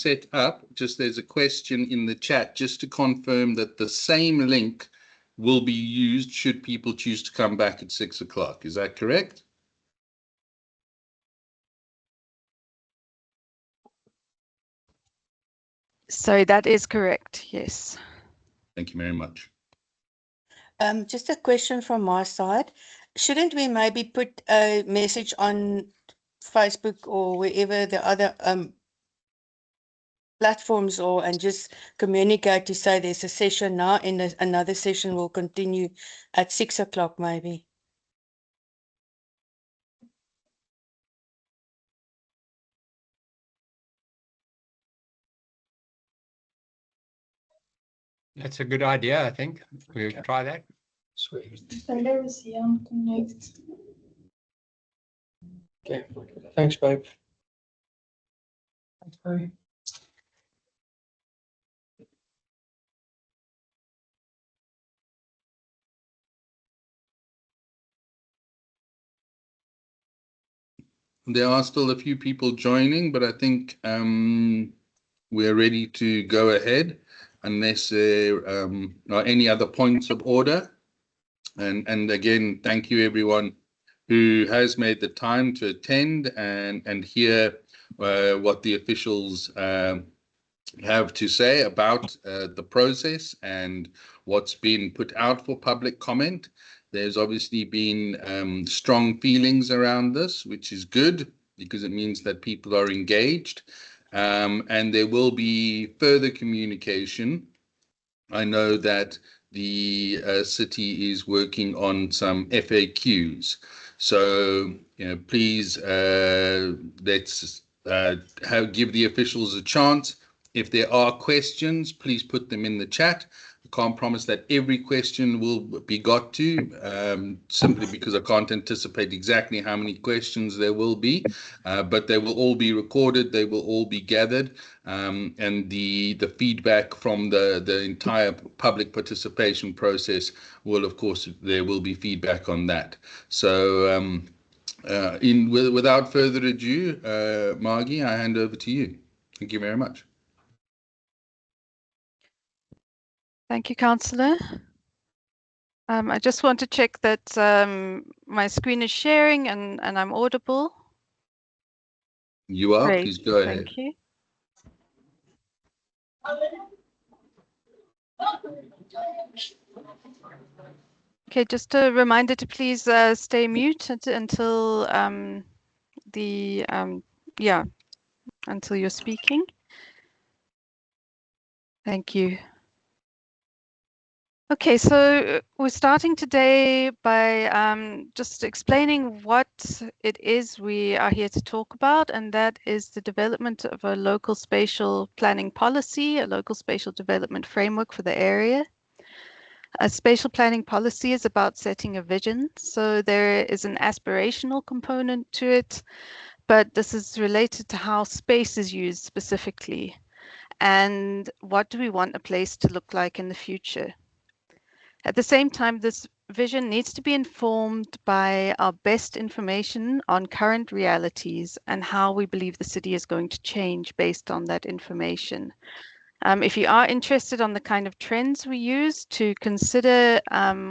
set up, just there's a question in the chat, just to confirm that the same link will be used should people choose to come back at 6 o'clock. Is that correct? So that is correct, yes. Thank you very much. Just a question from my side. Shouldn't we maybe put a message on Facebook or wherever the other platforms are, and just communicate to say there's a session now and another session will continue at 6 o'clock maybe? That's a good idea, I think. We'll try that. Sweet. Connect. Okay. Thanks, babe. Thanks, Barry. There are still a few people joining, but I think we're ready to go ahead unless there are any other points of order. And again, thank you everyone who has made the time to attend and hear what the officials have to say about the process and what's been put out for public comment. There's obviously been strong feelings around this, which is good because it means that people are engaged, and there will be further communication. I know that the city is working on some FAQs, so please let's give the officials a chance. If there are questions, please put them in the chat. I can't promise that every question will be got to, simply because I can't anticipate exactly how many questions there will be, but they will all be recorded, they will all be gathered, and the feedback from the entire public participation process will, of course, there will be feedback on that. So without further ado, Margie, I hand over to you. Thank you very much. Thank you, Councillor. I just want to check that my screen is sharing and I'm audible. You are. Great. Please go ahead. Thank you. Okay, just a reminder to please stay mute until until you're speaking. Thank you. Okay, so we're starting today by just explaining what it is we are here to talk about, and that is the development of a local spatial planning policy, a local spatial development framework for the area. A spatial planning policy is about setting a vision, so there is an aspirational component to it, but this is related to how space is used specifically, and what do we want a place to look like in the future. At the same time, this vision needs to be informed by our best information on current realities and how we believe the city is going to change based on that information. If you are interested on the kind of trends we use to consider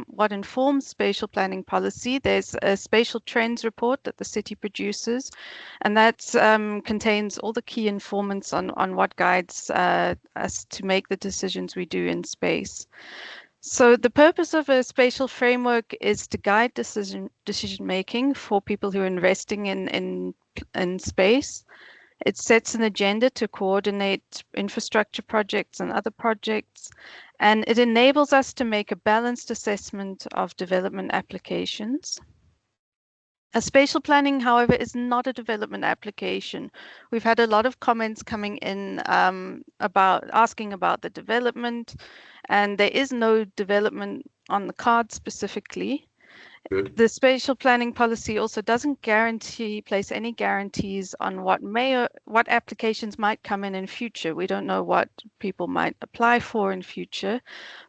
what informs spatial planning policy, there's a spatial trends report that the city produces, and that contains all the key informants on what guides us to make the decisions we do in space. So the purpose of a spatial framework is to guide decision making for people who are investing in space. It sets an agenda to coordinate infrastructure projects and other projects, and it enables us to make a balanced assessment of development applications. A spatial planning, however, is not a development application. We've had a lot of comments coming in asking about the development, and there is no development on the card specifically. Good. The spatial planning policy also doesn't place any guarantees on what applications might come in future. We don't know what people might apply for in future,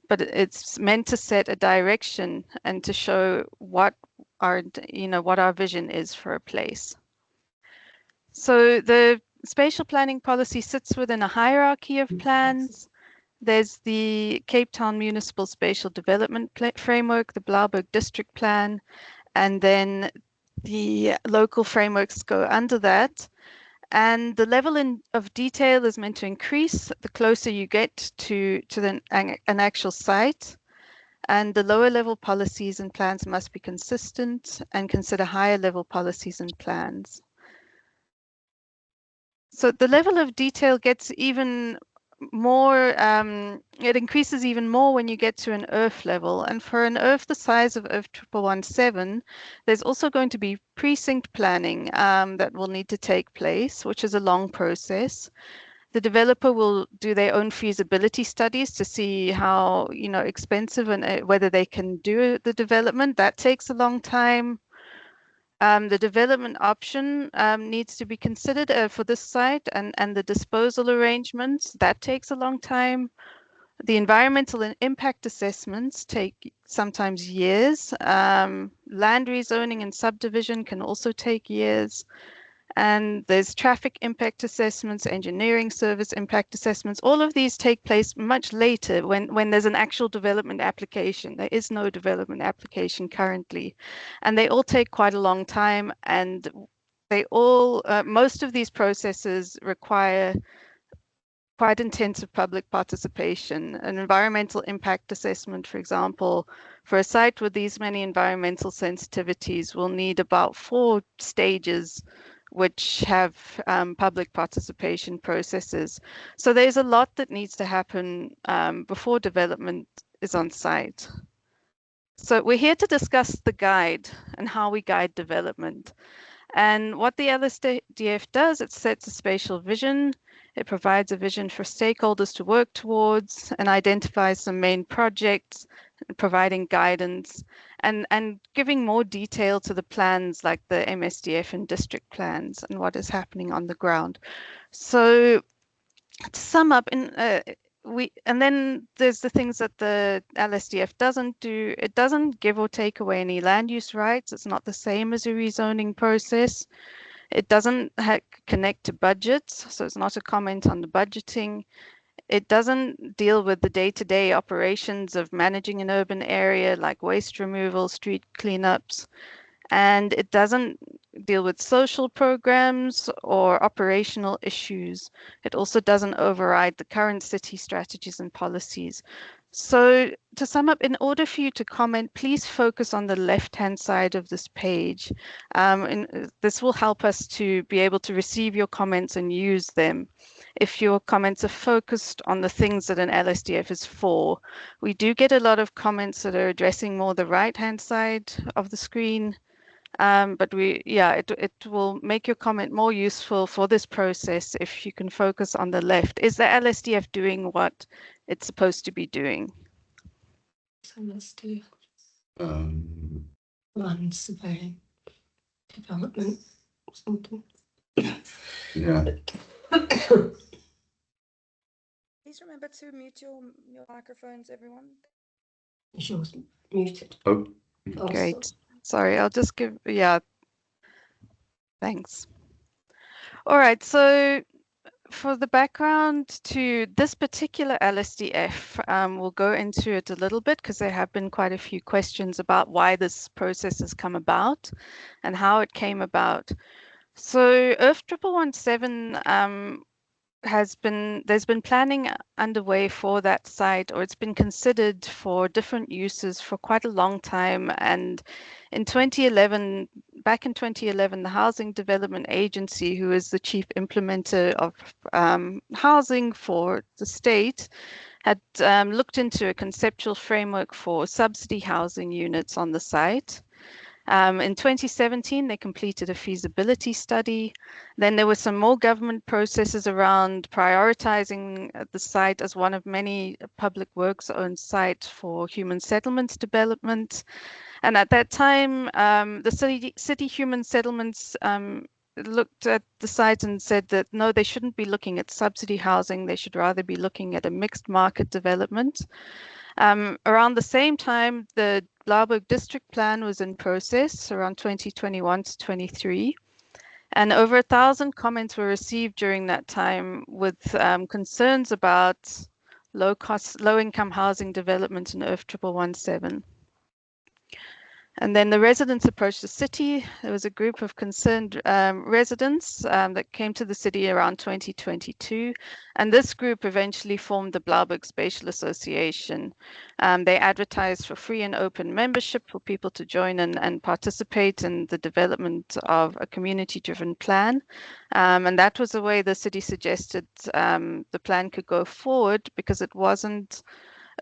but it's meant to set a direction and to show what our vision is for a place. So the spatial planning policy sits within a hierarchy of plans. There's the Cape Town Municipal Spatial Development Framework, the Blaauwberg District Plan, and then the local frameworks go under that. And the level of detail is meant to increase the closer you get to an actual site. And the lower level policies and plans must be consistent and consider higher level policies and plans. So the level of detail gets even more, it increases even more when you get to an earth level. And for an earth the size of earth 1117, there's also going to be precinct planning that will need to take place, which is a long process. The developer will do their own feasibility studies to see how, expensive and whether they can do the development. That takes a long time. The development option needs to be considered for this site, and the disposal arrangements, that takes a long time. The environmental and impact assessments take sometimes years. Land rezoning and subdivision can also take years. And there's traffic impact assessments, engineering service impact assessments. All of these take place much later when there's an actual development application. There is no development application currently, and they all take quite a long time, and they all, most of these processes require quite intensive public participation. An environmental impact assessment, for example, for a site with these many environmental sensitivities will need about 4 stages which have public participation processes. So there's a lot that needs to happen before development is on site. So we're here to discuss the guide and how we guide development. And what the LSDF does, it sets a spatial vision. It provides a vision for stakeholders to work towards and identifies some main projects, providing guidance and giving more detail to the plans like the MSDF and district plans and what is happening on the ground. So to sum up, and then there's the things that the LSDF doesn't do. It doesn't give or take away any land use rights. It's not the same as a rezoning process. It doesn't connect to budgets, so it's not a comment on the budgeting. It doesn't deal with the day-to-day operations of managing an urban area like waste removal, street cleanups, and it doesn't deal with social programs or operational issues. It also doesn't override the current city strategies and policies. So to sum up, in order for you to comment, please focus on the left-hand side of this page. And this will help us to be able to receive your comments and use them. If your comments are focused on the things that an LSDF is for, we do get a lot of comments that are addressing more the right-hand side of the screen. But it will make your comment more useful for this process if you can focus on the left. Is the LSDF doing what it's supposed to be doing? So let's do land surveying, development, something. Yeah. Please remember to mute your microphones, everyone. Is yours muted? Oh. Great. Sorry, I'll just give, thanks. All right, so for the background to this particular LSDF, we'll go into it a little bit because there have been quite a few questions about why this process has come about and how it came about. So Earth 1117 there's been planning underway for that site, or it's been considered for different uses for quite a long time. And in 2011, back in 2011, the Housing Development Agency, who is the chief implementer of housing for the state, had looked into a conceptual framework for subsidy housing units on the site. In 2017, they completed a feasibility study. Then there were some more government processes around prioritizing the site as one of many public works owned sites for human settlements development. And at that time, the city human settlements looked at the site and said that no, they shouldn't be looking at subsidy housing. They should rather be looking at a mixed market development. Around the same time, the Blaauwberg District Plan was in process around 2021 to 23. And over 1,000 comments were received during that time with concerns about low-income housing development in Earth 1117. And then the residents approached the city. There was a group of concerned residents that came to the city around 2022. And this group eventually formed the Blaauwberg Spatial Association. They advertised for free and open membership for people to join and participate in the development of a community-driven plan. And that was the way the city suggested the plan could go forward, because it wasn't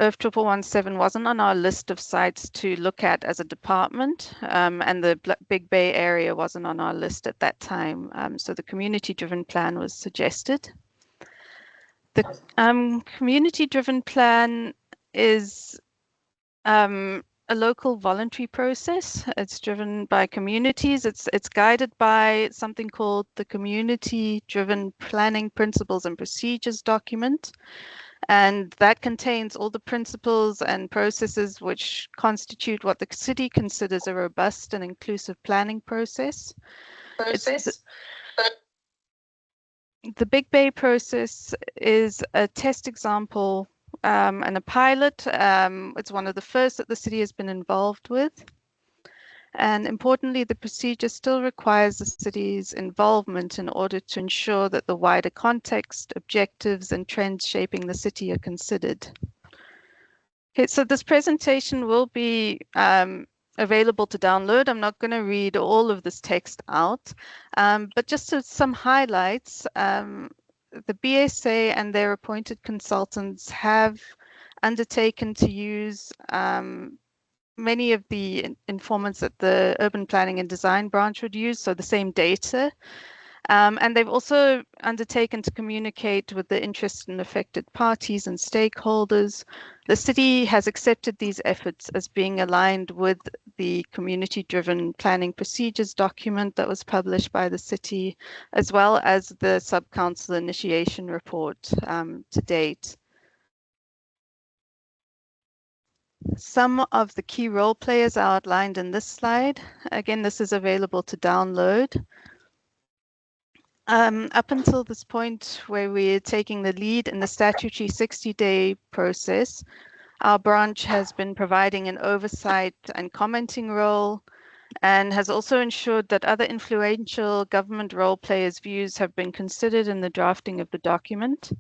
Earth 1117 wasn't on our list of sites to look at as a department, and the Big Bay area wasn't on our list at that time. So the community-driven plan was suggested. The community-driven plan is a local voluntary process. It's driven by communities. It's guided by something called the Community-Driven Planning Principles and Procedures document. And that contains all the principles and processes which constitute what the city considers a robust and inclusive planning process. The Big Bay process is a test example and a pilot. It's one of the first that the city has been involved with. And importantly, the procedure still requires the city's involvement in order to ensure that the wider context, objectives, and trends shaping the city are considered. Okay, so this presentation will be available to download. I'm not going to read all of this text out, but just some highlights. The BSA and their appointed consultants have undertaken to use many of the informants that the urban planning and design branch would use, so the same data. And they've also undertaken to communicate with the interested and affected parties and stakeholders. The city has accepted these efforts as being aligned with the community-driven planning procedures document that was published by the city, as well as the sub-council initiation report to date. Some of the key role players are outlined in this slide. Again, this is available to download. Up until this point where we're taking the lead in the statutory 60-day process, our branch has been providing an oversight and commenting role, and has also ensured that other influential government role players' views have been considered in the drafting of the document.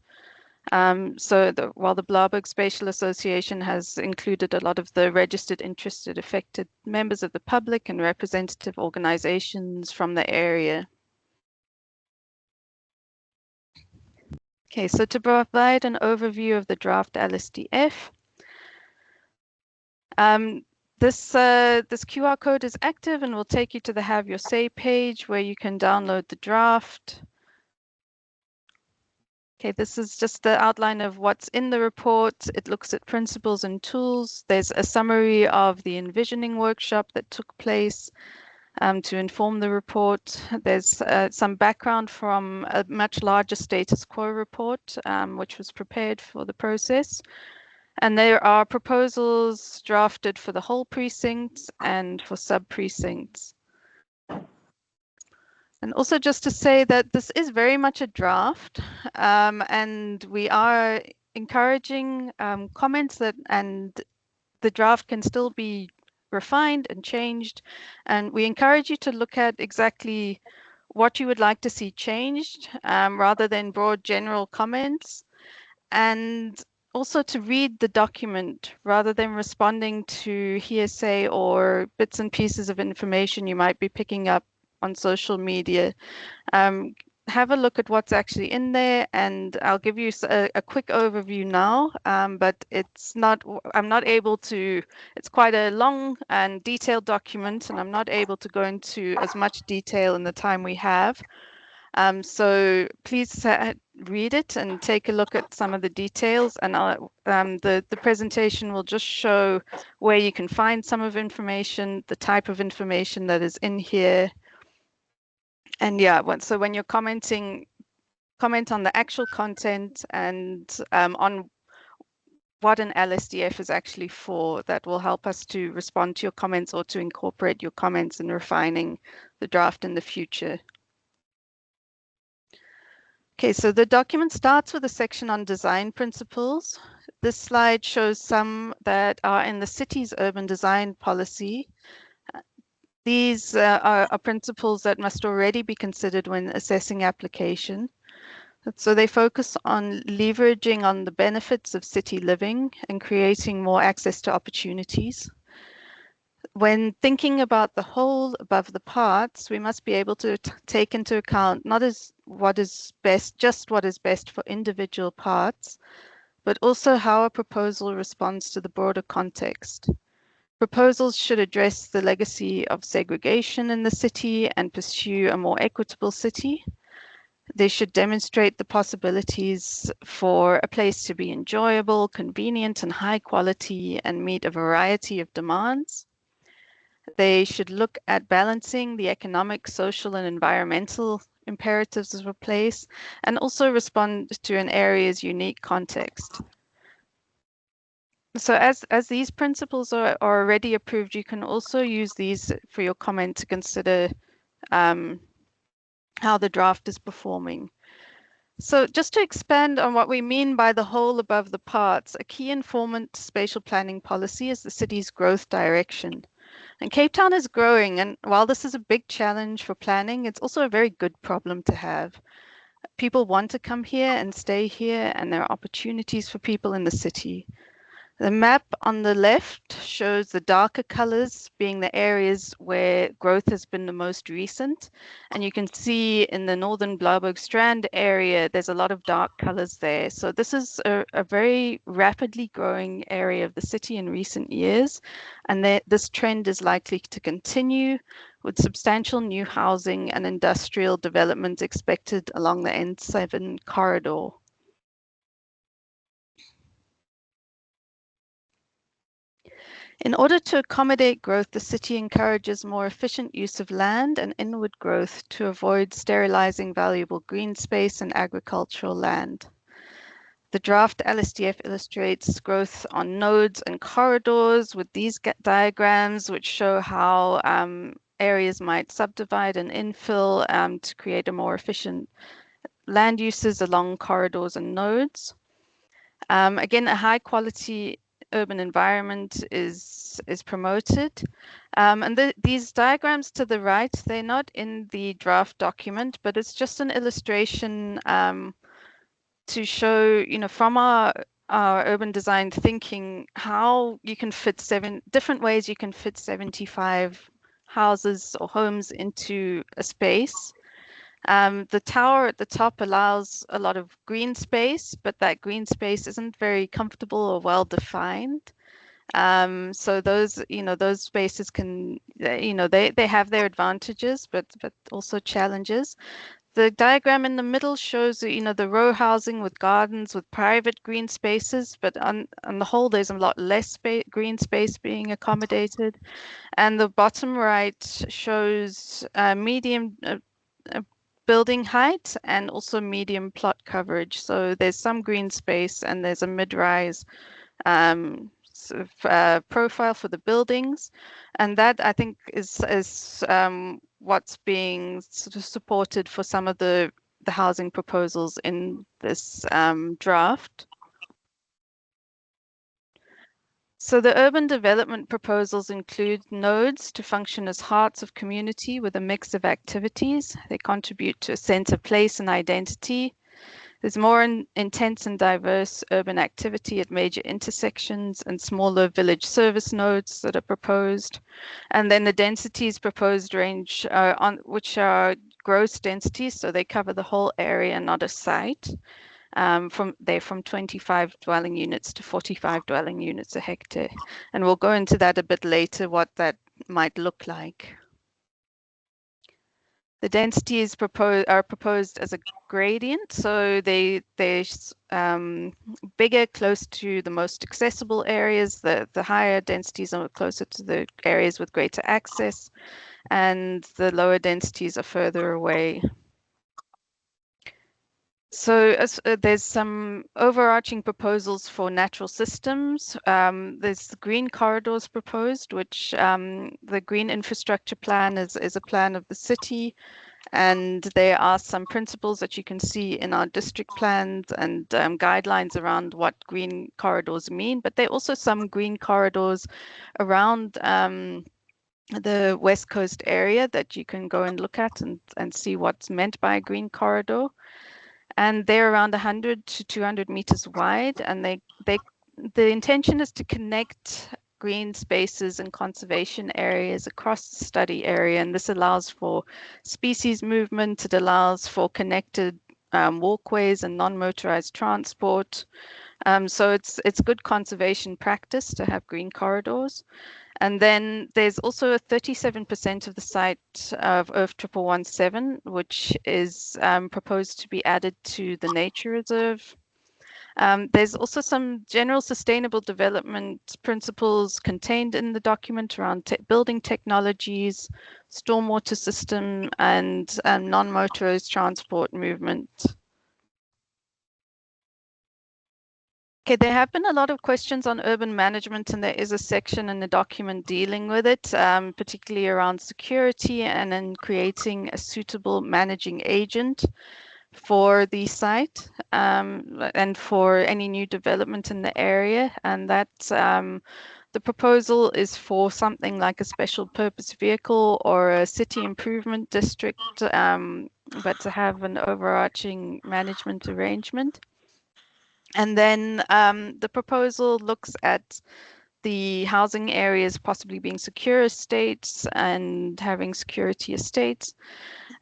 While the Blaauwberg Spatial Association has included a lot of the registered, interested, affected members of the public and representative organizations from the area. Okay, so to provide an overview of the draft LSDF, this QR code is active and will take you to the Have Your Say page where you can download the draft. Okay, this is just the outline of what's in the report. It looks at principles and tools. There's a summary of the envisioning workshop that took place to inform the report. There's some background from a much larger status quo report, which was prepared for the process. And there are proposals drafted for the whole precincts and for sub-precincts. And also just to say that this is very much a draft, and we are encouraging comments and the draft can still be refined and changed. And we encourage you to look at exactly what you would like to see changed rather than broad general comments. And also to read the document rather than responding to hearsay or bits and pieces of information you might be picking up on social media. Have a look at what's actually in there, and I'll give you a quick overview now, but it's quite a long and detailed document, and I'm not able to go into as much detail in the time we have. So please read it and take a look at some of the details, and the presentation will just show where you can find some of information, the type of information that is in here. And yeah, so when you're commenting, comment on the actual content and on what an LSDF is actually for. That will help us to respond to your comments or to incorporate your comments in refining the draft in the future. Okay, so the document starts with a section on design principles. This slide shows some that are in the city's urban design policy. These are principles that must already be considered when assessing application. So they focus on leveraging on the benefits of city living and creating more access to opportunities. When thinking about the whole above the parts, we must be able to take into account not as what is best, just what is best for individual parts, but also how a proposal responds to the broader context. Proposals should address the legacy of segregation in the city and pursue a more equitable city. They should demonstrate the possibilities for a place to be enjoyable, convenient, and high quality and meet a variety of demands. They should look at balancing the economic, social, and environmental imperatives of a place and also respond to an area's unique context. So as these principles are already approved, you can also use these for your comment to consider how the draft is performing. So just to expand on what we mean by the whole above the parts, a key informant to spatial planning policy is the city's growth direction. And Cape Town is growing, and while this is a big challenge for planning, it's also a very good problem to have. People want to come here and stay here, and there are opportunities for people in the city. The map on the left shows the darker colors being the areas where growth has been the most recent. And you can see in the northern Blaauwberg Strand area, there's a lot of dark colors there. So this is a very rapidly growing area of the city in recent years. And this trend is likely to continue with substantial new housing and industrial development expected along the N7 corridor. In order to accommodate growth, the city encourages more efficient use of land and inward growth to avoid sterilizing valuable green space and agricultural land. The draft LSDF illustrates growth on nodes and corridors with these diagrams, which show how areas might subdivide and infill to create a more efficient land uses along corridors and nodes. Again, a high quality urban environment is promoted. And these diagrams to the right, they're not in the draft document, but it's just an illustration to show, from our urban design thinking, how you can fit different ways you can fit 75 houses or homes into a space. The tower at the top allows a lot of green space, but that green space isn't very comfortable or well defined. So those spaces can, they have their advantages, but also challenges. The diagram in the middle shows, the row housing with gardens with private green spaces, but on the whole, there's a lot less green space being accommodated. And the bottom right shows medium building height and also medium plot coverage. So there's some green space and there's a mid-rise profile for the buildings. And that, I think, is what's being sort of supported for some of the housing proposals in this draft. So the urban development proposals include nodes to function as hearts of community with a mix of activities. They contribute to a sense of place and identity. There's more intense and diverse urban activity at major intersections and smaller village service nodes that are proposed. And then the densities proposed range which are gross densities, so they cover the whole area, not a site. They're from 25 dwelling units to 45 dwelling units a hectare. And we'll go into that a bit later, what that might look like. The densities are proposed as a gradient, so they're bigger close to the most accessible areas. The higher densities are closer to the areas with greater access, and the lower densities are further away. So there's some overarching proposals for natural systems. There's the green corridors proposed, which the green infrastructure plan is a plan of the city. And there are some principles that you can see in our district plans and guidelines around what green corridors mean, but there are also some green corridors around the West Coast area that you can go and look at and see what's meant by a green corridor. And they're around 100 to 200 meters wide, and the intention is to connect green spaces and conservation areas across the study area, and this allows for species movement. It allows for connected walkways and non-motorized transport. So it's good conservation practice to have green corridors. And then there's also a 37% of the site of Earth 1117, which is proposed to be added to the nature reserve. There's also some general sustainable development principles contained in the document around building technologies, stormwater system, and non-motorized transport movement. Okay, there have been a lot of questions on urban management, and there is a section in the document dealing with it, particularly around security and then creating a suitable managing agent for the site and for any new development in the area. And that the proposal is for something like a special purpose vehicle or a city improvement district, but to have an overarching management arrangement. And then the proposal looks at the housing areas possibly being secure estates and having security estates.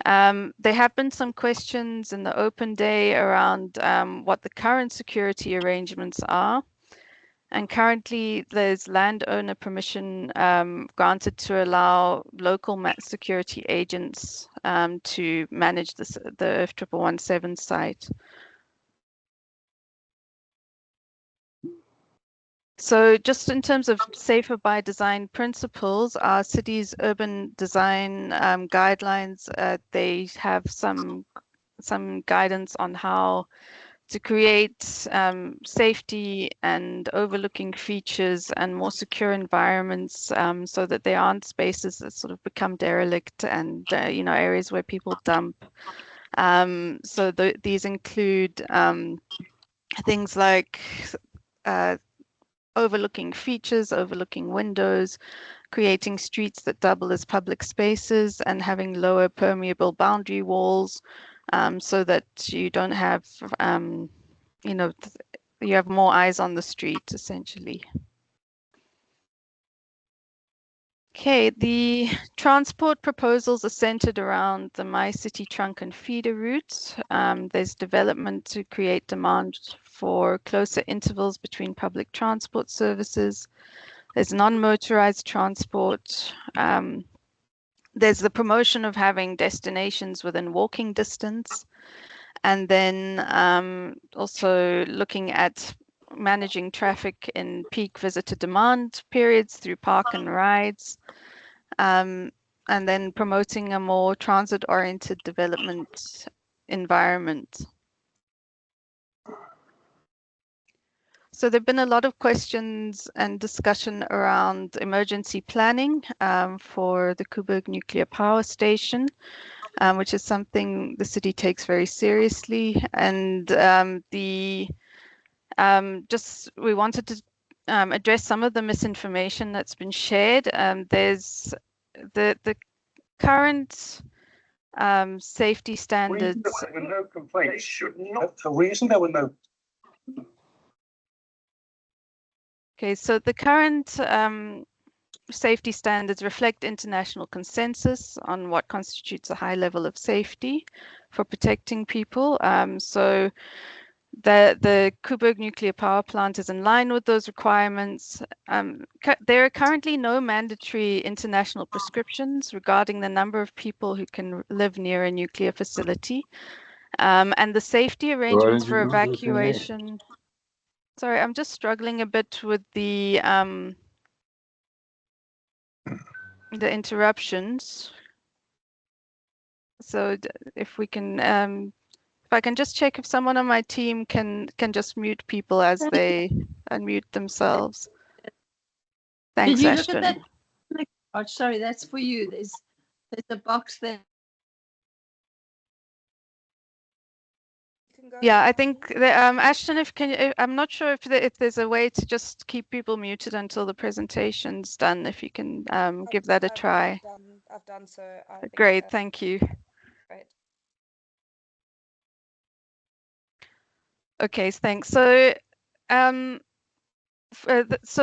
There have been some questions in the open day around what the current security arrangements are. And currently there's landowner permission granted to allow local security agents to manage the Earth 1117 site. So just in terms of safer by design principles, our city's urban design guidelines, they have some guidance on how to create safety and overlooking features and more secure environments so that there aren't spaces that sort of become derelict and areas where people dump. So these include things like overlooking features, overlooking windows, creating streets that double as public spaces, and having lower permeable boundary walls so that you don't have, you have more eyes on the street, essentially. Okay, the transport proposals are centered around the My City trunk and feeder routes. There's development to create demand for closer intervals between public transport services. There's non-motorized transport. There's the promotion of having destinations within walking distance. And then also looking at managing traffic in peak visitor demand periods through park and rides. And then promoting a more transit-oriented development environment. So there've been a lot of questions and discussion around emergency planning for the Coburg Nuclear Power Station, which is something the city takes very seriously. And we wanted to address some of the misinformation that's been shared. There's the current safety standards. There were no complaints. Should not. The reason there were no. Okay, so the current safety standards reflect international consensus on what constitutes a high level of safety for protecting people. So the Coburg nuclear power plant is in line with those requirements. There are currently no mandatory international prescriptions regarding the number of people who can live near a nuclear facility. And the safety arrangements for evacuation. Sorry, I'm just struggling a bit with the interruptions. So if we can, if I can just check if someone on my team can just mute people as they unmute themselves. Thanks, Did you Ashton. look at that? Oh, sorry, that's for you. There's a box there. go Yeah, I ahead, think Martin. Ashton, I'm not sure if there's a way to just keep people muted until the presentation's done. If you can give that a try. I've done so. I think Great, thank you. great. Okay, thanks. So,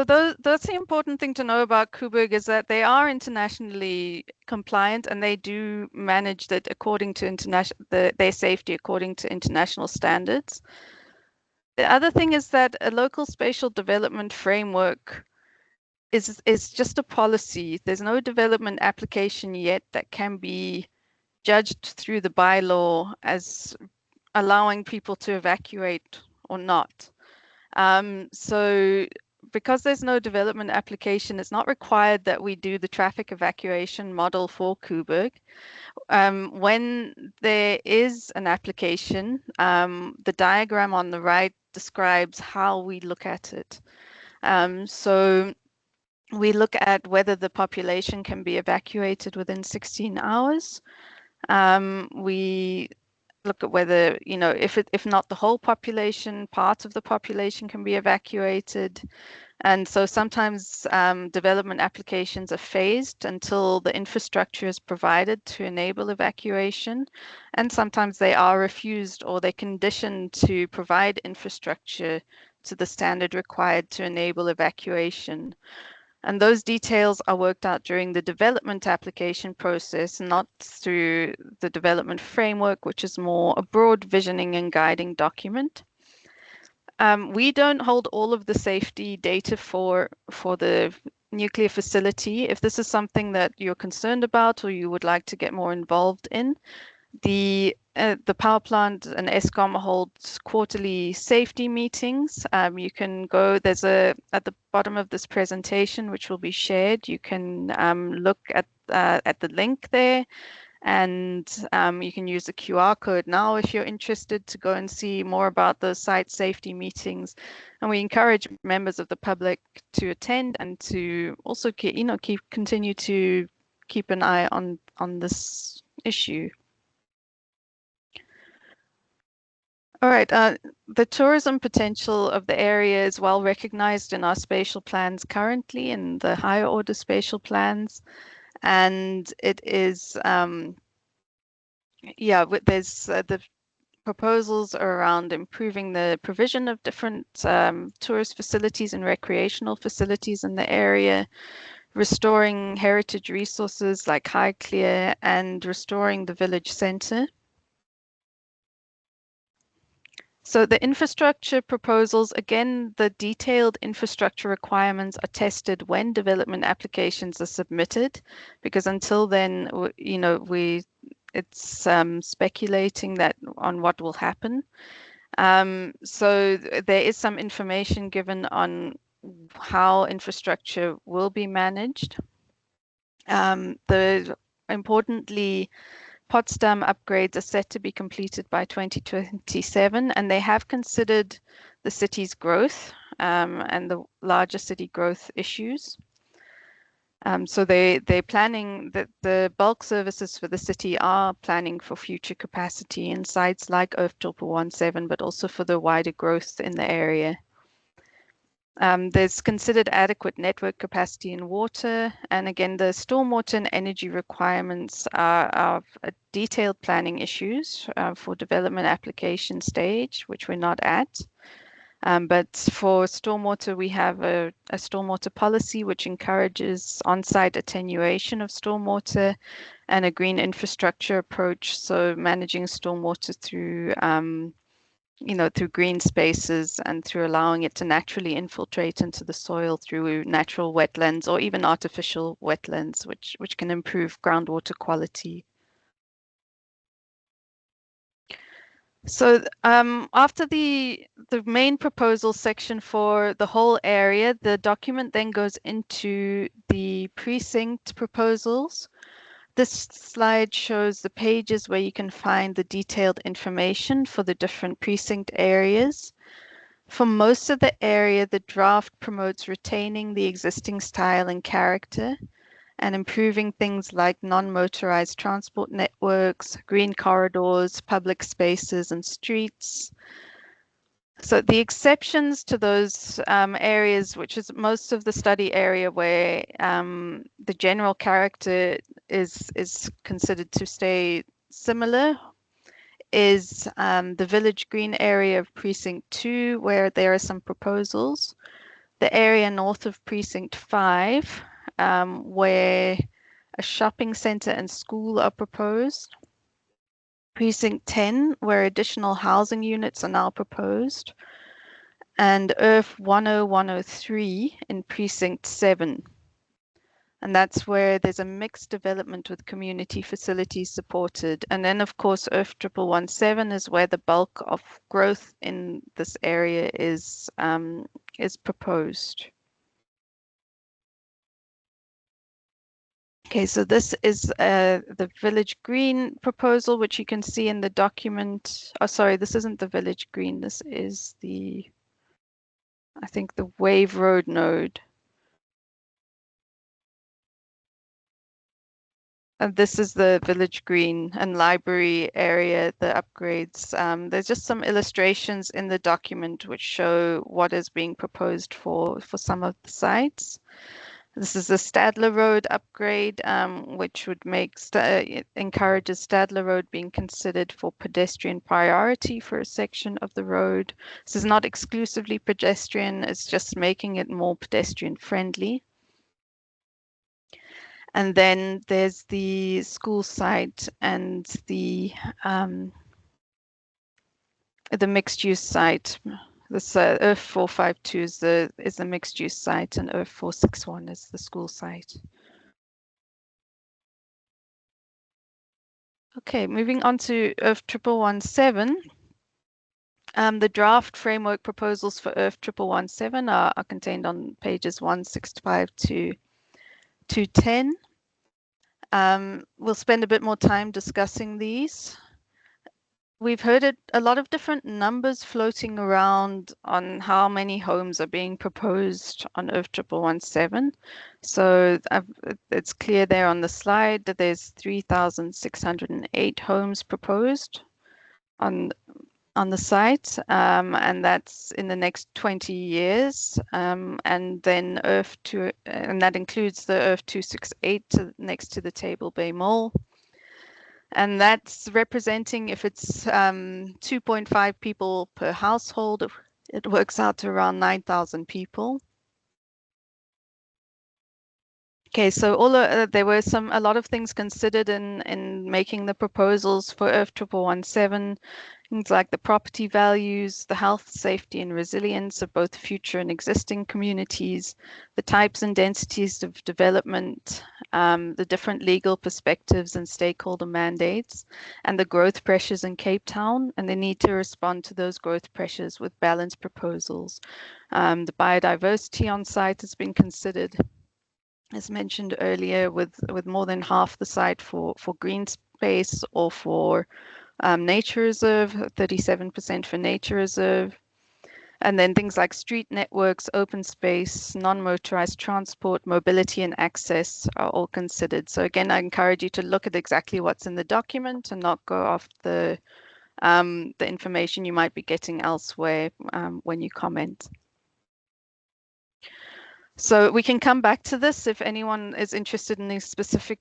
that's the important thing to know about Coburg is that they are internationally compliant and they do manage that according to their safety according to international standards. The other thing is that a local spatial development framework is just a policy. There's no development application yet that can be judged through the bylaw as allowing people to evacuate or not. So because there's no development application, it's not required that we do the traffic evacuation model for Coburg. When there is an application, the diagram on the right describes how we look at it. So we look at whether the population can be evacuated within 16 hours. We look at whether, if not the whole population, part of the population can be evacuated. And so sometimes development applications are phased until the infrastructure is provided to enable evacuation. And sometimes they are refused or they're conditioned to provide infrastructure to the standard required to enable evacuation. And those details are worked out during the development application process, not through the development framework, which is more a broad visioning and guiding document. We don't hold all of the safety data for the nuclear facility. If this is something that you're concerned about or you would like to get more involved in, the power plant and ESCOM holds quarterly safety meetings. You can go, at the bottom of this presentation, which will be shared, you can look at the link there, and you can use the QR code now if you're interested to go and see more about the site safety meetings. And we encourage members of the public to attend and to also continue to keep an eye on this issue. All right, the tourism potential of the area is well recognized in our spatial plans currently, in the higher order spatial plans. And it is, there's the proposals around improving the provision of different tourist facilities and recreational facilities in the area, restoring heritage resources like Highclere, and restoring the village center. So the infrastructure proposals, again, the detailed infrastructure requirements are tested when development applications are submitted, because until then, it's speculating on what will happen. So there is some information given on how infrastructure will be managed. Importantly, Potsdam upgrades are set to be completed by 2027, and they have considered the city's growth and the larger city growth issues. So they're planning that the bulk services for the city are planning for future capacity in sites like Oofdorp 17, but also for the wider growth in the area. There's considered adequate network capacity in water, and again, the stormwater and energy requirements are detailed planning issues for development application stage, which we're not at. But for stormwater, we have a stormwater policy which encourages on-site attenuation of stormwater and a green infrastructure approach, so managing stormwater through through green spaces and through allowing it to naturally infiltrate into the soil through natural wetlands or even artificial wetlands, which can improve groundwater quality. So after the main proposal section for the whole area, the document then goes into the precinct proposals. This slide shows the pages where you can find the detailed information for the different precinct areas. For most of the area, the draft promotes retaining the existing style and character, and improving things like non-motorized transport networks, green corridors, public spaces, and streets. So the exceptions to those areas, which is most of the study area where the general character is considered to stay similar, is the village green area of Precinct 2, where there are some proposals. The area north of Precinct 5, where a shopping centre and school are proposed. Precinct 10, where additional housing units are now proposed. And IRF 10103 in Precinct 7. And that's where there's a mixed development with community facilities supported. And then, of course, IRF 1117 is where the bulk of growth in this area is proposed. Okay, so this is the Village Green proposal, which you can see in the document. Oh, sorry, this isn't the Village Green. This is I think the Wave Road node. And this is the Village Green and Library area, the upgrades. There's just some illustrations in the document which show what is being proposed for some of the sites. This is the Stadler Road upgrade, which would encourages Stadler Road being considered for pedestrian priority for a section of the road. This is not exclusively pedestrian, it's just making it more pedestrian friendly. And then there's the school site and the mixed use site. This IRF 452 is the mixed use site, and IRF 461 is the school site. Okay, moving on to IRF 1117. The draft framework proposals for IRF 1117 are contained on pages 165 to 210. We'll spend a bit more time discussing these. We've heard a lot of different numbers floating around on how many homes are being proposed on IRF 1117. So it's clear there on the slide that there's 3,608 homes proposed on the site, and that's in the next 20 years. And then and that includes the IRF 268 next to the Table Bay Mall. And that's representing, if it's 2.5 people per household, it works out to around 9,000 people. Okay, so there were a lot of things considered in making the proposals for IRF 1117. Things like the property values, the health, safety, and resilience of both future and existing communities, the types and densities of development, the different legal perspectives and stakeholder mandates, and the growth pressures in Cape Town, and the need to respond to those growth pressures with balanced proposals. The biodiversity on site has been considered, as mentioned earlier, with more than half the site for green space or for nature reserve, 37% for nature reserve. And then things like street networks, open space, non-motorized transport, mobility and access are all considered. So again, I encourage you to look at exactly what's in the document and not go off the information you might be getting elsewhere when you comment. So we can come back to this if anyone is interested in these specific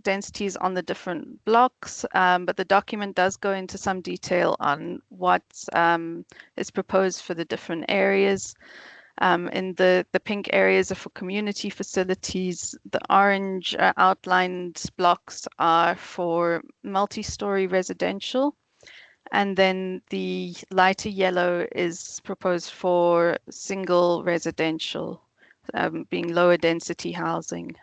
densities on the different blocks, but the document does go into some detail on what is proposed for the different areas. In the pink areas are for community facilities. The orange outlined blocks are for multi-story residential. And then the lighter yellow is proposed for single residential, being lower density housing.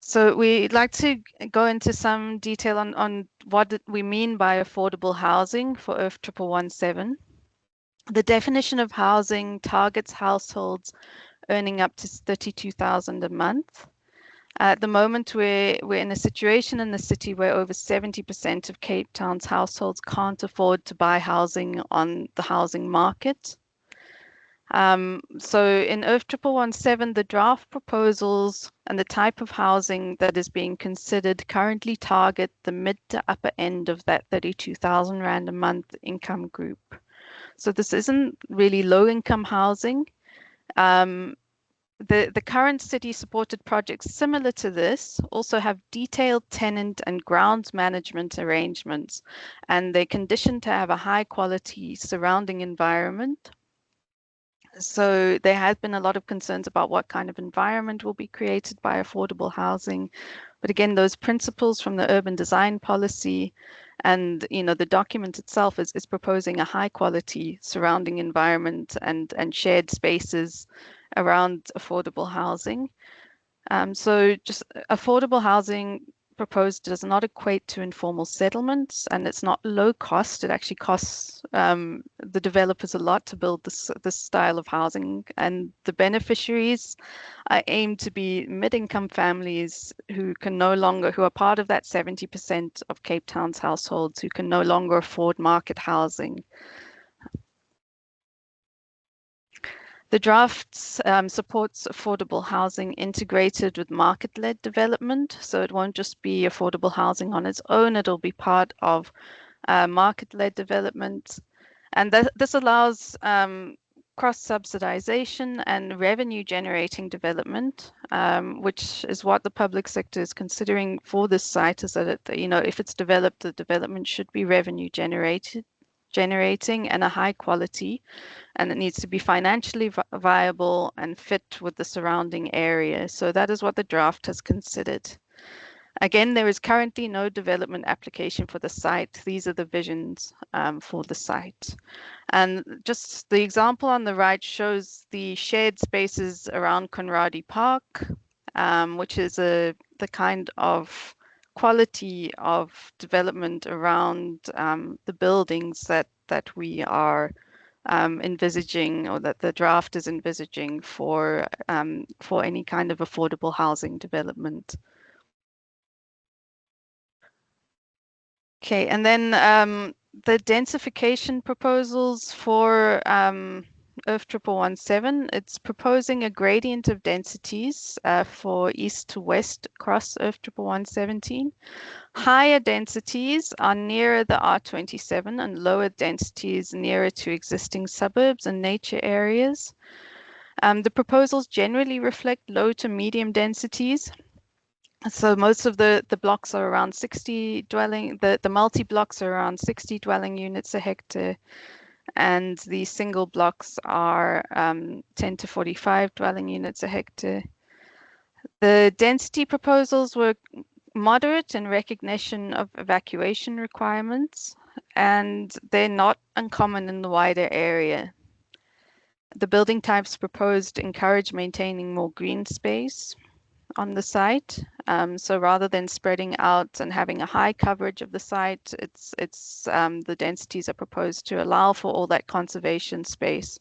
So we'd like to go into some detail on what we mean by affordable housing for IRF 1117. The definition of housing targets households earning up to $32,000 a month. At the moment, we're in a situation in the city where over 70% of Cape Town's households can't afford to buy housing on the housing market. So in Earth 1117, the draft proposals and the type of housing that is being considered currently target the mid to upper end of that 32,000 Rand a month income group. So this isn't really low income housing. The current city supported projects similar to this also have detailed tenant and grounds management arrangements, and they're conditioned to have a high quality surrounding environment. So there has been a lot of concerns about what kind of environment will be created by affordable housing. But again, those principles from the urban design policy and the document itself is proposing a high quality surrounding environment and shared spaces around affordable housing. So just affordable housing proposed does not equate to informal settlements, and it's not low cost. It actually costs the developers a lot to build this style of housing, and the beneficiaries are aimed to be mid-income families who are part of that 70% of Cape Town's households who can no longer afford market housing. The draft supports affordable housing integrated with market-led development. So it won't just be affordable housing on its own, it'll be part of market-led development. And this allows cross-subsidization and revenue-generating development, which is what the public sector is considering for this site, is that if it's developed, the development should be revenue-generating and a high quality, and it needs to be financially viable and fit with the surrounding area. So that is what the draft has considered. Again, there is currently no development application for the site. These are the visions for the site. And just the example on the right shows the shared spaces around Conradi Park, which is the kind of quality of development around the buildings that we are envisaging, or that the draft is envisaging for any kind of affordable housing development. Okay, and then the densification proposals for Earth 1117, it's proposing a gradient of densities for east to west across Earth 1117. Higher densities are nearer the R27 and lower densities nearer to existing suburbs and nature areas. The proposals generally reflect low to medium densities. So most of the blocks are around 60 dwelling, the multi-blocks are around 60 dwelling units a hectare, and the single blocks are 10 to 45 dwelling units a hectare. The density proposals were moderate in recognition of evacuation requirements, and they're not uncommon in the wider area. The building types proposed encourage maintaining more green space on the site. So rather than spreading out and having a high coverage of the site, the densities are proposed to allow for all that conservation space.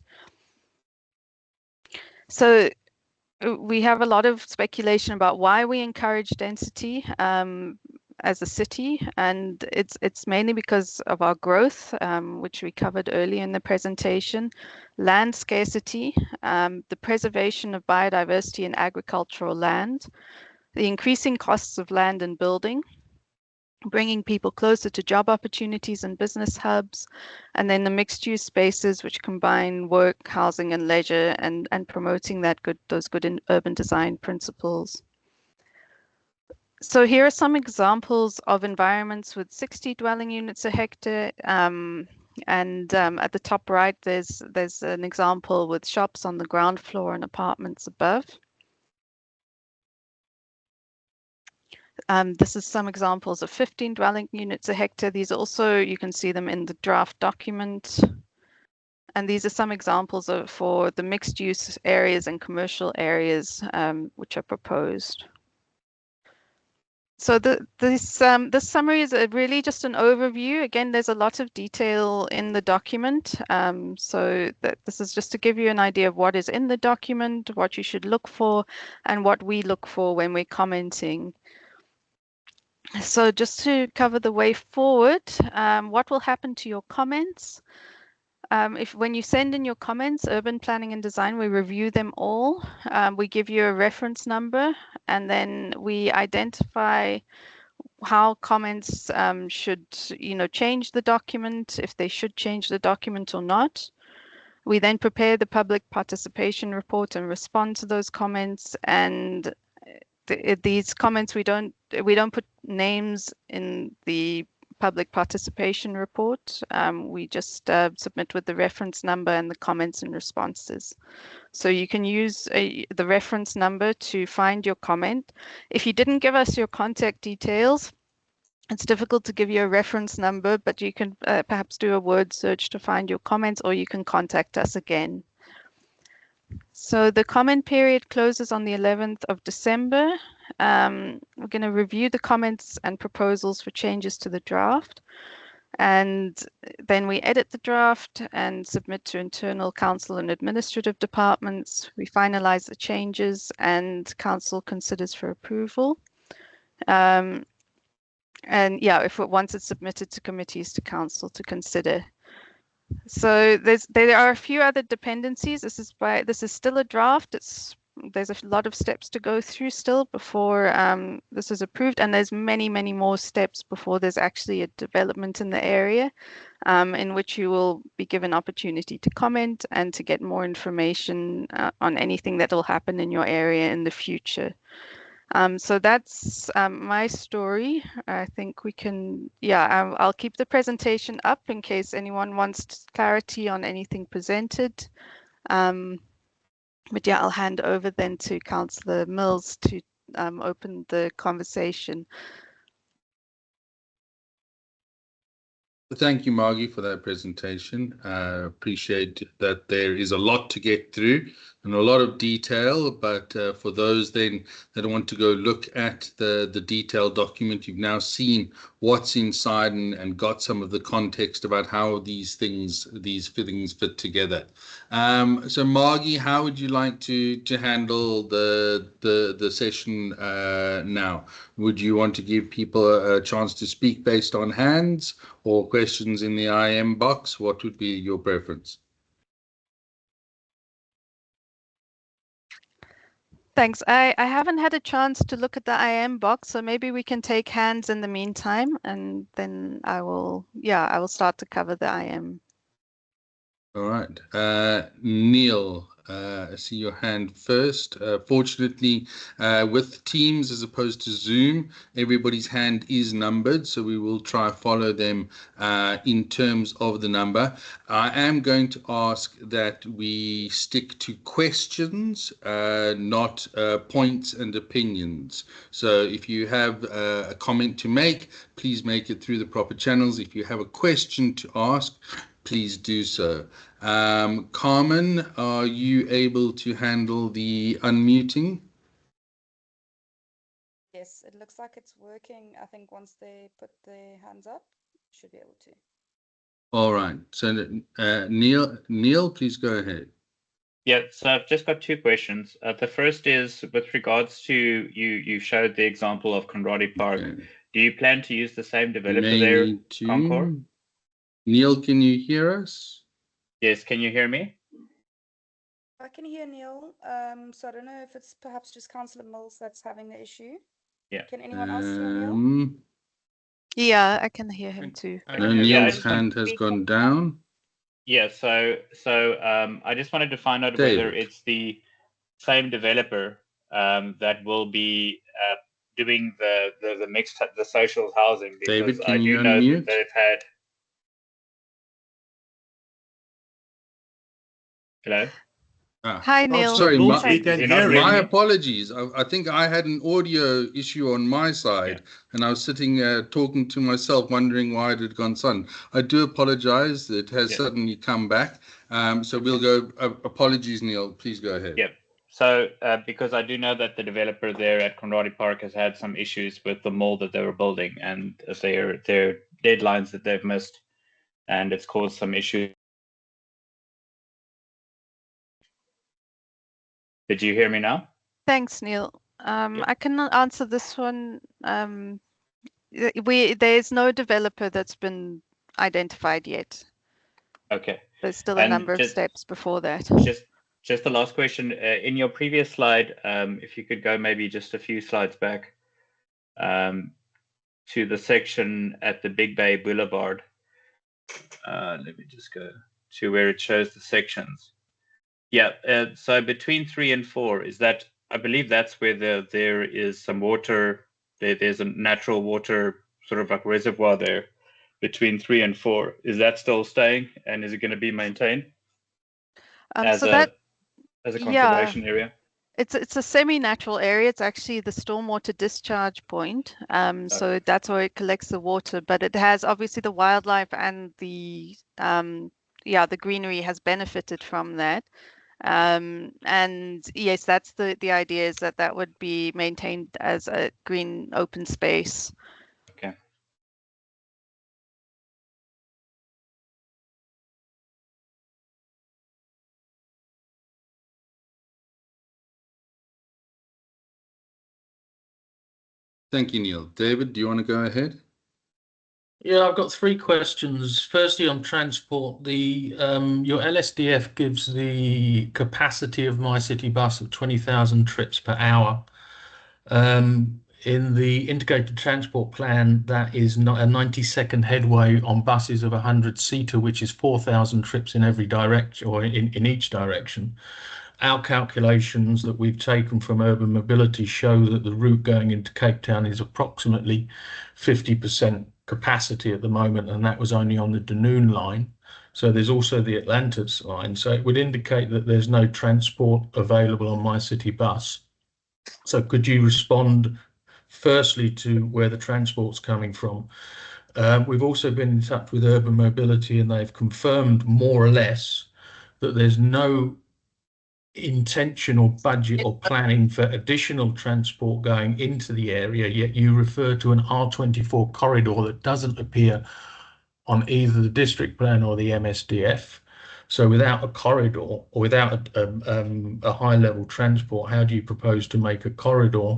So we have a lot of speculation about why we encourage density as a city, and it's mainly because of our growth, which we covered earlier in the presentation, land scarcity, the preservation of biodiversity and agricultural land, the increasing costs of land and building, bringing people closer to job opportunities and business hubs, and then the mixed-use spaces which combine work, housing, and leisure, and promoting those good urban design principles. So here are some examples of environments with 60 dwelling units a hectare, and at the top right there's an example with shops on the ground floor and apartments above. This is some examples of 15 dwelling units a hectare. These also, you can see them in the draft document. And these are some examples for the mixed use areas and commercial areas which are proposed. So this summary is really just an overview. Again, there's a lot of detail in the document. So this is just to give you an idea of what is in the document, what you should look for, and what we look for when we're commenting. So just to cover the way forward, what will happen to your comments? If when you send in your comments, urban planning and design, we review them all. We give you a reference number, and then we identify how comments should, change the document, if they should change the document or not. We then prepare the public participation report and respond to those comments. And these comments, we don't put names in the public participation report. We just submit with the reference number and the comments and responses. So you can use the reference number to find your comment. If you didn't give us your contact details, it's difficult to give you a reference number, but you can perhaps do a word search to find your comments, or you can contact us again. So the comment period closes on the 11th of December. We're going to review the comments and proposals for changes to the draft. And then we edit the draft and submit to internal council and administrative departments. We finalize the changes and council considers for approval. And yeah, once it's submitted to committees to council to consider. So there are a few other dependencies. This is still a draft. There's a lot of steps to go through still before this is approved, and there's many more steps before there's actually a development in the area, in which you will be given opportunity to comment and to get more information on anything that will happen in your area in the future. So that's my story. I think we can, yeah, I'll keep the presentation up in case anyone wants clarity on anything presented. But yeah, I'll hand over then to Councillor Mills to open the conversation. Thank you, Margie, for that presentation. Appreciate that there is a lot to get through and a lot of detail, but for those then that want to go look at the detailed document, you've now seen what's inside and got some of the context about how these things fit together. So Margie, how would you like to handle the session now? Would you want to give people a chance to speak based on hands or questions in the IM box? What would be your preference? Thanks. I haven't had a chance to look at the IM box, so maybe we can take hands in the meantime, and then I will start to cover the IM. All right. Neil, I see your hand first. Fortunately, with Teams as opposed to Zoom, everybody's hand is numbered, so we will try follow them in terms of the number. I am going to ask that we stick to questions, not points and opinions. So if you have a comment to make, please make it through the proper channels. If you have a question to ask, please do so. Carmen, are you able to handle the unmuting? Yes, it looks like it's working. I think once they put their hands up, should be able to. All right. So Neil, please go ahead. Yeah, so I've just got two questions. The first is with regards to you showed the example of Conradi Park. Okay. Do you plan to use the same developer there, Concord? Neil, can you hear us? Yes, can you hear me? I can hear Neil. So I don't know if it's perhaps just Councillor Mills that's having the issue. Yeah. Can anyone else hear Neil? Yeah, I can hear him too. No, Neil's hand has gone down. Yeah, so I just wanted to find out whether it's the same developer that will be doing the social housing, because David, can I you do know unmute? that it had. Hello. Hi, Neil. Sorry, my me. apologies. I think I had an audio issue on my side, and I was sitting talking to myself, wondering why it had gone silent. I do apologize. It has suddenly come back. So we'll go. Apologies, Neil. Please go ahead. Yeah. So because I do know that the developer there at Conradi Park has had some issues with the mall that they were building and their deadlines that they've missed, and it's caused some issues. Did you hear me now? Thanks, Neil. I cannot answer this one. There's no developer that's been identified yet. Okay. there's still a And number of just- steps before that. Just the last question. In your previous slide, if you could go maybe just a few slides back to the section at the Big Bay Boulevard. Let me just go to where it shows the sections. Yeah, so between 3 and 4, is that, I believe that's where there is some water, there's a natural water sort of like reservoir there between 3 and 4. Is that still staying, and is it going to be maintained as a conservation area? It's a semi-natural area. It's actually the stormwater discharge point. So that's where it collects the water, but it has obviously the wildlife and the greenery has benefited from that. And yes, that's the idea, is that would be maintained as a green open space. Okay. Thank you, Neil. David, do you want to go ahead? Yeah, I've got 3 questions. Firstly, on transport, your LSDF gives the capacity of My City Bus of 20,000 trips per hour. In the integrated transport plan, that is not a 90-second headway on buses of 100-seater, which is 4,000 trips in every direction, or in each direction. Our calculations that we've taken from urban mobility show that the route going into Cape Town is approximately 50% capacity at the moment, and that was only on the Dunoon line. So there's also the Atlantis line. So it would indicate that there's no transport available on My City Bus. So could you respond firstly to where the transport's coming from? We've also been in touch with urban mobility, and they've confirmed more or less that there's no intention or budget or planning for additional transport going into the area, yet you refer to an R24 corridor that doesn't appear on either the district plan or the MSDF. So without a corridor, or without a high level transport, how do you propose to make a corridor?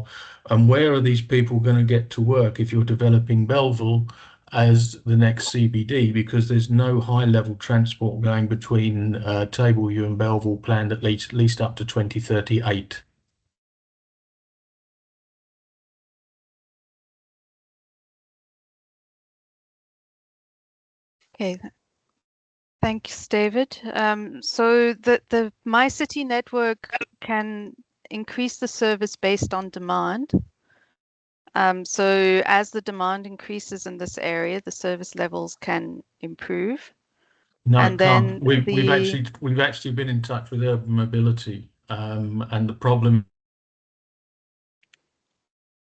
And where are these people going to get to work if you're developing Belleville as the next CBD, because there's no high level transport going between Tableview and Belleville planned at least up to 2038. Okay, thanks, David. So the My City network can increase the service based on demand. So as the demand increases in this area, the service levels can improve. No, And then we've actually been in touch with urban mobility, and the problem.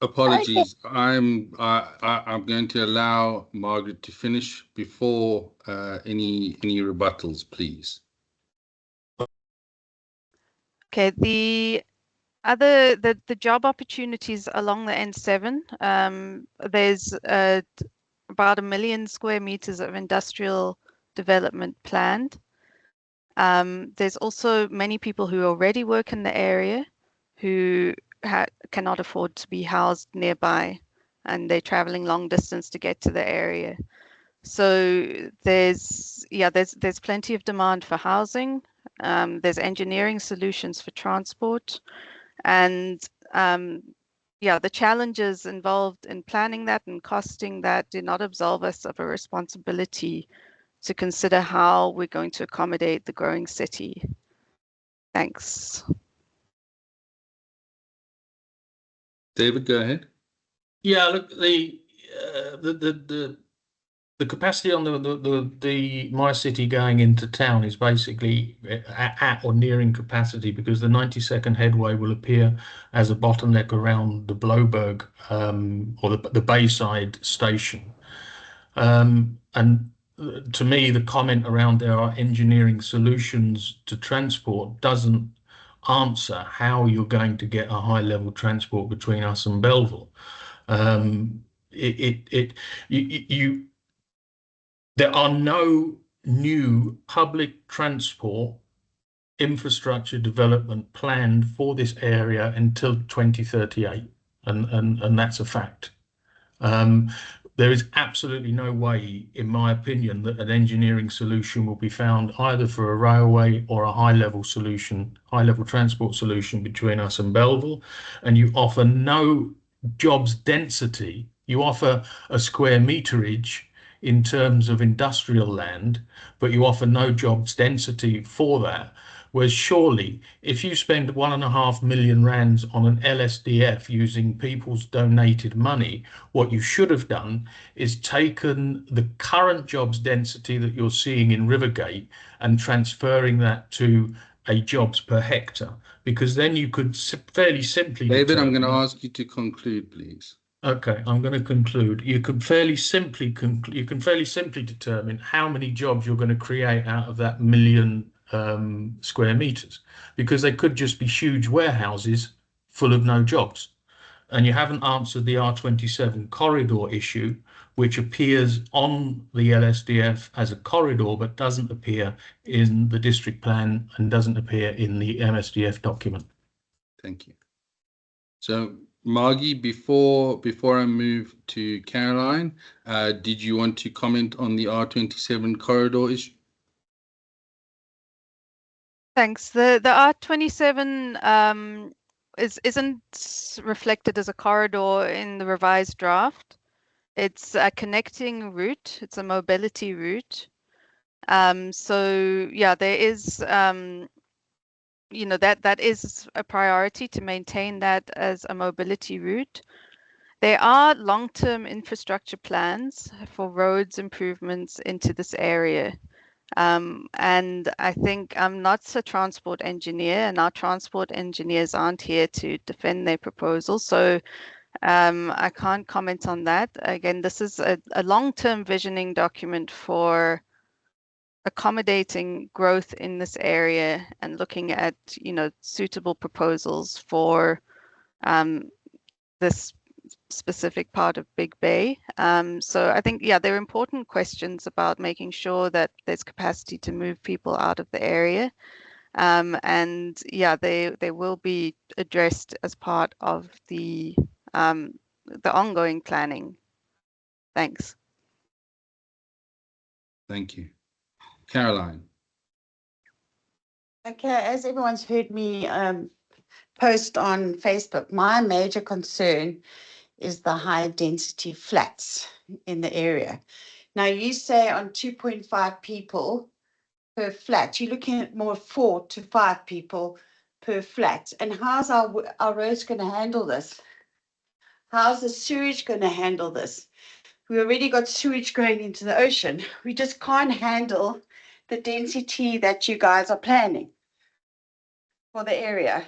Apologies. I'm going to allow Margaret to finish before any rebuttals, please. Okay, the job opportunities along the N7, there's about 1 million square meters of industrial development planned. There's also many people who already work in the area who cannot afford to be housed nearby, and they're traveling long distance to get to the area. So there's plenty of demand for housing. There's engineering solutions for transport, and the challenges involved in planning that and costing that do not absolve us of a responsibility to consider how we're going to accommodate the growing city. Thanks. David, go ahead. Yeah, look, the capacity on the My City going into town is basically at or nearing capacity, because the 90-second headway will appear as a bottleneck around the Blaauwberg or the Bayside station. And to me, the comment around there are engineering solutions to transport doesn't answer how you're going to get a high level transport between us and Belleville. There are no new public transport infrastructure development planned for this area until 2038, and that's a fact. there is absolutely no way, in my opinion, that an engineering solution will be found either for a railway or a high-level solution, high-level transport solution between us and Belleville. And you offer no jobs density. You offer a square meterage in terms of industrial land, but you offer no jobs density for that. Whereas surely, if you spend 1.5 million rands on an LSDF using people's donated money, what you should have done is taken the current jobs density that you're seeing in Rivergate and transferring that to a jobs per hectare, because then you could fairly simply David, I'm determine. going to ask you to conclude, please. Okay, I'm going to conclude. You can fairly simply determine how many jobs you're going to create out of that million square meters, because they could just be huge warehouses full of no jobs. And you haven't answered the R27 corridor issue, which appears on the LSDF as a corridor, but doesn't appear in the district plan and doesn't appear in the MSDF document. Thank you. So, Margie, before I move to Caroline, did you want to comment on the R27 corridor issue? Thanks. The R27 isn't reflected as a corridor in the revised draft. It's a connecting route. It's a mobility route. So yeah, there is you know, that is a priority to maintain that as a mobility route. There are long-term infrastructure plans for roads improvements into this area. And I think I'm not a transport engineer, and our transport engineers aren't here to defend their proposal. So I can't comment on that. Again, this is a long-term visioning document for accommodating growth in this area and looking at, you know, suitable proposals for this specific part of Big Bay. So I think, yeah, there are important questions about making sure that there's capacity to move people out of the area. And yeah, they will be addressed as part of the ongoing planning. Thanks. Thank you. Caroline. Okay, as everyone's heard me post on Facebook, my major concern is the high density flats in the area. Now you say on 2.5 people per flat, you're looking at more 4 to 5 people per flat. And how's our roads going to handle this? How's the sewage going to handle this? We already got sewage going into the ocean. We just can't handle the density that you guys are planning for the area.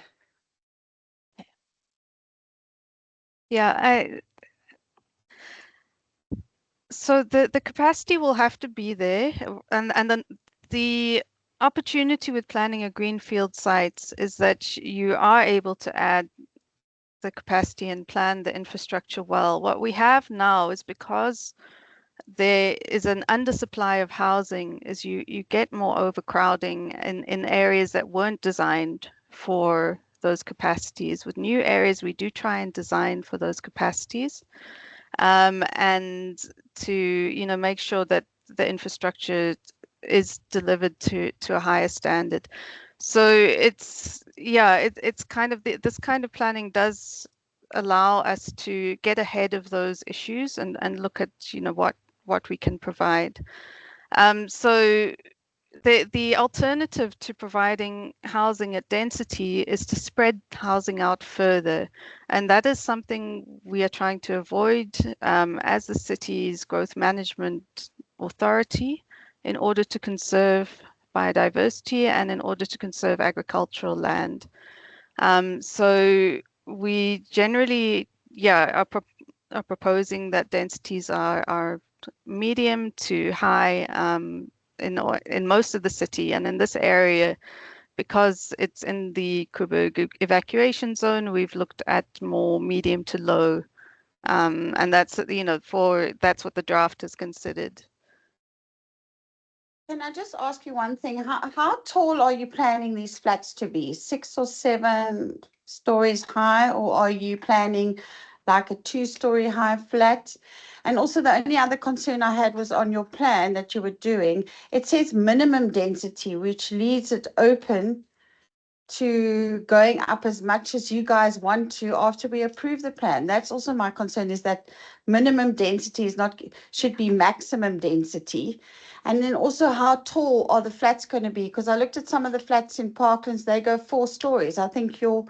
Yeah, so the capacity will have to be there, and then the opportunity with planning a greenfield sites is that you are able to add the capacity and plan the infrastructure well. What we have now is, because there is an undersupply of housing, is you get more overcrowding in areas that weren't designed for those capacities. With new areas, we do try and design for those capacities, and to, you know, make sure that the infrastructure is delivered to a higher standard. So it's, yeah, it's kind of this kind of planning does allow us to get ahead of those issues and look at, you know, what we can provide. So the alternative to providing housing at density is to spread housing out further. And that is something we are trying to avoid as the city's growth management authority, in order to conserve biodiversity and in order to conserve agricultural land. So we generally, yeah, are proposing that densities are medium to high in most of the city, and in this area, because it's in the Coburg evacuation zone, we've looked at more medium to low, and that's, you know, that's what the draft has considered. Can I just ask you one thing? How tall are you planning these flats to be? 6 or 7 stories high, or are you planning like a 2-story high flat. And also the only other concern I had was on your plan that you were doing. It says minimum density, which leaves it open to going up as much as you guys want to after we approve the plan. That's also my concern, is that minimum density is not, should be maximum density. And then also, how tall are the flats going to be? Because I looked at some of the flats in Parklands, they go 4 stories. I think your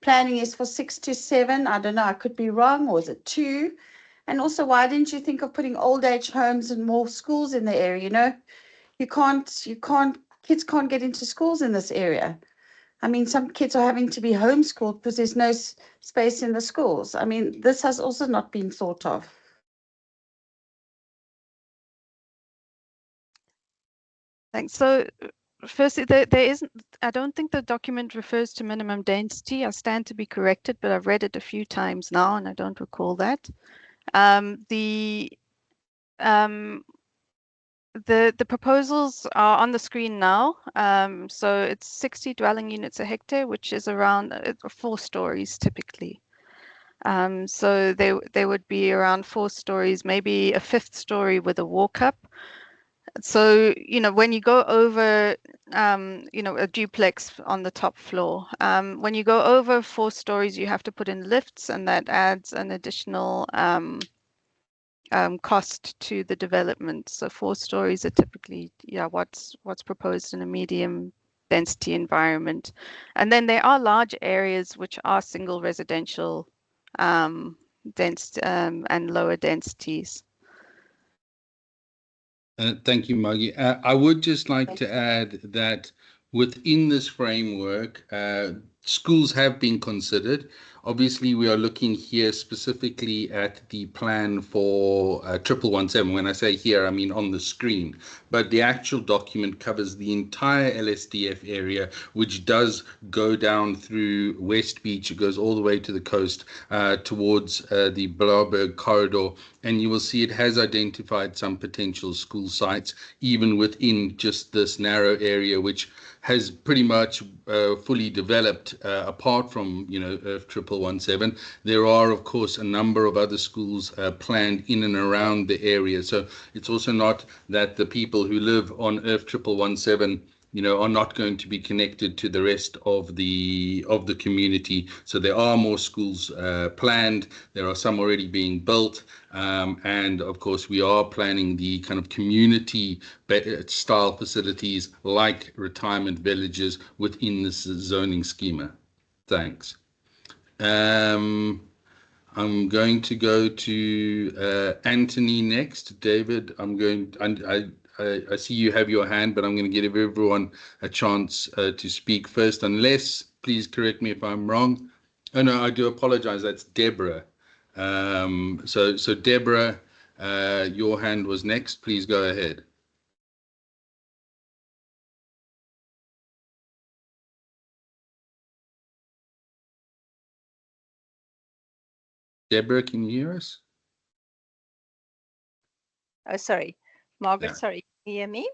planning is for 6 to 7. I don't know, I could be wrong. Or is it 2? And also, why didn't you think of putting old age homes and more schools in the area? You know, kids can't get into schools in this area. I mean, some kids are having to be homeschooled because there's no space in the schools. I mean, this has also not been thought of. Thanks. So firstly, there isn't, I don't think the document refers to minimum density. I stand to be corrected, but I've read it a few times now and I don't recall that. The proposals are on the screen now. So it's 60 dwelling units a hectare, which is around 4 stories typically. So they would be around 4 stories, maybe a 5th story with a walk up. So, you know, when you go over, you know, a duplex on the top floor, when you go over 4 stories, you have to put in lifts, and that adds an additional cost to the development. So 4 stories are typically, yeah, what's proposed in a medium density environment. And then there are large areas which are single residential dense and lower densities. Thank you, Maggie. I would just like to add that within this framework, schools have been considered. Obviously, we are looking here specifically at the plan for 1117. When I say here, I mean on the screen. But the actual document covers the entire LSDF area, which does go down through West Beach. It goes all the way to the coast towards the Blaauwberg corridor. And you will see it has identified some potential school sites, even within just this narrow area, which has pretty much fully developed, apart from, you know, 1117. There are, of course, a number of other schools planned in and around the area. So it's also not that the people who live on 1117, you know, are not going to be connected to the rest of the community. So there are more schools planned. There are some already being built. And of course, we are planning the kind of community style facilities like retirement villages within this zoning schema. Thanks. I'm going to go to Anthony next. David, I see you have your hand, but I'm going to give everyone a chance to speak first, unless, please correct me if I'm wrong. Oh, no, I do apologize. That's Deborah. So Deborah, your hand was next. Please go ahead. Deborah, can you hear us? Oh, sorry. Margaret, Yeah. sorry. Can you hear me?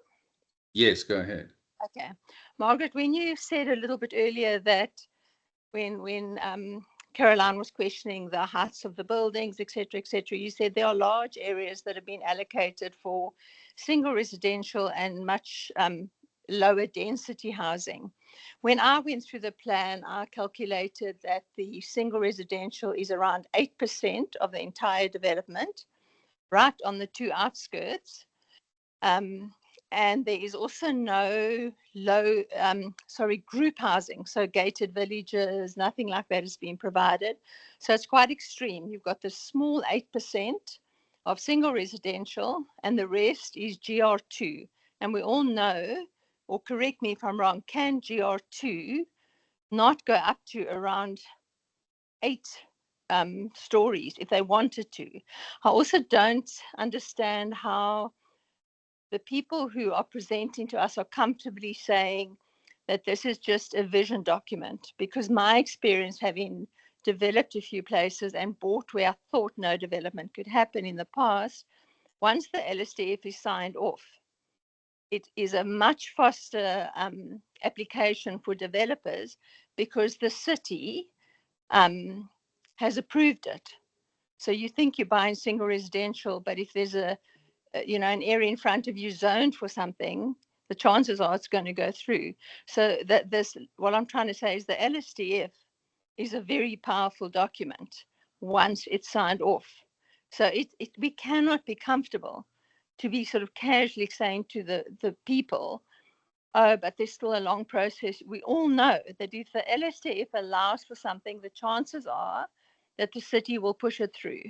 Yes, go ahead. Okay. Margaret, when you said a little bit earlier that when Caroline was questioning the heights of the buildings, et cetera, you said there are large areas that have been allocated for single residential and much lower density housing. When I went through the plan, I calculated that the single residential is around 8% of the entire development, right on the 2 outskirts. And there is also no group housing, so gated villages, nothing like that is being provided. So it's quite extreme. You've got the small 8% of single residential, and the rest is GR2. And we all know, or correct me if I'm wrong, can GR2 not go up to around 8 stories if they wanted to? I also don't understand how the people who are presenting to us are comfortably saying that this is just a vision document, because my experience, having developed a few places and bought where I thought no development could happen in the past, once the LSDF is signed off, it is a much faster application for developers, because the city has approved it. So you think you're buying single residential, but if there's an area in front of you zoned for something, the chances are it's going to go through. So what I'm trying to say is the LSDF is a very powerful document once it's signed off. So we cannot be comfortable to be sort of casually saying to the people, oh, but there's still a long process. We all know that if the LSDF allows for something, the chances are that the city will push it through.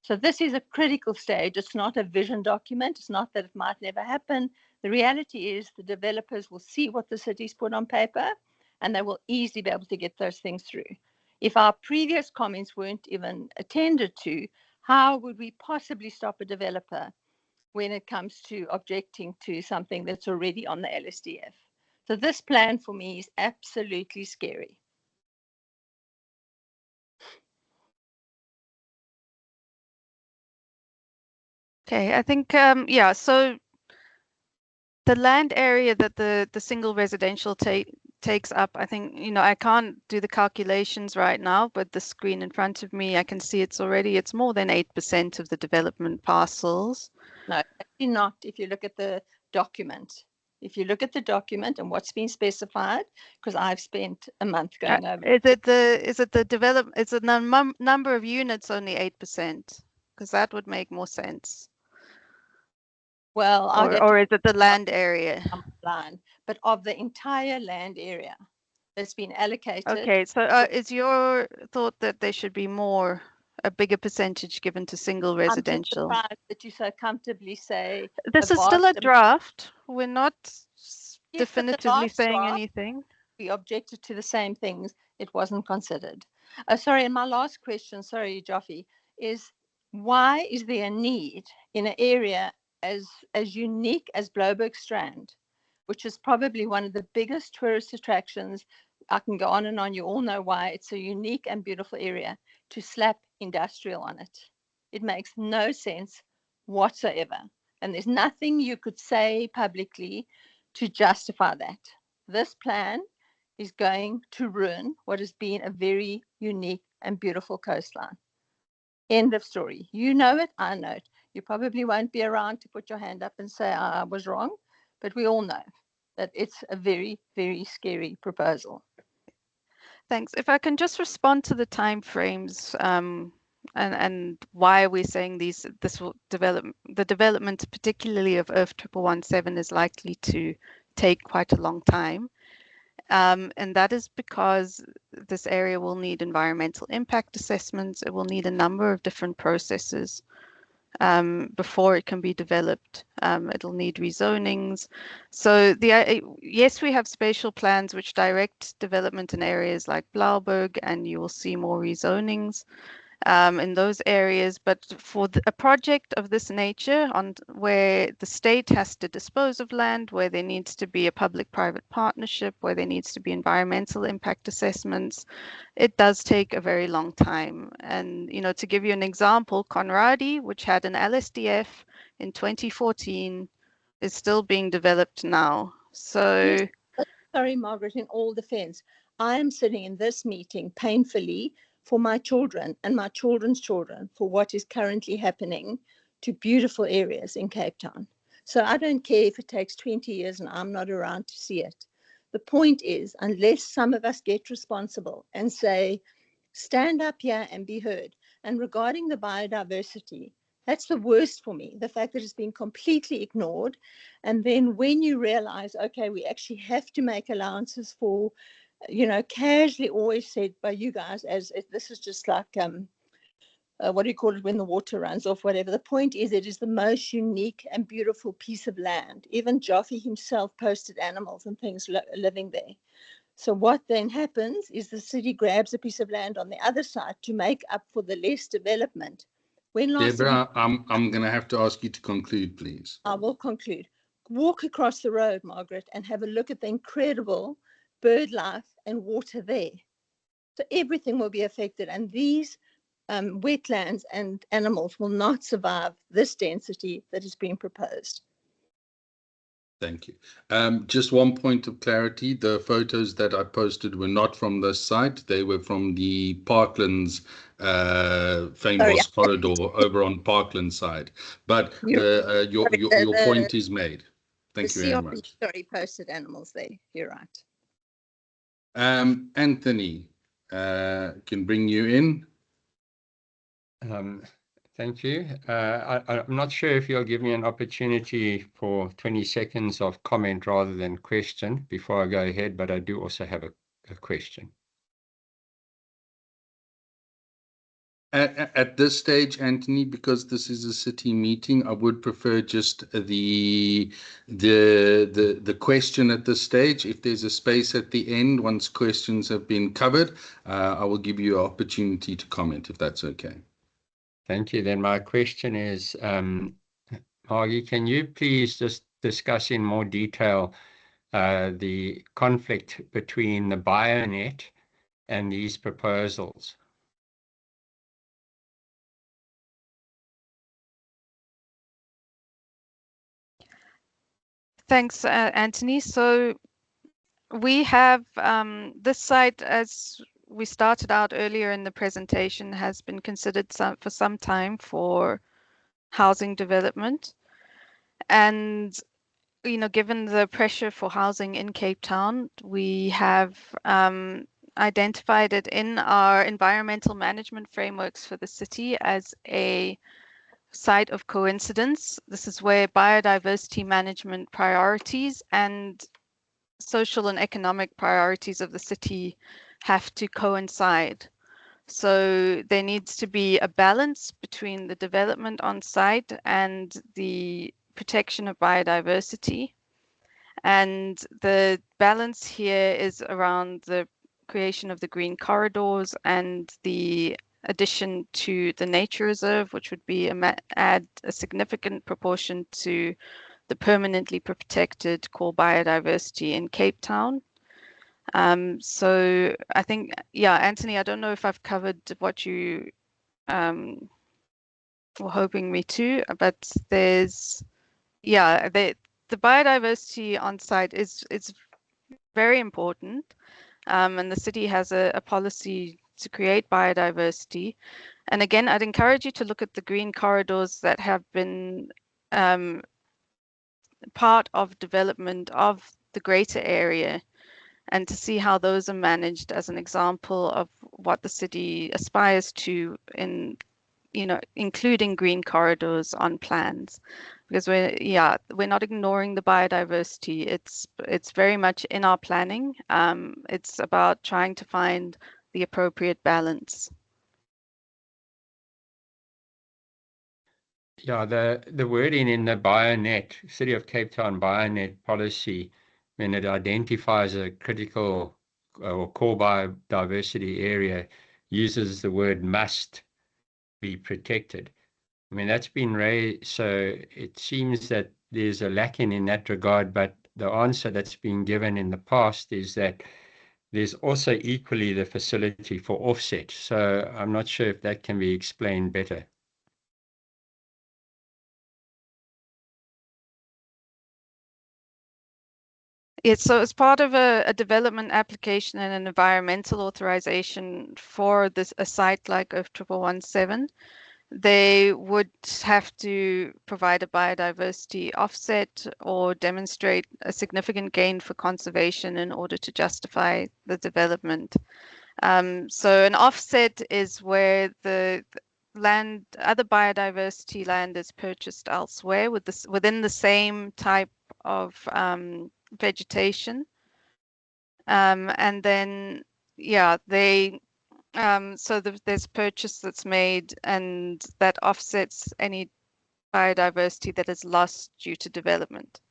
So this is a critical stage. It's not a vision document. It's not that it might never happen. The reality is the developers will see what the city's put on paper, and they will easily be able to get those things through. If our previous comments weren't even attended to, how would we possibly stop a developer when it comes to objecting to something that's already on the LSDF? So this plan for me is absolutely scary. Okay, I think, yeah, so the land area that the single residential takes up, I think, I can't do the calculations right now, but the screen in front of me, I can see it's more than 8% of the development parcels. No, actually not. If you look at the document, and what's been specified, because I've spent a month going over. Is the number of units only 8%? Because that would make more sense. Well, or is it the land area? But of the entire land area that's been allocated. Okay, so is your thought that there should be a bigger percentage given to single residential? I'm just surprised that you so comfortably say. This is still a draft. We're not definitively saying anything. We objected to the same things. It wasn't considered. Sorry, and my last question, sorry, Joffe, is why is there a need in an area as unique as Blaauwberg Strand, which is probably one of the biggest tourist attractions? I can go on and on. You all know why. It's a unique and beautiful area, to slap industrial on it. It makes no sense whatsoever. And there's nothing you could say publicly to justify that. This plan is going to ruin what has been a very unique and beautiful coastline. End of story. You know it, I know it. You probably won't be around to put your hand up and say I was wrong, but we all know that it's a very, very scary proposal. Thanks. If I can just respond to the time frames and why we're saying this will the development, particularly of Earth 1117, is likely to take quite a long time. And that is because this area will need environmental impact assessments. It will need a number of different processes before it can be developed. It'll need rezonings. So yes, we have spatial plans which direct development in areas like Blaauwberg, and you will see more rezonings in those areas. But for a project of this nature, where the state has to dispose of land, where there needs to be a public-private partnership, where there needs to be environmental impact assessments, it does take a very long time. And, to give you an example, Conradi, which had an LSDF in 2014, is still being developed now. So, yes. Sorry, Margaret, in all defense, I am sitting in this meeting painfully for my children and my children's children, for what is currently happening to beautiful areas in Cape Town. So I don't care if it takes 20 years and I'm not around to see it. The point is, unless some of us get responsible and say, stand up here and be heard. And regarding the biodiversity, that's the worst for me, the fact that it's been completely ignored. And then when you realize, okay, we actually have to make allowances for, casually always said by you guys as if this is just like, what do you call it when the water runs off, whatever. The point is, it is the most unique and beautiful piece of land. Even Joffe himself posted animals and things living there. So what then happens is the city grabs a piece of land on the other side to make up for the less development. Deborah, I'm going to have to ask you to conclude, please. I will conclude. Walk across the road, Margaret, and have a look at the incredible bird life and water there. So everything will be affected, and these wetlands and animals will not survive this density that is being proposed. Thank you. Just one point of clarity. The photos that I posted were not from this site. They were from the Parklands Fynbos corridor over on Parkland side. But your point is made. Thank you very much. Sorry, posted animals there. You're right. Anthony, can bring you in. Thank you. I'm not sure if you'll give me an opportunity for 20 seconds of comment rather than question before I go ahead, but I do also have a question. At this stage, Anthony, because this is a city meeting, I would prefer just the question at this stage. If there's a space at the end, once questions have been covered, I will give you an opportunity to comment, if that's okay. Thank you. Then my question is, Margie, can you please just discuss in more detail the conflict between the BioNet and these proposals? Thanks, Anthony. So we have this site, as we started out earlier in the presentation, has been considered for some time for housing development. And, you know, given the pressure for housing in Cape Town, we have identified it in our environmental management frameworks for the city as a site of coincidence. This is where biodiversity management priorities and social and economic priorities of the city have to coincide. So there needs to be a balance between the development on site and the protection of biodiversity. And the balance here is around the creation of the green corridors and the addition to the nature reserve, which would be add a significant proportion to the permanently protected core biodiversity in Cape Town. So I think, yeah, Anthony, I don't know if I've covered what you were hoping me to, but there's, yeah, the biodiversity on site is very important, and the city has a policy to create biodiversity. And again, I'd encourage you to look at the green corridors that have been part of development of the greater area, and to see how those are managed as an example of what the city aspires to in, you know, including green corridors on plans. Because we're not ignoring the biodiversity. It's very much in our planning. It's about trying to find the appropriate balance. Yeah, the wording in the BioNet, City of Cape Town BioNet policy, when it identifies a critical or core biodiversity area, uses the word must be protected. I mean, that's been raised, so it seems that there's a lacking in that regard, but the answer that's been given in the past is that there's also equally the facility for offset. So I'm not sure if that can be explained better. Yes, so as part of a development application and an environmental authorization for a site like F1117, they would have to provide a biodiversity offset or demonstrate a significant gain for conservation in order to justify the development. So an offset is where the land, other biodiversity land is purchased elsewhere within the same type of vegetation. And then, yeah, so there's purchase that's made, and that offsets any biodiversity that is lost due to development.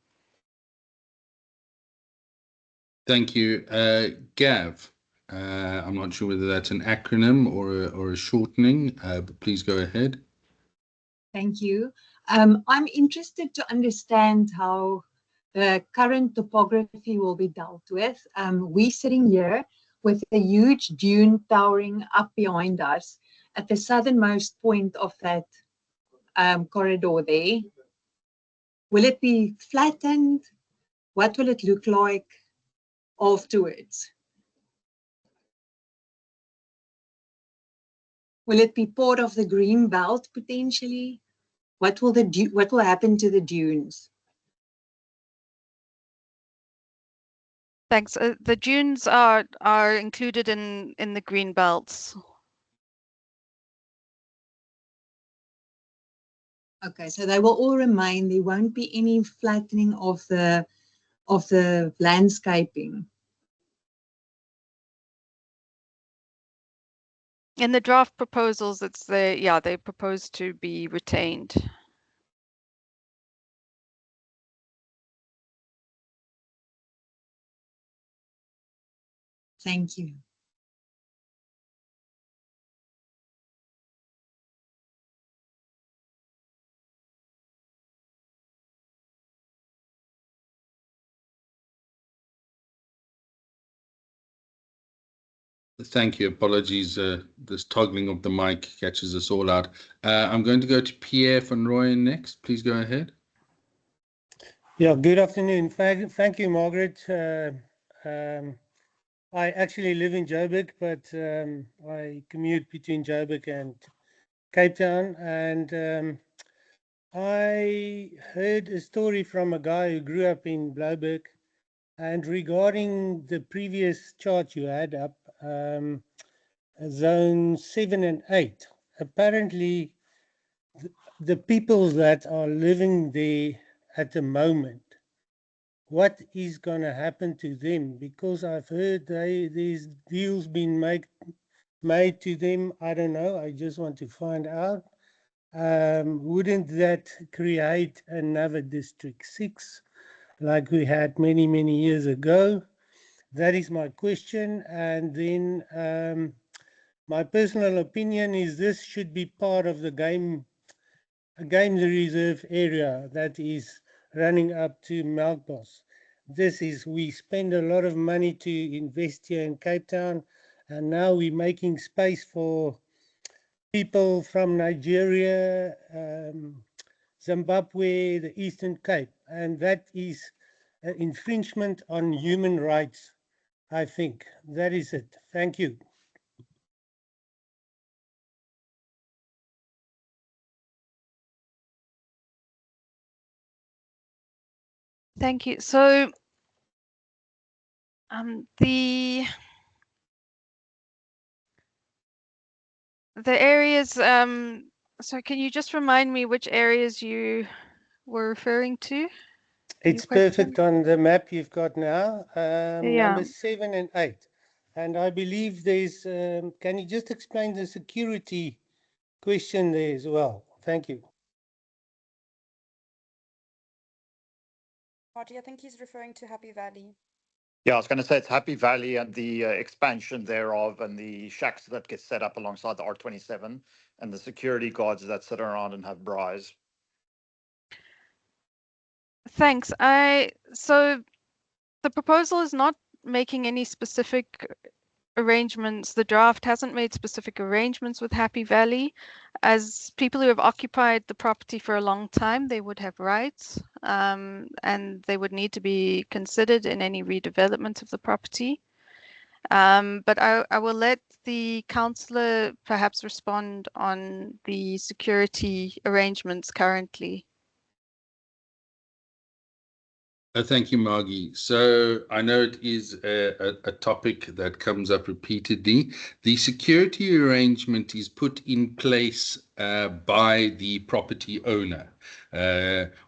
Thank you. Gav, I'm not sure whether that's an acronym or a shortening, but please go ahead. Thank you. I'm interested to understand how the current topography will be dealt with. We're sitting here with a huge dune towering up behind us at the southernmost point of that corridor there. Will it be flattened? what will it look like afterwards? Will it be part of the green belt potentially? What will happen to the dunes? Thanks. The dunes are included in the green belts. Okay, so they will all remain. There won't be any flattening of the landscaping. In the draft proposals, they propose to be retained. Thank you. Thank you. Apologies. This toggling of the mic catches us all out. I'm going to go to Pierre van Rooyen next. Please go ahead. Yeah, good afternoon. Thank you, Margaret. I actually live in Joburg, but I commute between Joburg and Cape Town. And I heard a story from a guy who grew up in Blaauwberg. And regarding the previous chart you had up, zone 7 and 8, apparently the people that are living there at the moment, what is going to happen to them? Because I've heard these deals been made to them. I don't know. I just want to find out. Wouldn't that create another District 6 like we had many, many years ago? That is my question. And then my personal opinion is this should be part of the game reserve area that is running up to Melkbos. We spend a lot of money to invest here in Cape Town, and now we're making space for people from Nigeria, Zimbabwe, the Eastern Cape, and that is an infringement on human rights, I think. That is it. Thank you. Thank you. So the areas, so can you just remind me which areas you were referring to? It's perfect on the map you've got now, number 7 and 8. And I believe there's, can you just explain the security question there as well? Thank you. Marty, I think he's referring to Happy Valley. Yeah, I was going to say it's Happy Valley and the expansion thereof and the shacks that get set up alongside the R27 and the security guards that sit around and have braais. Thanks. So the proposal is not making any specific arrangements. The draft hasn't made specific arrangements with Happy Valley. As people who have occupied the property for a long time, they would have rights, and they would need to be considered in any redevelopment of the property. But I will let the councillor perhaps respond on the security arrangements currently. Thank you, Margie. So I know it is a topic that comes up repeatedly. The security arrangement is put in place by the property owner.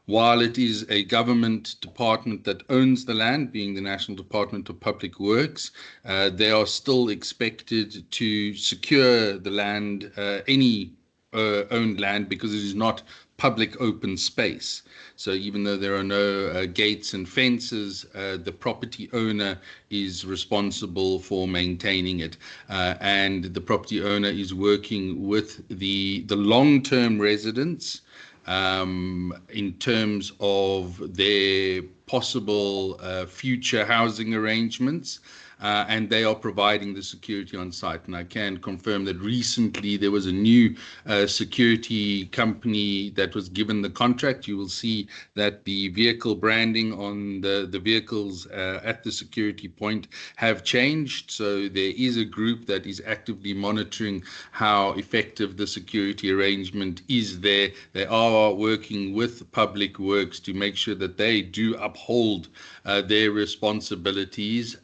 While it is a government department that owns the land, being the National Department of Public Works, they are still expected to secure the land, any owned land, because it is not public open space. So even though there are no gates and fences, the property owner is responsible for maintaining it. And the property owner is working with the long-term residents in terms of their possible future housing arrangements. And they are providing the security on site. And I can confirm that recently there was a new security company that was given the contract. You will see that the vehicle branding on the vehicles at the security point have changed. So there is a group that is actively monitoring how effective the security arrangement is there. They are working with Public Works to make sure that they do uphold their responsibilities.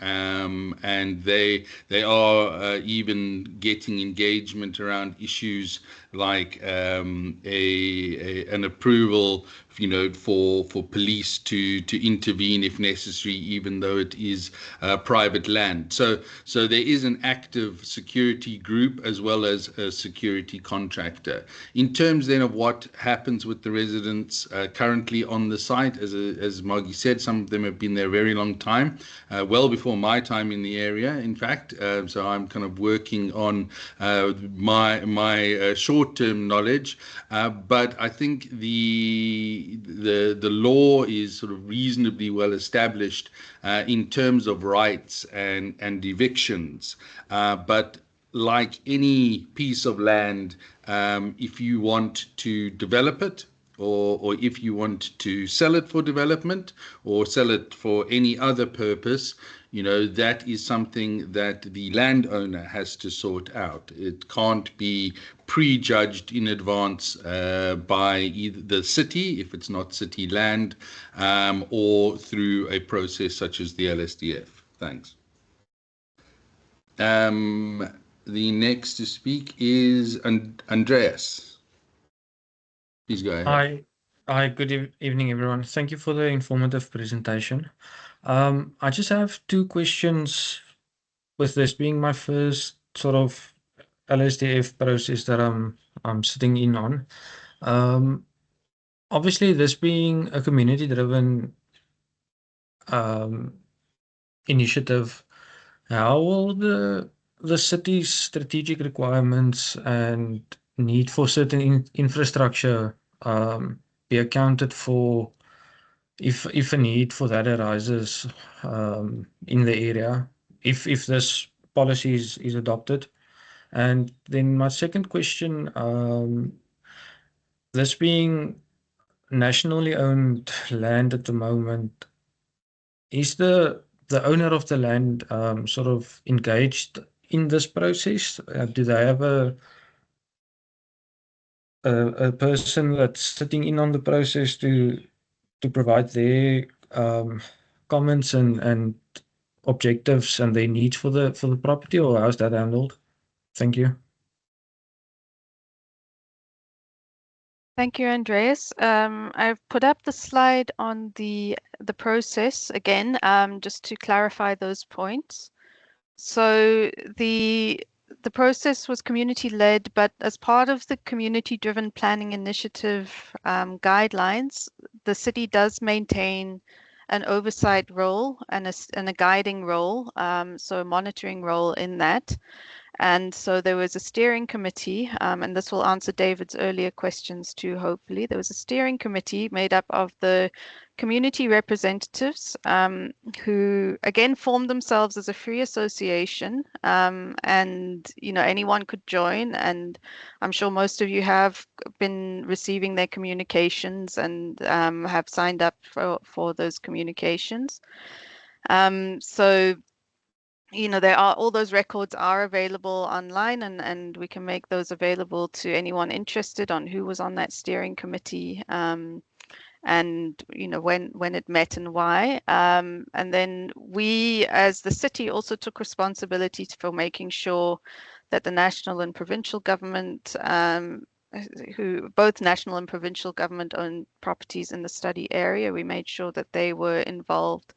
And they are even getting engagement around issues like an approval, for police to intervene if necessary, even though it is private land. So there is an active security group as well as a security contractor. In terms then of what happens with the residents currently on the site, as Margie said, some of them have been there a very long time, well before my time in the area, in fact. So I'm kind of working on my short-term knowledge, but I think the law is sort of reasonably well established in terms of rights and evictions. But like any piece of land, if you want to develop it, or if you want to sell it for development or sell it for any other purpose, that is something that the landowner has to sort out. It can't be prejudged in advance by either the city, if it's not city land, or through a process such as the LSDF. Thanks. The next to speak is Andreas. Please go ahead. Hi, good evening, everyone. Thank you for the informative presentation. I just have two questions, with this being my first sort of LSDF process that I'm sitting in on. Obviously, this being a community-driven initiative, how will the city's strategic requirements and need for certain infrastructure be accounted for if a need for that arises in the area, if this policy is adopted? And then my second question, this being nationally owned land at the moment, is the owner of the land sort of engaged in this process? Do they have a person that's sitting in on the process to provide their comments and objectives and their needs for the property, or how's that handled? Thank you. Thank you, Andreas. I've put up the slide on the process again, just to clarify those points. So the process was community-led, but as part of the community-driven planning initiative guidelines, the city does maintain an oversight role and a guiding role, so a monitoring role in that. And so there was a steering committee, and this will answer David's earlier questions too, hopefully. There was a steering committee made up of the community representatives who, again, formed themselves as a free association, and, anyone could join. And I'm sure most of you have been receiving their communications and have signed up for those communications. So there are all those records are available online, and we can make those available to anyone interested on who was on that steering committee, and when it met and why. And then we, as the city, also took responsibility for making sure that the national and provincial government, who both national and provincial government owned properties in the study area, we made sure that they were involved.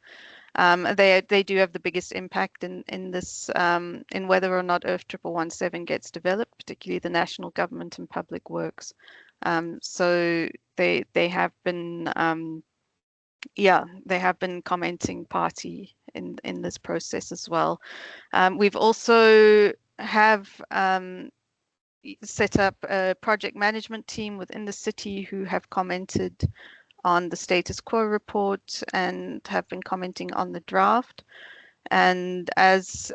They do have the biggest impact in this, in whether or not Earth 1117 gets developed, particularly the national government and Public Works. So they have been, they have been commenting party in this process as well. We've also have set up a project management team within the city who have commented on the status quo report and have been commenting on the draft. And as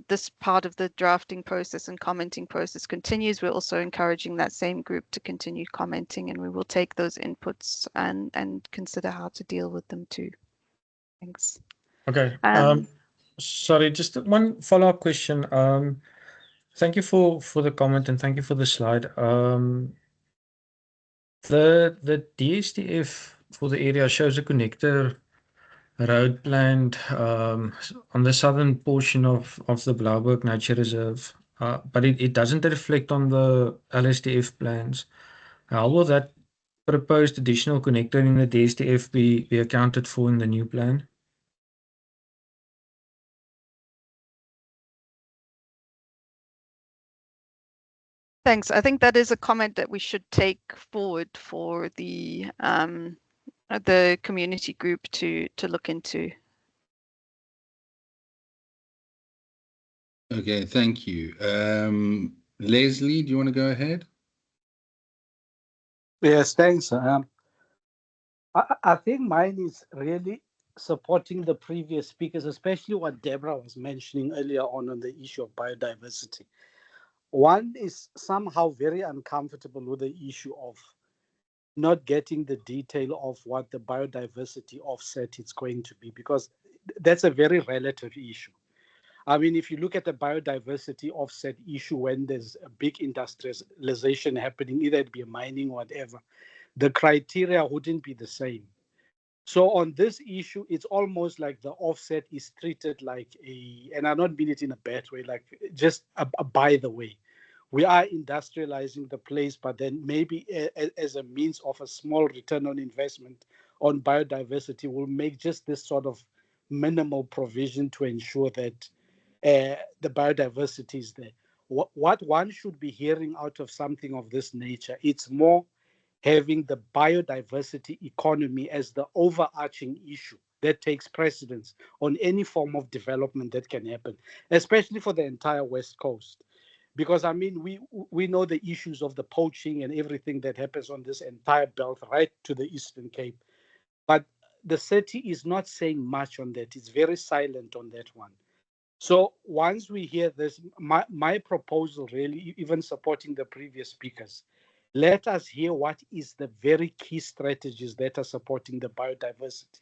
this part of the drafting process and commenting process continues, we're also encouraging that same group to continue commenting, and we will take those inputs and consider how to deal with them too. Thanks. Okay. Sorry, just one follow-up question. Thank you for the comment and thank you for the slide. The DSDF for the area shows a connector road planned on the southern portion of the Blaauwberg Nature Reserve, but it doesn't reflect on the LSDF plans. How will that proposed additional connector in the DSDF be accounted for in the new plan? Thanks. I think that is a comment that we should take forward for the community group to look into. Okay, thank you. Leslie, do you want to go ahead? Yes, thanks. I think mine is really supporting the previous speakers, especially what Deborah was mentioning earlier on the issue of biodiversity. One is somehow very uncomfortable with the issue of not getting the detail of what the biodiversity offset is going to be, because that's a very relative issue. I mean, if you look at the biodiversity offset issue when there's a big industrialization happening, either it be mining or whatever, the criteria wouldn't be the same. So on this issue, it's almost like the offset is treated like and I don't mean it in a bad way, like just a by the way. We are industrializing the place, but then maybe as a means of a small return on investment on biodiversity, we'll make just this sort of minimal provision to ensure that the biodiversity is there. What one should be hearing out of something of this nature, it's more having the biodiversity economy as the overarching issue that takes precedence on any form of development that can happen, especially for the entire West Coast. Because, I mean, we know the issues of the poaching and everything that happens on this entire belt right to the Eastern Cape. But the city is not saying much on that. It's very silent on that one. So once we hear this, my proposal really, even supporting the previous speakers, let us hear what is the very key strategies that are supporting the biodiversity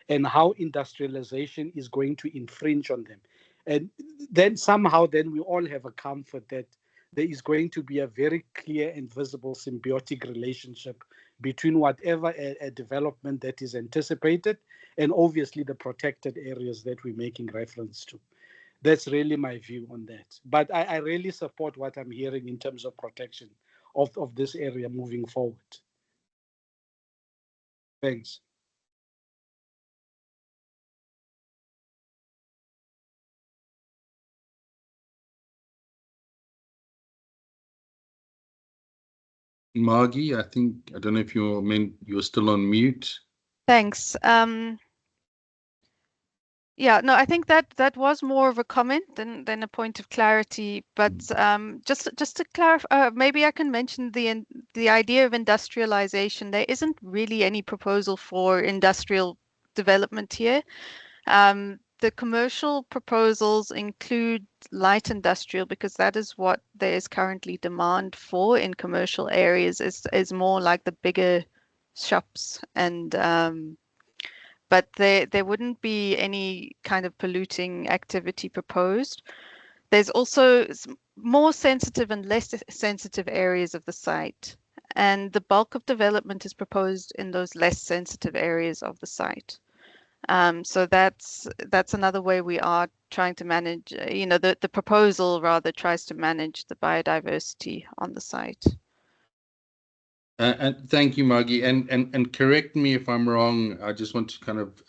and how industrialization is going to infringe on them. And then somehow then we all have a comfort that there is going to be a very clear and visible symbiotic relationship between whatever a development that is anticipated and obviously the protected areas that we're making reference to. That's really my view on that. But I really support what I'm hearing in terms of protection of this area moving forward. Thanks. Margie, I don't know if you're still on mute. Thanks. Yeah, no, I think that was more of a comment than a point of clarity. But just to clarify, maybe I can mention the idea of industrialization. There isn't really any proposal for industrial development here. The commercial proposals include light industrial because that is what there is currently demand for in commercial areas. Is more like the bigger shops and but there wouldn't be any kind of polluting activity proposed. There's also more sensitive and less sensitive areas of the site, and the bulk of development is proposed in those less sensitive areas of the site. So that's another way we are trying to manage, the proposal rather tries to manage the biodiversity on the site. And thank you, Margie. And correct me if I'm wrong. I just want to kind of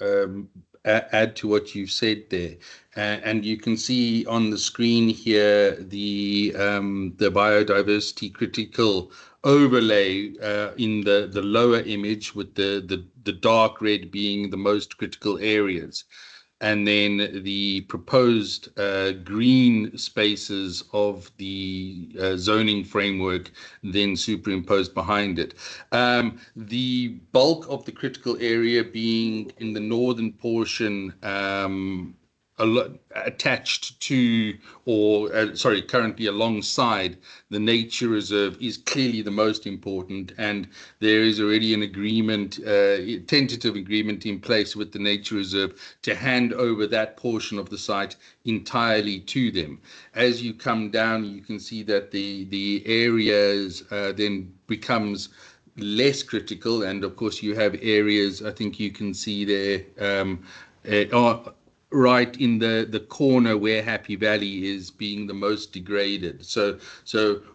add to what you've said there. And you can see on the screen here the biodiversity critical overlay in the lower image with the dark red being the most critical areas. and then the proposed green spaces of the zoning framework then superimposed behind it. The bulk of the critical area being in the northern portion, attached to, or currently alongside the nature reserve, is clearly the most important, and there is already an agreement, tentative agreement in place with the nature reserve to hand over that portion of the site entirely to them. As you come down, you can see that the areas then becomes less critical, and of course you have areas, I think you can see there, right in the corner where Happy Valley is being the most degraded. So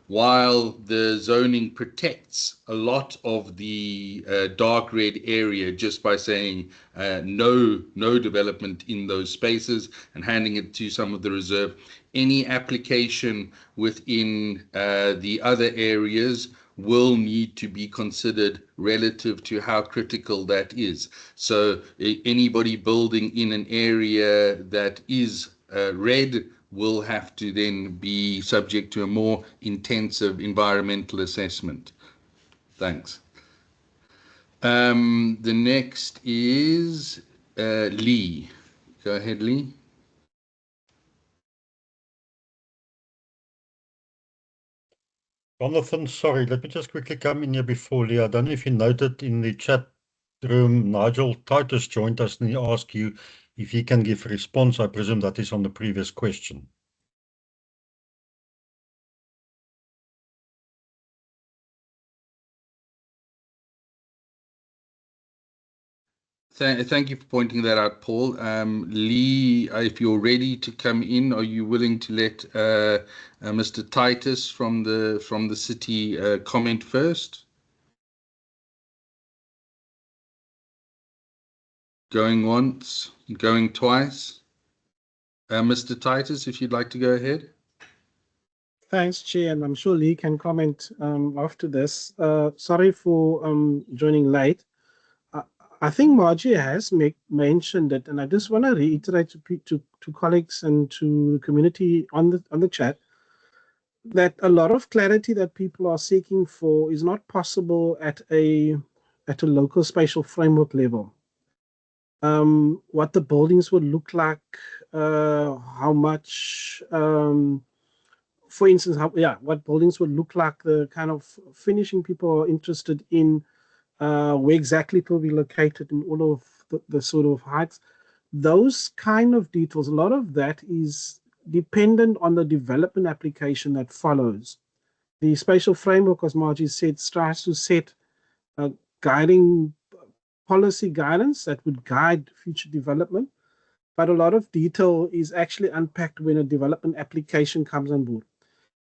while the zoning protects a lot of the dark red area just by saying no development in those spaces and handing it to some of the reserve, any application within the other areas will need to be considered relative to how critical that is. So anybody building in an area that is red will have to then be subject to a more intensive environmental assessment. Thanks. The next is Lee. Go ahead, Lee. Jonathan, sorry, let me just quickly come in here before Lee. I don't know if you noted in the chat room, Nigel Titus joined us and he asked you if he can give a response. I presume that is on the previous question. Thank you for pointing that out, Paul. Lee, if you're ready to come in, are you willing to let Mr. Titus from the city comment first? Going once, going twice. Mr. Titus, if you'd like to go ahead. Thanks, Chair, and I'm sure Lee can comment after this. Sorry for joining late. I think Margie has mentioned it, and I just want to reiterate to colleagues and to the community on the chat that a lot of clarity that people are seeking for is not possible at a local spatial framework level. What the buildings would look like, how much, for instance, what buildings would look like, the kind of finishing people are interested in, where exactly it will be located in all of the sort of heights. Those kind of details, a lot of that is dependent on the development application that follows. The spatial framework, as Margie said, tries to set guiding policy guidance that would guide future development, but a lot of detail is actually unpacked when a development application comes on board.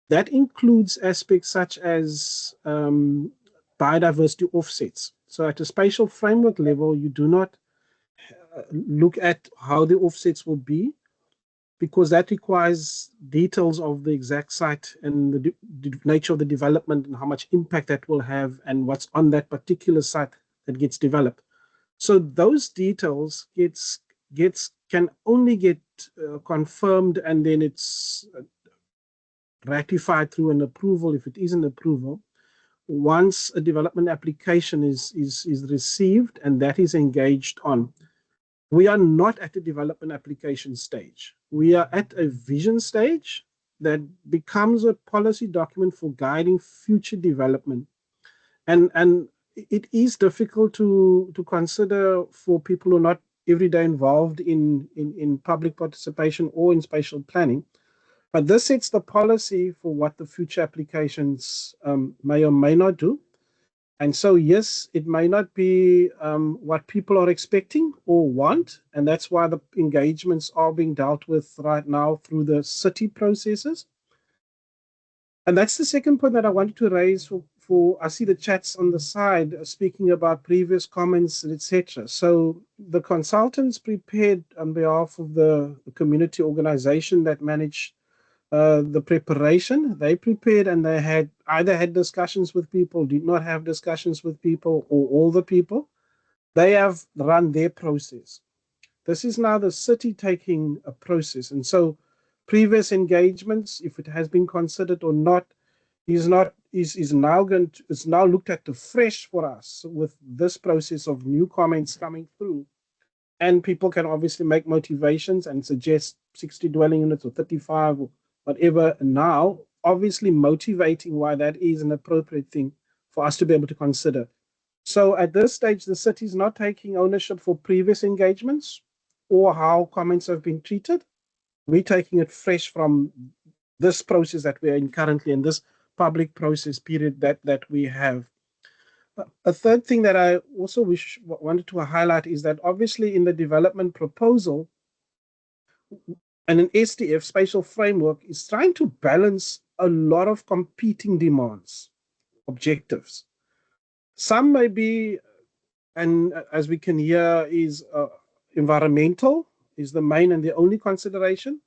That includes aspects such as biodiversity offsets. So at a spatial framework level, you do not look at how the offsets will be, because that requires details of the exact site and the nature of the development and how much impact that will have and what's on that particular site that gets developed. So those details can only get confirmed, and then it's ratified through an approval, if it is an approval, once a development application is received and that is engaged on. We are not at the development application stage. We are at a vision stage that becomes a policy document for guiding future development. And it is difficult to consider for people who are not every day involved in public participation or in spatial planning. But this sets the policy for what the future applications may or may not do. And so, yes, it may not be what people are expecting or want, and that's why the engagements are being dealt with right now through the city processes. And that's the second point that I wanted to raise for I see the chats on the side speaking about previous comments, etc. So the consultants prepared on behalf of the community organization that managed the preparation. They prepared, and they had either had discussions with people, did not have discussions with people, or all the people. They have run their process. This is now the city taking a process. And so previous engagements, if it has been considered or not, is now looked at afresh for us with this process of new comments coming through. And people can obviously make motivations and suggest 60 dwelling units or 35 or whatever. And now, obviously motivating why that is an appropriate thing for us to be able to consider. So at this stage, the city is not taking ownership for previous engagements or how comments have been treated. We're taking it fresh from this process that we're in currently, in this public process period that we have. A third thing that I also wanted to highlight is that obviously in the development proposal and an SDF spatial framework is trying to balance a lot of competing demands, objectives. Some may be, and as we can hear, is environmental is the main and the only consideration.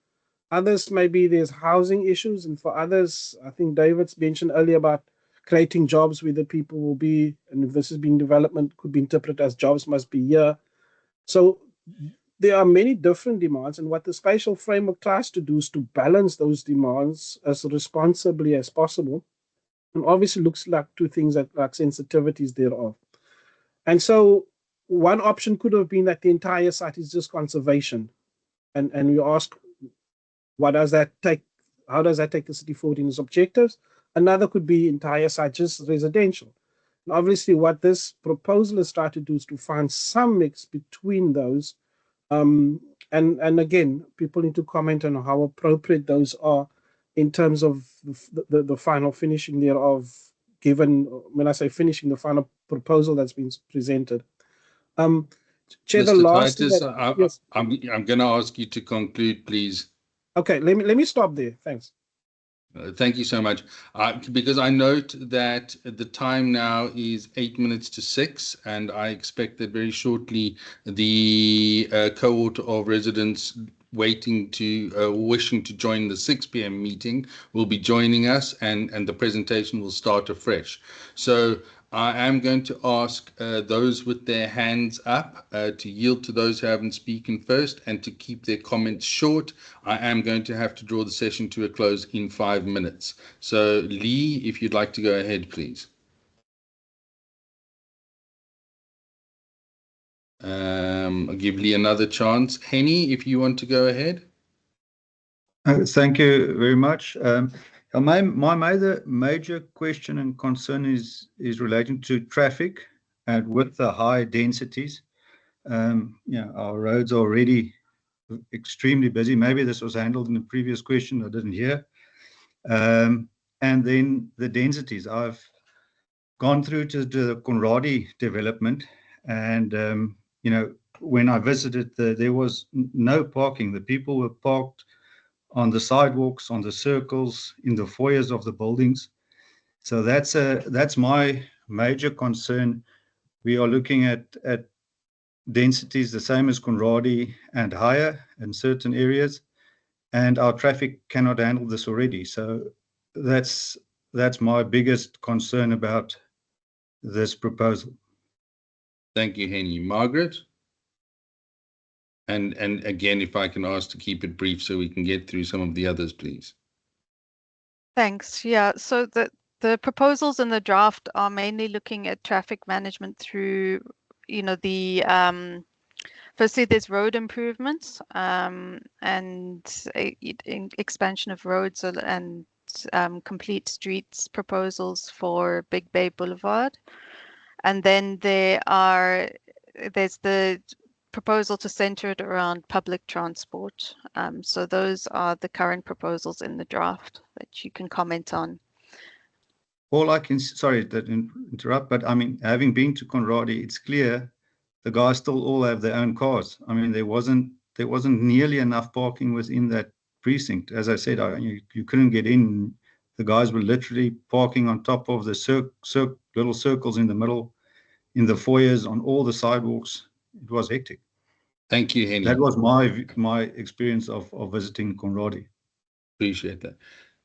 Others maybe there's housing issues, and for others, I think David's mentioned earlier about creating jobs where the people will be, and if this is being development, could be interpreted as jobs must be here. So there are many different demands, and what the spatial framework tries to do is to balance those demands as responsibly as possible, and obviously looks like two things like sensitivities thereof. And so one option could have been that the entire site is just conservation, and we ask, what does that take? How does that take the city forward in its objectives? Another could be entire site just residential. And obviously, what this proposal is trying to do is to find some mix between those. And again, people need to comment on how appropriate those are in terms of the final finishing thereof, given, when I say finishing, the final proposal that's been presented. Chair, the Mr. last Titus, yes. I'm going to ask you to conclude, please. Okay, let me stop there. Thanks. Thank you so much. Because I note that the time now is 8 minutes to 6, and I expect that very shortly the cohort of residents wishing to join the 6 p.m. meeting will be joining us, and the presentation will start afresh. So I am going to ask those with their hands up to yield to those who haven't spoken first and to keep their comments short. I am going to have to draw the session to a close in 5 minutes. So Lee, if you'd like to go ahead, please. I'll give Lee another chance. Henny, if you want to go ahead. Thank you very much. My major question and concern is relating to traffic, and with the high densities. Our roads are already extremely busy. Maybe this was handled in the previous question, I didn't hear. And then the densities. I've gone through to the Conradi development, and when I visited, there was no parking. The people were parked on the sidewalks, on the circles, in the foyers of the buildings. So that's my major concern. We are looking at densities the same as Conradi and higher in certain areas, and our traffic cannot handle this already. So that's my biggest concern about this proposal. Thank you, Henny. Margaret? And again, if I can ask to keep it brief so we can get through some of the others, please. Thanks. Yeah, so the proposals in the draft are mainly looking at traffic management through, firstly, there's road improvements and expansion of roads and complete streets proposals for Big Bay Boulevard. And then there's the proposal to center it around public transport. So those are the current proposals in the draft that you can comment on. All I can, sorry to interrupt, but I mean, having been to Conradi, it's clear the guys still all have their own cars. I mean, there wasn't nearly enough parking within that precinct. As I said, you couldn't get in. The guys were literally parking on top of the little circles in the middle, in the foyers, on all the sidewalks. It was hectic. Thank you, Henny. That was my experience of visiting Conradi. Appreciate that.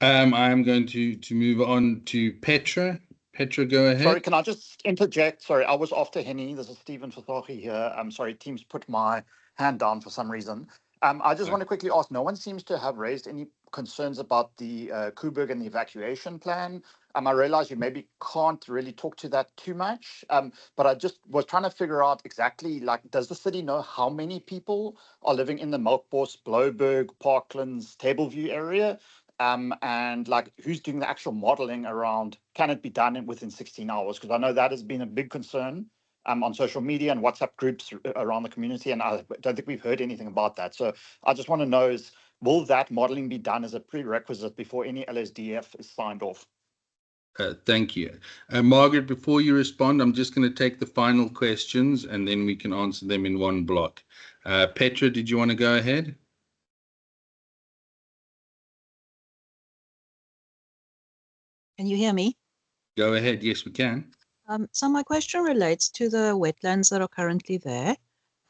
I am going to move on to Petra. Petra, go ahead. Sorry, can I just interject? Sorry, I was after Henny. This is Stephen Fataki here. I'm sorry, teams put my hand down for some reason. I just want to quickly ask, no one seems to have raised any concerns about the Koeberg and the evacuation plan. I realize you maybe can't really talk to that too much, but I just was trying to figure out exactly, like, does the city know how many people are living in the Melkbos, Blaauwberg, Parklands, Tableview area? And like, who's doing the actual modeling around, can it be done within 16 hours? Because I know that has been a big concern on social media and WhatsApp groups around the community, and I don't think we've heard anything about that. So I just want to know is, will that modeling be done as a prerequisite before any LSDF is signed off? Thank you. Margaret, before you respond, I'm just going to take the final questions and then we can answer them in one block. Petra, did you want to go ahead? Can you hear me? Go ahead. Yes, we can. So my question relates to the wetlands that are currently there.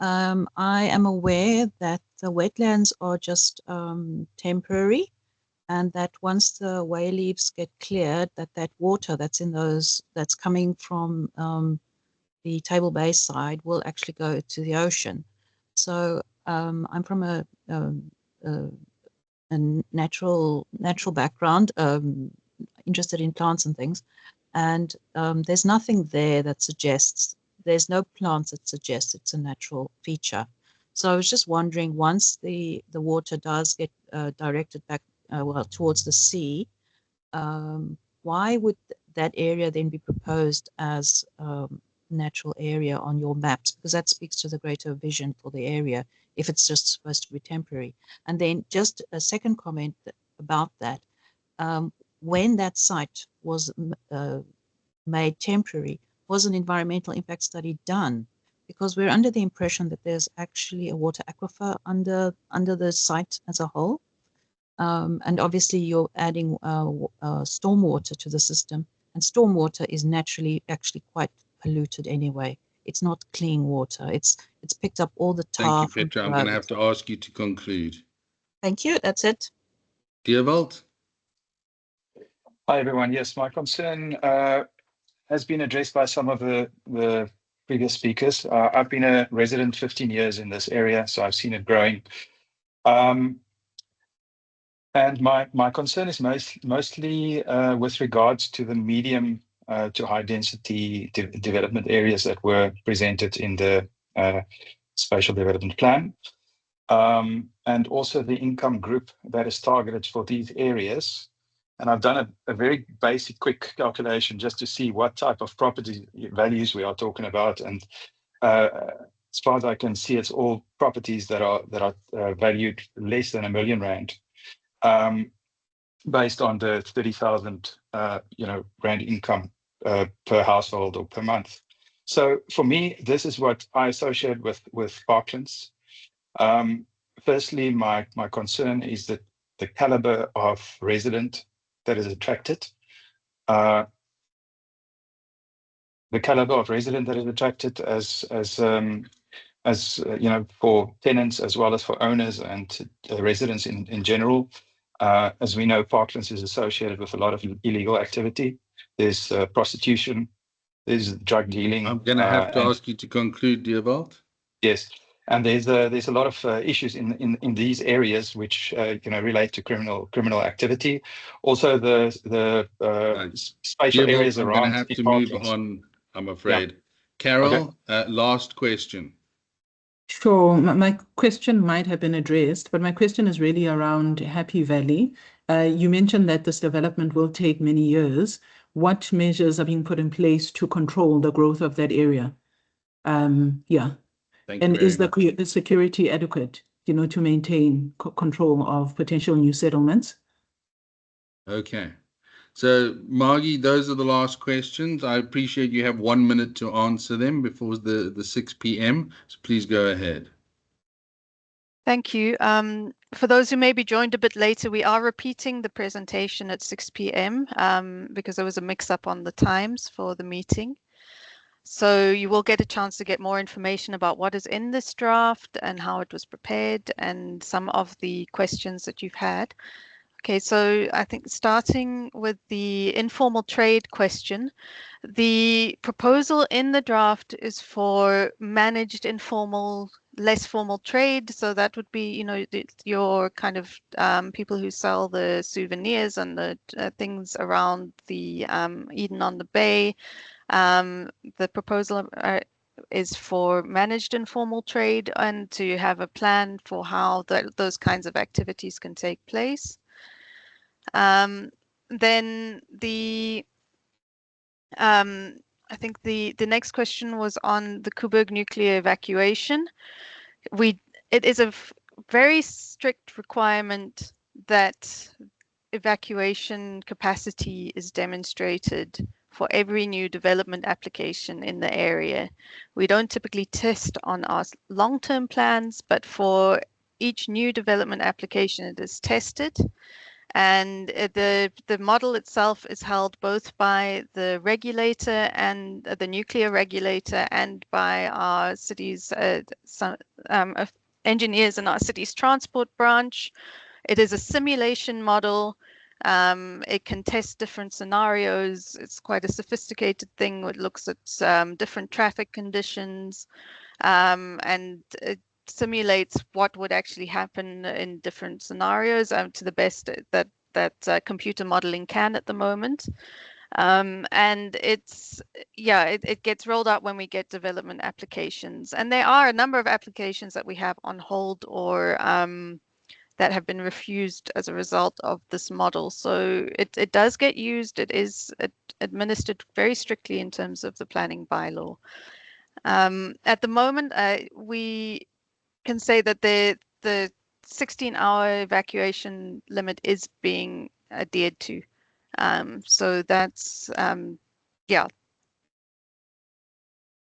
I am aware that the wetlands are just temporary, and that once the way leaves get cleared, that water that's in those, that's coming from the Table Bay side, will actually go to the ocean. So I'm from a natural background, interested in plants and things, and there's nothing there that suggests, there's no plants that suggest it's a natural feature. So I was just wondering, once the water does get directed back well towards the sea, why would that area then be proposed as natural area on your maps? Because that speaks to the greater vision for the area if it's just supposed to be temporary. And then just a second comment about that. When that site was made temporary, was an environmental impact study done? Because we're under the impression that there's actually a water aquifer under the site as a whole. And obviously you're adding stormwater to the system, and stormwater is naturally actually quite polluted anyway. It's not clean water. It's picked up all the tar. Thank you, Petra. I'm going to have to ask you to conclude. Thank you. That's it. Dierwald? Hi, everyone. Yes, my concern has been addressed by some of the previous speakers. I've been a resident 15 years in this area, so I've seen it growing. And my concern is mostly with regards to the medium to high density development areas that were presented in the spatial development plan. And also the income group that is targeted for these areas. And I've done a very basic, quick calculation just to see what type of property values we are talking about. And as far as I can see, it's all properties that are valued less than R1 million, based on the 30,000 rand income per household or per month. So for me, this is what I associate with Parklands. Firstly, my concern is that the caliber of resident that is attracted, as for tenants as well as for owners and residents in general. As we know, Parklands is associated with a lot of illegal activity. There's prostitution, there's drug dealing. I'm going to have to ask you to conclude, Dierwald. Yes. And there's a lot of issues in these areas which relate to criminal activity. Also, the spatial areas around. I'm going to have to move on, I'm afraid. Yeah. Carol, okay. Last question. Sure. My question might have been addressed, but my question is really around Happy Valley. You mentioned that this development will take many years. What measures are being put in place to control the growth of that area? Yeah. And is the security adequate, to maintain control of potential new settlements? Okay. So, Margie, those are the last questions. I appreciate you have 1 minute to answer them before the 6 p.m. So please go ahead. Thank you. For those who maybe joined a bit later, we are repeating the presentation at 6 p.m. Because there was a mix-up on the times for the meeting. So you will get a chance to get more information about what is in this draft and how it was prepared and some of the questions that you've had. Okay, so I think starting with the informal trade question, the proposal in the draft is for managed informal less formal trade. So that would be, you know, your kind of people who sell the souvenirs and the things around the Eden on the Bay. The proposal is for managed informal trade and to have a plan for how those kinds of activities can take place. Then I think the next question was on the Coburg nuclear evacuation. It is a very strict requirement that evacuation capacity is demonstrated for every new development application in the area. We don't typically test on our long-term plans, but for each new development application, it is tested. And the model itself is held both by the regulator and the nuclear regulator and by our city's engineers in our city's transport branch. It is a simulation model. It can test different scenarios. It's quite a sophisticated thing. It looks at different traffic conditions, and it simulates what would actually happen in different scenarios to the best that computer modeling can at the moment. And it gets rolled out when we get development applications. And there are a number of applications that we have on hold or that have been refused as a result of this model. So it does get used. It is administered very strictly in terms of the planning bylaw. At the moment, we can say that the 16-hour evacuation limit is being adhered to. So that's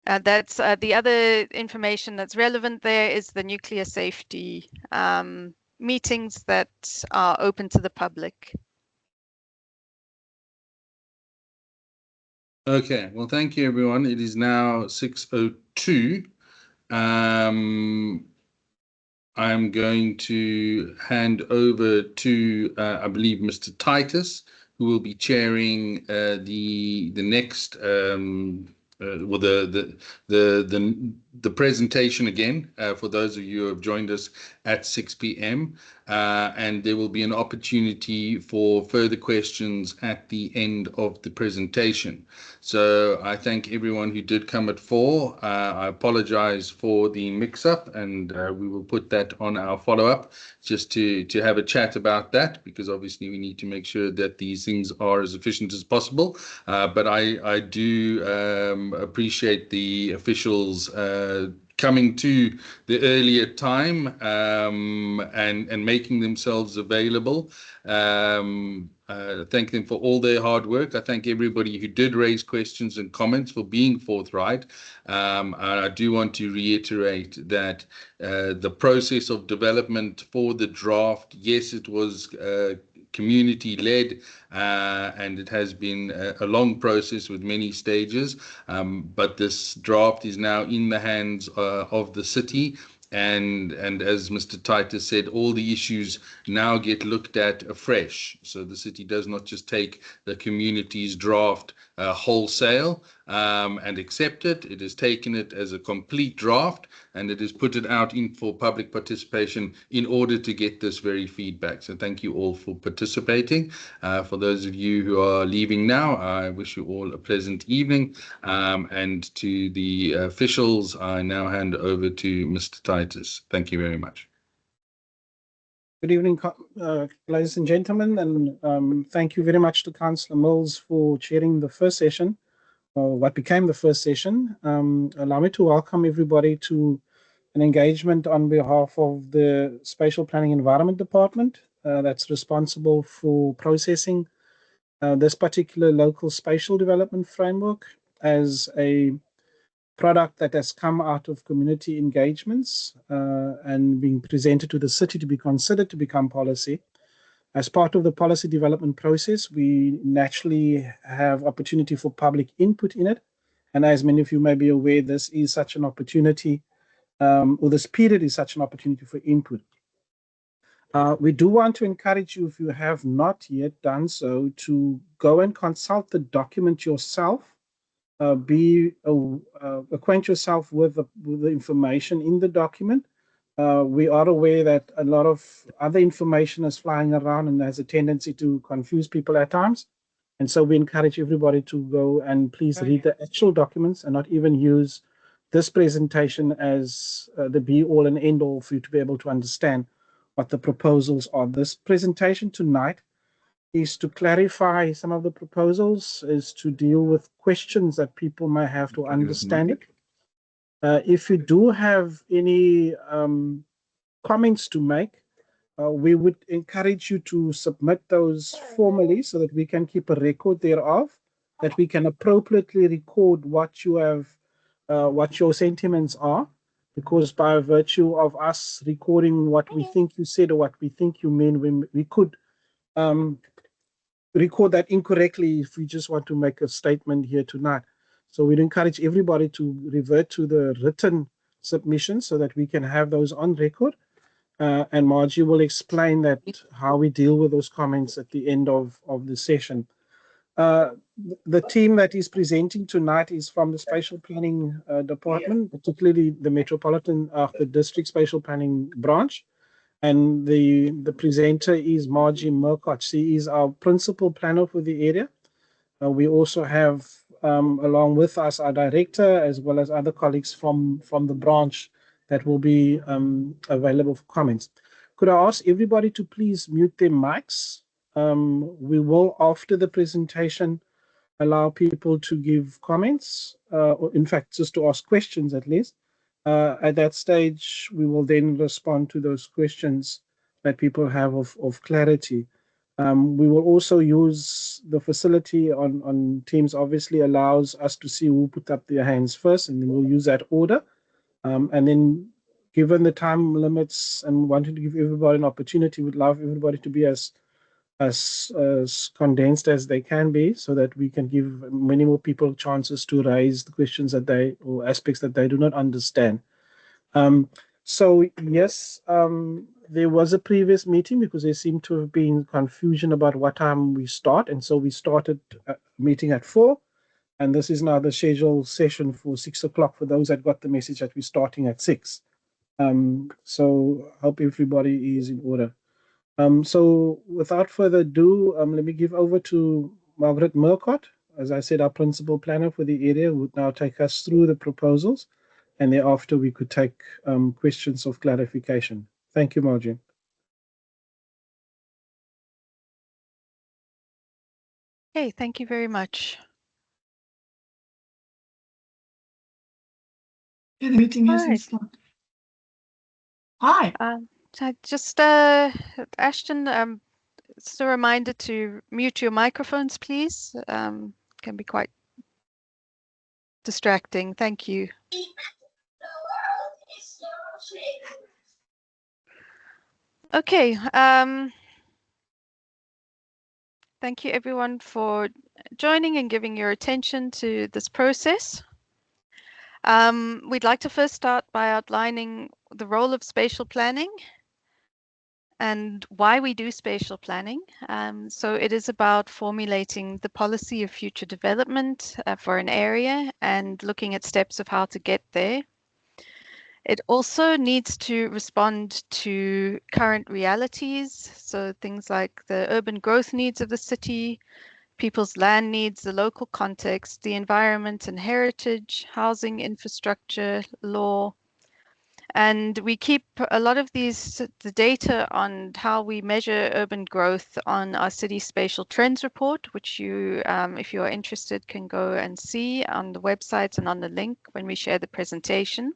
that's the other information that's relevant there is the nuclear safety meetings that are open to the public. Okay, well, thank you, everyone. It is now 6:02. I'm going to hand over to, I believe, Mr. Titus, who will be chairing the next well, the presentation again for those of you who have joined us at 6 p.m. And there will be an opportunity for further questions at the end of the presentation. So I thank everyone who did come at 4. I apologize for the mix-up, and we will put that on our follow-up just to have a chat about that, because obviously we need to make sure that these things are as efficient as possible. But I do appreciate the officials coming to the earlier time and making themselves available. Thank them for all their hard work. I thank everybody who did raise questions and comments for being forthright. And I do want to reiterate that the process of development for the draft, yes, it was community-led, and it has been a long process with many stages, but this draft is now in the hands of the city. And as Mr. Titus said, all the issues now get looked at afresh. So the city does not just take the community's draft wholesale and accept it. It has taken it as a complete draft, and it has put it out for public participation in order to get this very feedback. So thank you all for participating. For those of you who are leaving now, I wish you all a pleasant evening. And to the officials, I now hand over to Mr. Titus. Thank you very much. Good evening, ladies and gentlemen, and thank you very much to Councillor Mills for chairing the first session, or what became the first session. Allow me to welcome everybody to an engagement on behalf of the Spatial Planning Environment Department that's responsible for processing this particular local spatial development framework as a product that has come out of community engagements and being presented to the city to be considered to become policy. As part of the policy development process, we naturally have opportunity for public input in it. And as many of you may be aware, this is such an opportunity, or this period is such an opportunity for input. We do want to encourage you, if you have not yet done so, to go and consult the document yourself. acquaint yourself with the information in the document. We are aware that a lot of other information is flying around and has a tendency to confuse people at times. And so we encourage everybody to go and please read the actual documents and not even use this presentation as the be all and end all for you to be able to understand what the proposals are. This presentation tonight is to clarify some of the proposals, is to deal with questions that people may have to understand it. If you do have any comments to make, we would encourage you to submit those formally so that we can keep a record thereof, that we can appropriately record what you have, what your sentiments are, because by virtue of us recording what we think you said or what we think you mean, we could record that incorrectly if we just want to make a statement here tonight. So we'd encourage everybody to revert to the written submissions so that we can have those on record. And Margie will explain that how we deal with those comments at the end of the session. The team that is presenting tonight is from the Spatial Planning Department, particularly the Metropolitan, the District Spatial Planning Branch. And the presenter is Margie Murcott. She is our principal planner for the area. We also have along with us our director as well as other colleagues from the branch that will be available for comments. Could I ask everybody to please mute their mics? We will, after the presentation, allow people to give comments, or in fact, just to ask questions at least. At that stage, we will then respond to those questions that people have of clarity. We will also use the facility on Teams, obviously allows us to see who put up their hands first, and then we'll use that order. And then given the time limits and wanting to give everybody an opportunity, we'd love everybody to be as condensed as they can be so that we can give many more people chances to raise the questions that they, or aspects that they do not understand. So yes, there was a previous meeting because there seemed to have been confusion about what time we start. And so we started a meeting at 4. And this is now the scheduled session for 6 o'clock for those that got the message that we're starting at 6. So hope everybody is in order. So without further ado, let me give over to Margaret Murcott. As I said, our principal planner for the area would now take us through the proposals, and thereafter we could take questions of clarification. Thank you, Margie. Okay, thank you very much. The meeting hasn't started. Hi. Just Ashton, just a reminder to mute your microphones, please. Can be quite distracting. Thank you. Okay. Thank you everyone for joining and giving your attention to this process. We'd like to first start by outlining the role of spatial planning and why we do spatial planning. So it is about formulating the policy of future development for an area and looking at steps of how to get there. It also needs to respond to current realities, so things like the urban growth needs of the city, people's land needs, the local context, the environment and heritage, housing, infrastructure, law. And we keep a lot of the data on how we measure urban growth on our City Spatial Trends report, which you, if you are interested, can go and see on the website and on the link when we share the presentation.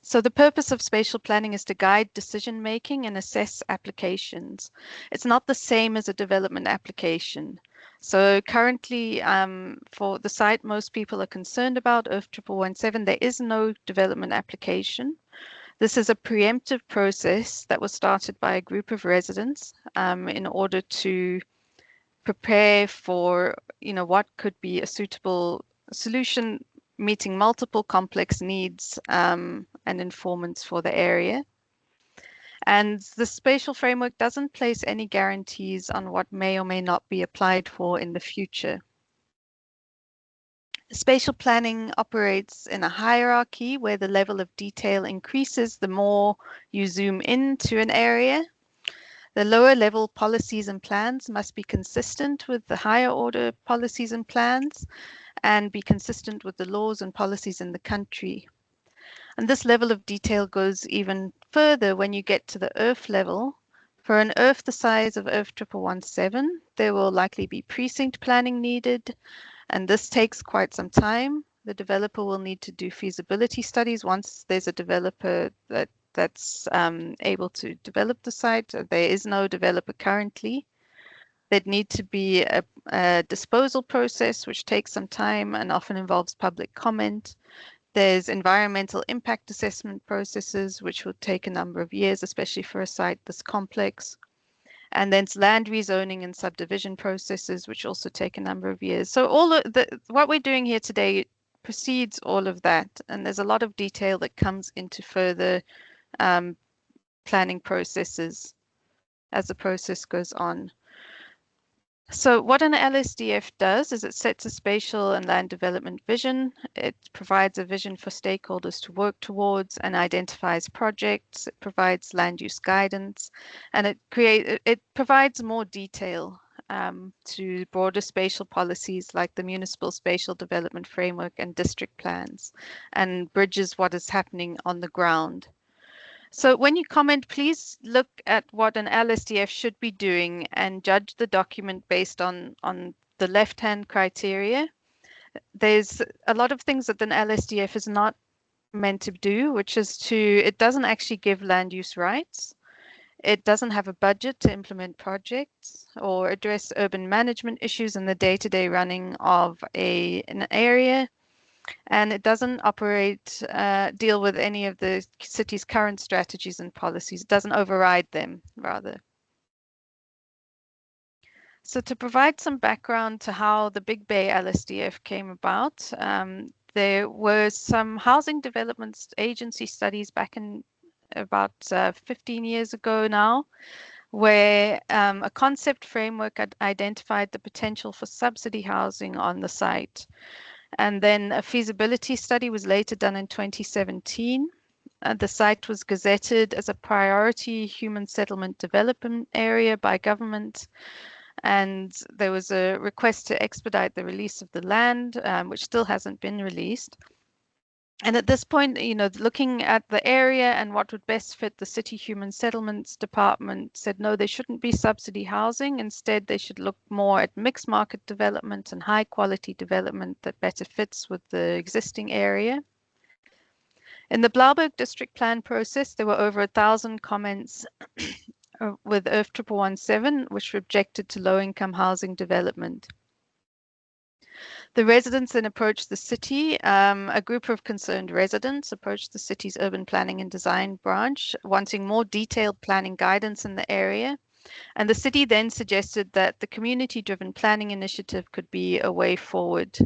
So the purpose of spatial planning is to guide decision-making and assess applications. It's not the same as a development application. So currently, for the site most people are concerned about, Earth 1117, there is no development application. This is a preemptive process that was started by a group of residents in order to prepare for, what could be a suitable solution meeting multiple complex needs and informants for the area. And the spatial framework doesn't place any guarantees on what may or may not be applied for in the future. Spatial planning operates in a hierarchy where the level of detail increases the more you zoom into an area. The lower level policies and plans must be consistent with the higher order policies and plans and be consistent with the laws and policies in the country. And this level of detail goes even further when you get to the earth level. For an earth the size of Earth 1117, there will likely be precinct planning needed, and this takes quite some time. The developer will need to do feasibility studies once there's a developer that's able to develop the site. There is no developer currently. There'd need to be a disposal process, which takes some time and often involves public comment. There's environmental impact assessment processes, which will take a number of years, especially for a site this complex. And then land rezoning and subdivision processes, which also take a number of years. So all of what we're doing here today precedes all of that. And there's a lot of detail that comes into further planning processes as the process goes on. So what an LSDF does is it sets a spatial and land development vision. It provides a vision for stakeholders to work towards and identifies projects. It provides land use guidance, and it provides more detail to broader spatial policies like the Municipal Spatial Development Framework and district plans, and bridges what is happening on the ground. So when you comment, please look at what an LSDF should be doing and judge the document based on the left-hand criteria. There's a lot of things that an LSDF is not meant to do, which is it doesn't actually give land use rights. It doesn't have a budget to implement projects or address urban management issues in the day-to-day running of an area. And it doesn't deal with any of the city's current strategies and policies. It doesn't override them, rather. So to provide some background to how the Big Bay LSDF came about, there were some housing development agency studies back in about 15 years ago now, where a concept framework had identified the potential for subsidy housing on the site. And then a feasibility study was later done in 2017. The site was gazetted as a priority human settlement development area by government. And there was a request to expedite the release of the land, which still hasn't been released. And at this point, looking at the area and what would best fit the City Human Settlements Department said, no, there shouldn't be subsidy housing. Instead, they should look more at mixed market development and high quality development that better fits with the existing area. In the Blaauwberg district plan process, there were over 1,000 comments with Earth 1117, which objected to low-income housing development. The residents then approached the city. A group of concerned residents approached the city's urban planning and design branch, wanting more detailed planning guidance in the area. And the city then suggested that the community-driven planning initiative could be a way forward.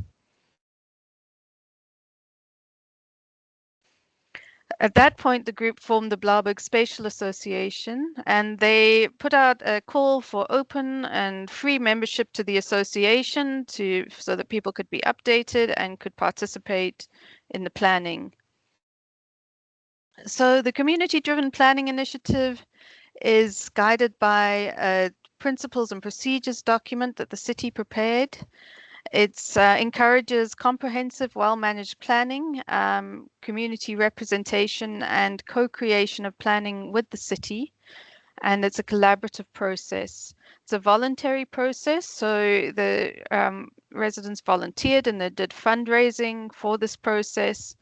At that point, the group formed the Blaauwberg Spatial Association, and they put out a call for open and free membership to the association so that people could be updated and could participate in the planning. So the community-driven planning initiative is guided by a principles and procedures document that the city prepared. It encourages comprehensive, well-managed planning, community representation, and co-creation of planning with the city. And it's a collaborative process. It's a voluntary process, so the residents volunteered and they did fundraising for this process.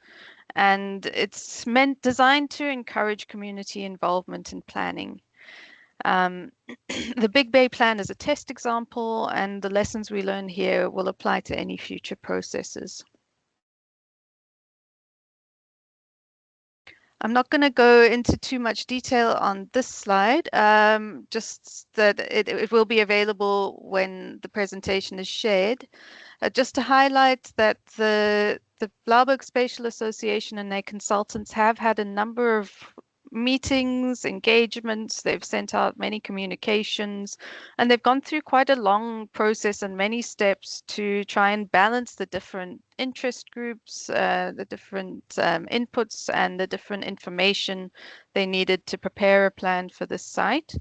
And it's designed to encourage community involvement in planning. The Big Bay plan is a test example, and the lessons we learn here will apply to any future processes. I'm not going to go into too much detail on this slide, just that it will be available when the presentation is shared. Just to highlight that the Blaauwberg Spatial Association and their consultants have had a number of meetings, engagements, they've sent out many communications, and they've gone through quite a long process and many steps to try and balance the different interest groups, the different inputs, and the different information they needed to prepare a plan for this site.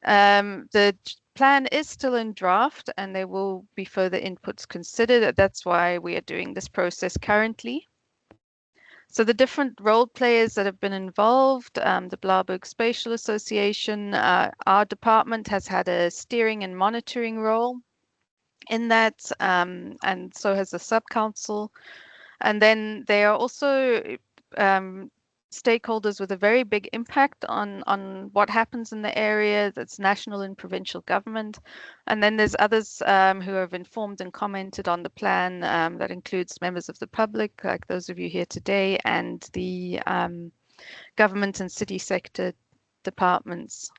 The plan is still in draft, and there will be further inputs considered. That's why we are doing this process currently. So the different role players that have been involved, the Blaauwberg Spatial Association, our department has had a steering and monitoring role in that, and so has the sub-council. And then there are also stakeholders with a very big impact on what happens in the area. That's national and provincial government. And then there's others who have informed and commented on the plan. That includes members of the public, like those of you here today, and the government and city sector departments.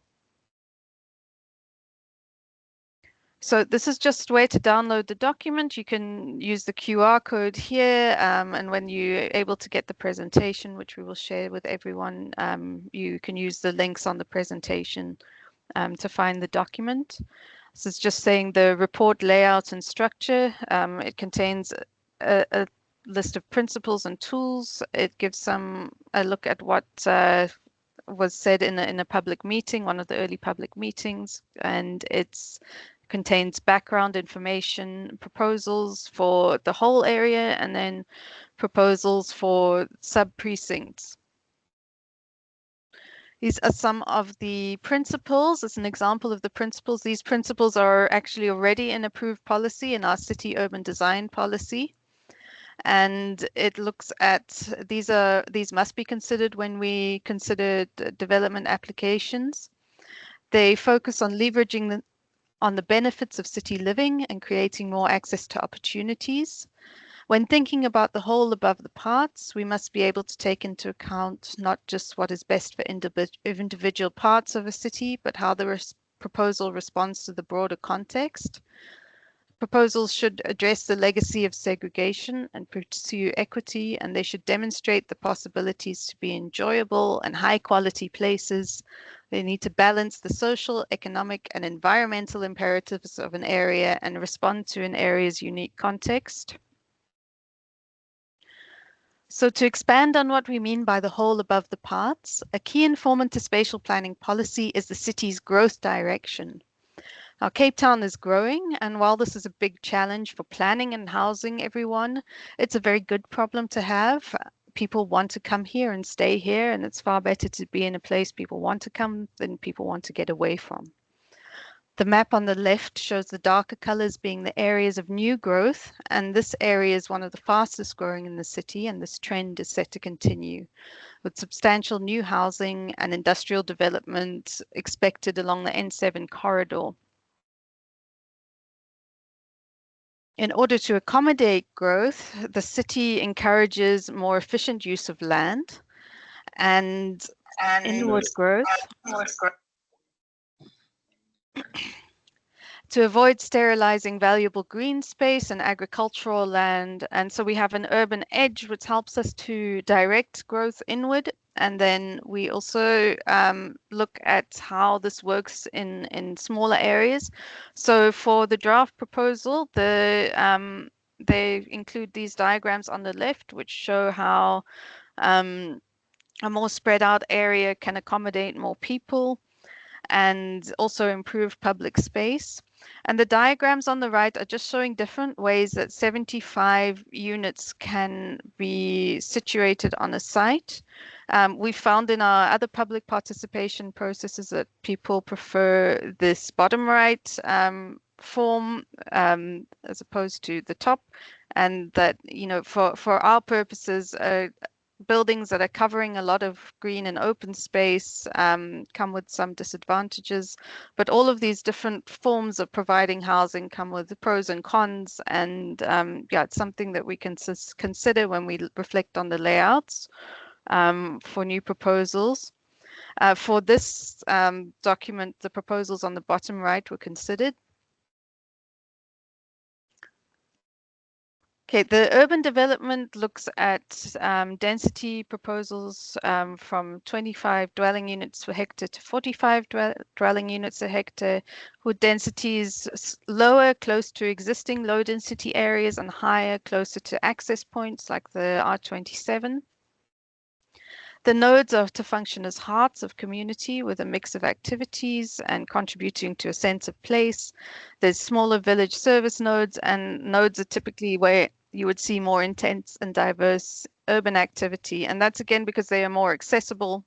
So this is just where to download the document. You can use the QR code here, and when you're able to get the presentation, which we will share with everyone, you can use the links on the presentation to find the document. This is just saying the report layout and structure. It contains a list of principles and tools. It gives a look at what was said in a public meeting, one of the early public meetings, and it's contains background information, proposals for the whole area, and then proposals for sub-precincts. These are some of the principles. As an example of the principles, these principles are actually already in approved policy in our city urban design policy. And it looks at, these must be considered when we consider development applications. They focus on leveraging on the benefits of city living and creating more access to opportunities. When thinking about the whole above the parts, we must be able to take into account not just what is best for individual parts of a city, but how the proposal responds to the broader context. Proposals should address the legacy of segregation and pursue equity, and they should demonstrate the possibilities to be enjoyable and high quality places. They need to balance the social, economic, and environmental imperatives of an area and respond to an area's unique context. So to expand on what we mean by the whole above the parts, a key informant to spatial planning policy is the city's growth direction. Now, Cape Town is growing, and while this is a big challenge for planning and housing everyone, it's a very good problem to have. People want to come here and stay here, and it's far better to be in a place people want to come than people want to get away from. The map on the left shows the darker colors being the areas of new growth, and this area is one of the fastest growing in the city, and this trend is set to continue, with substantial new housing and industrial development expected along the N7 corridor. In order to accommodate growth, the city encourages more efficient use of land and inward growth. To avoid sterilizing valuable green space and agricultural land. And so we have an urban edge, which helps us to direct growth inward. And then we also look at how this works in smaller areas. So for the draft proposal, they include these diagrams on the left, which show how a more spread out area can accommodate more people and also improve public space. And the diagrams on the right are just showing different ways that 75 units can be situated on a site. We found in our other public participation processes that people prefer this bottom right form as opposed to the top, and that, you know, for our purposes, buildings that are covering a lot of green and open space come with some disadvantages, but all of these different forms of providing housing come with the pros and cons, and yeah, it's something that we can consider when we reflect on the layouts for new proposals. For this document, the proposals on the bottom right were considered. Okay, the urban development looks at density proposals from 25 dwelling units per hectare to 45 dwelling units a hectare, with densities lower close to existing low density areas and higher closer to access points like the R27. The nodes are to function as hearts of community with a mix of activities and contributing to a sense of place. There's smaller village service nodes, and nodes are typically where you would see more intense and diverse urban activity. And that's again because they are more accessible.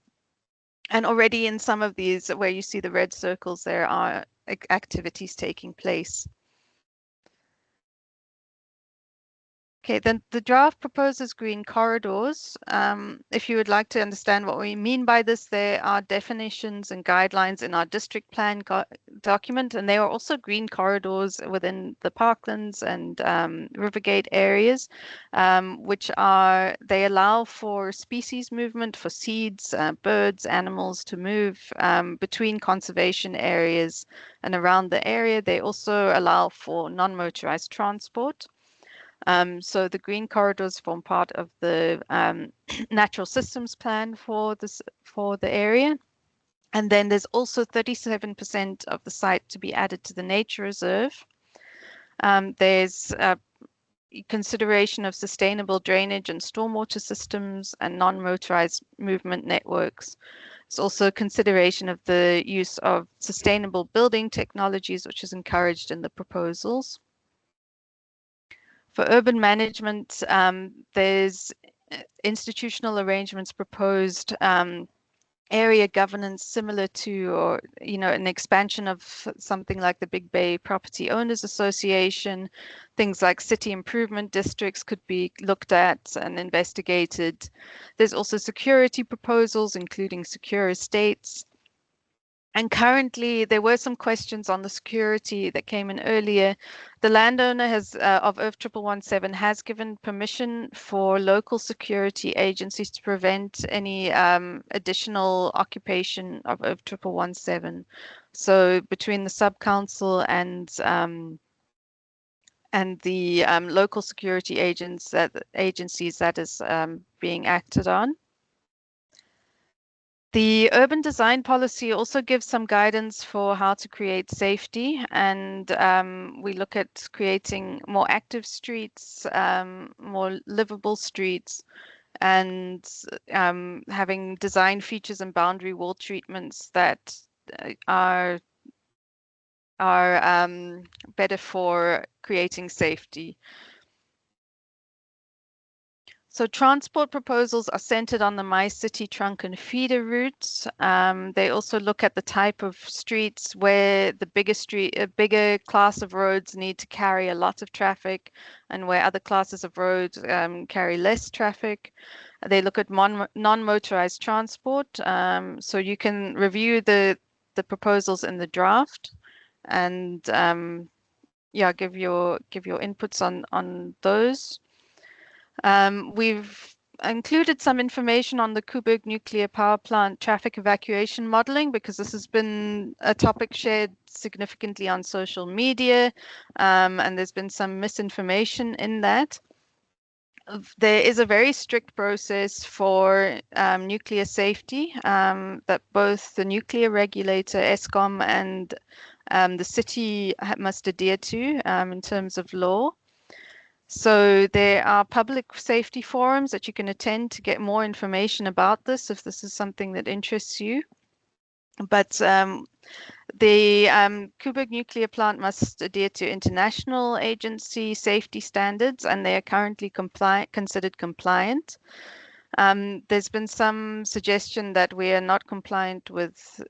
And already in some of these where you see the red circles, there are activities taking place. Okay, then the draft proposes green corridors. If you would like to understand what we mean by this, there are definitions and guidelines in our district plan document, and there are also green corridors within the parklands and Rivergate areas, they allow for species movement, for seeds, birds, animals to move between conservation areas and around the area. They also allow for non-motorized transport. So the green corridors form part of the natural systems plan for the area. And then there's also 37% of the site to be added to the nature reserve. There's consideration of sustainable drainage and stormwater systems and non-motorized movement networks. There's also consideration of the use of sustainable building technologies, which is encouraged in the proposals. For urban management, there's institutional arrangements proposed, area governance similar to, or an expansion of something like the Big Bay Property Owners Association. Things like city improvement districts could be looked at and investigated. There's also security proposals, including secure estates. And currently, there were some questions on the security that came in earlier. The landowner of Earth 1117 has given permission for local security agencies to prevent any additional occupation of Earth 1117. So between the sub-council and the local security agencies that is being acted on. The urban design policy also gives some guidance for how to create safety, and we look at creating more active streets, more livable streets, and having design features and boundary wall treatments that are better for creating safety. So transport proposals are centered on the My City trunk and feeder routes. They also look at the type of streets where the bigger class of roads need to carry a lot of traffic and where other classes of roads carry less traffic. They look at non-motorized transport. So you can review the proposals in the draft and give your inputs on those. We've included some information on the Koeberg nuclear power plant traffic evacuation modeling because this has been a topic shared significantly on social media, and there's been some misinformation in that. There is a very strict process for nuclear safety that both the nuclear regulator, ESCOM, and the city must adhere to in terms of law. So there are public safety forums that you can attend to get more information about this if this is something that interests you. But the Koeberg nuclear plant must adhere to international agency safety standards, and they are currently considered compliant. There's been some suggestion that we are not compliant with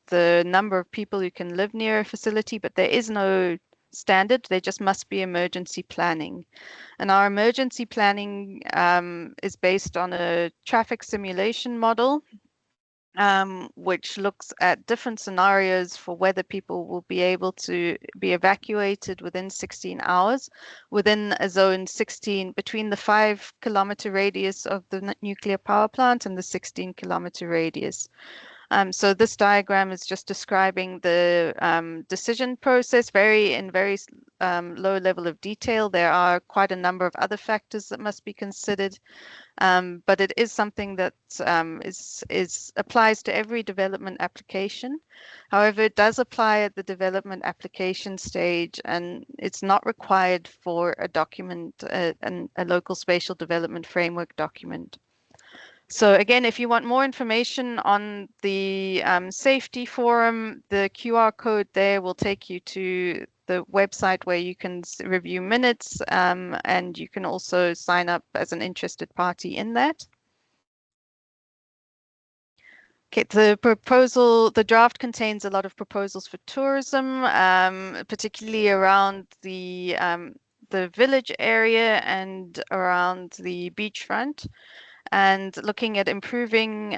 the number of people who can live near a facility, but there is no standard. There just must be emergency planning. And our emergency planning is based on a traffic simulation model, which looks at different scenarios for whether people will be able to be evacuated within 16 hours within a zone 16 between the 5-kilometer radius of the nuclear power plant and the 16-kilometer radius. So this diagram is just describing the decision process, in very low level of detail. There are quite a number of other factors that must be considered, but it is something that applies to every development application. However, it does apply at the development application stage, and it's not required for a document, a local spatial development framework document. So again, if you want more information on the safety forum, the QR code there will take you to the website where you can review minutes, and you can also sign up as an interested party in that. Okay, the draft contains a lot of proposals for tourism, particularly around the village area and around the beachfront, and looking at improving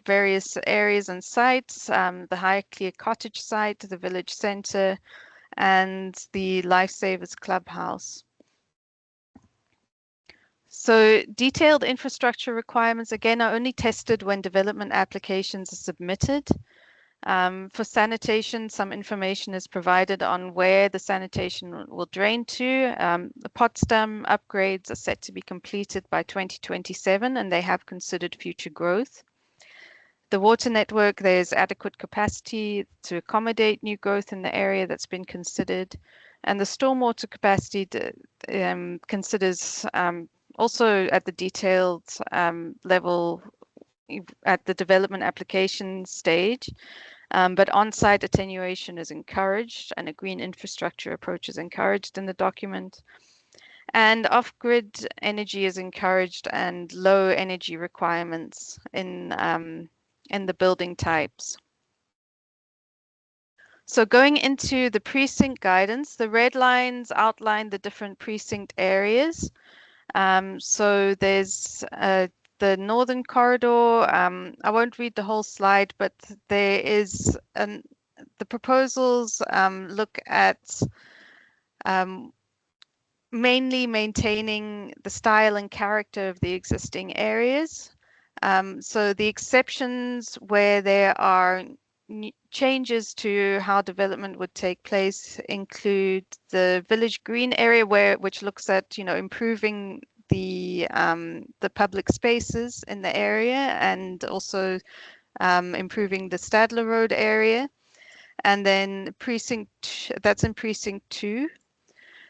various areas and sites, the Highclere Cottage site, the village centre, and the Lifesavers Clubhouse. So detailed infrastructure requirements, again, are only tested when development applications are submitted. For sanitation, some information is provided on where the sanitation will drain to. The Potsdam upgrades are set to be completed by 2027, and they have considered future growth. The water network, there's adequate capacity to accommodate new growth in the area that's been considered. And the stormwater capacity considers also at the detailed level at the development application stage, but on-site attenuation is encouraged, and a green infrastructure approach is encouraged in the document. And off-grid energy is encouraged, and low energy requirements in the building types. So going into the precinct guidance, the red lines outline the different precinct areas. So there's the northern corridor. I won't read the whole slide, but there is the proposals look at mainly maintaining the style and character of the existing areas. So the exceptions where there are changes to how development would take place include the village green area, which looks at improving the public spaces in the area, and also improving the Stadler Road area. And then that's in precinct 2.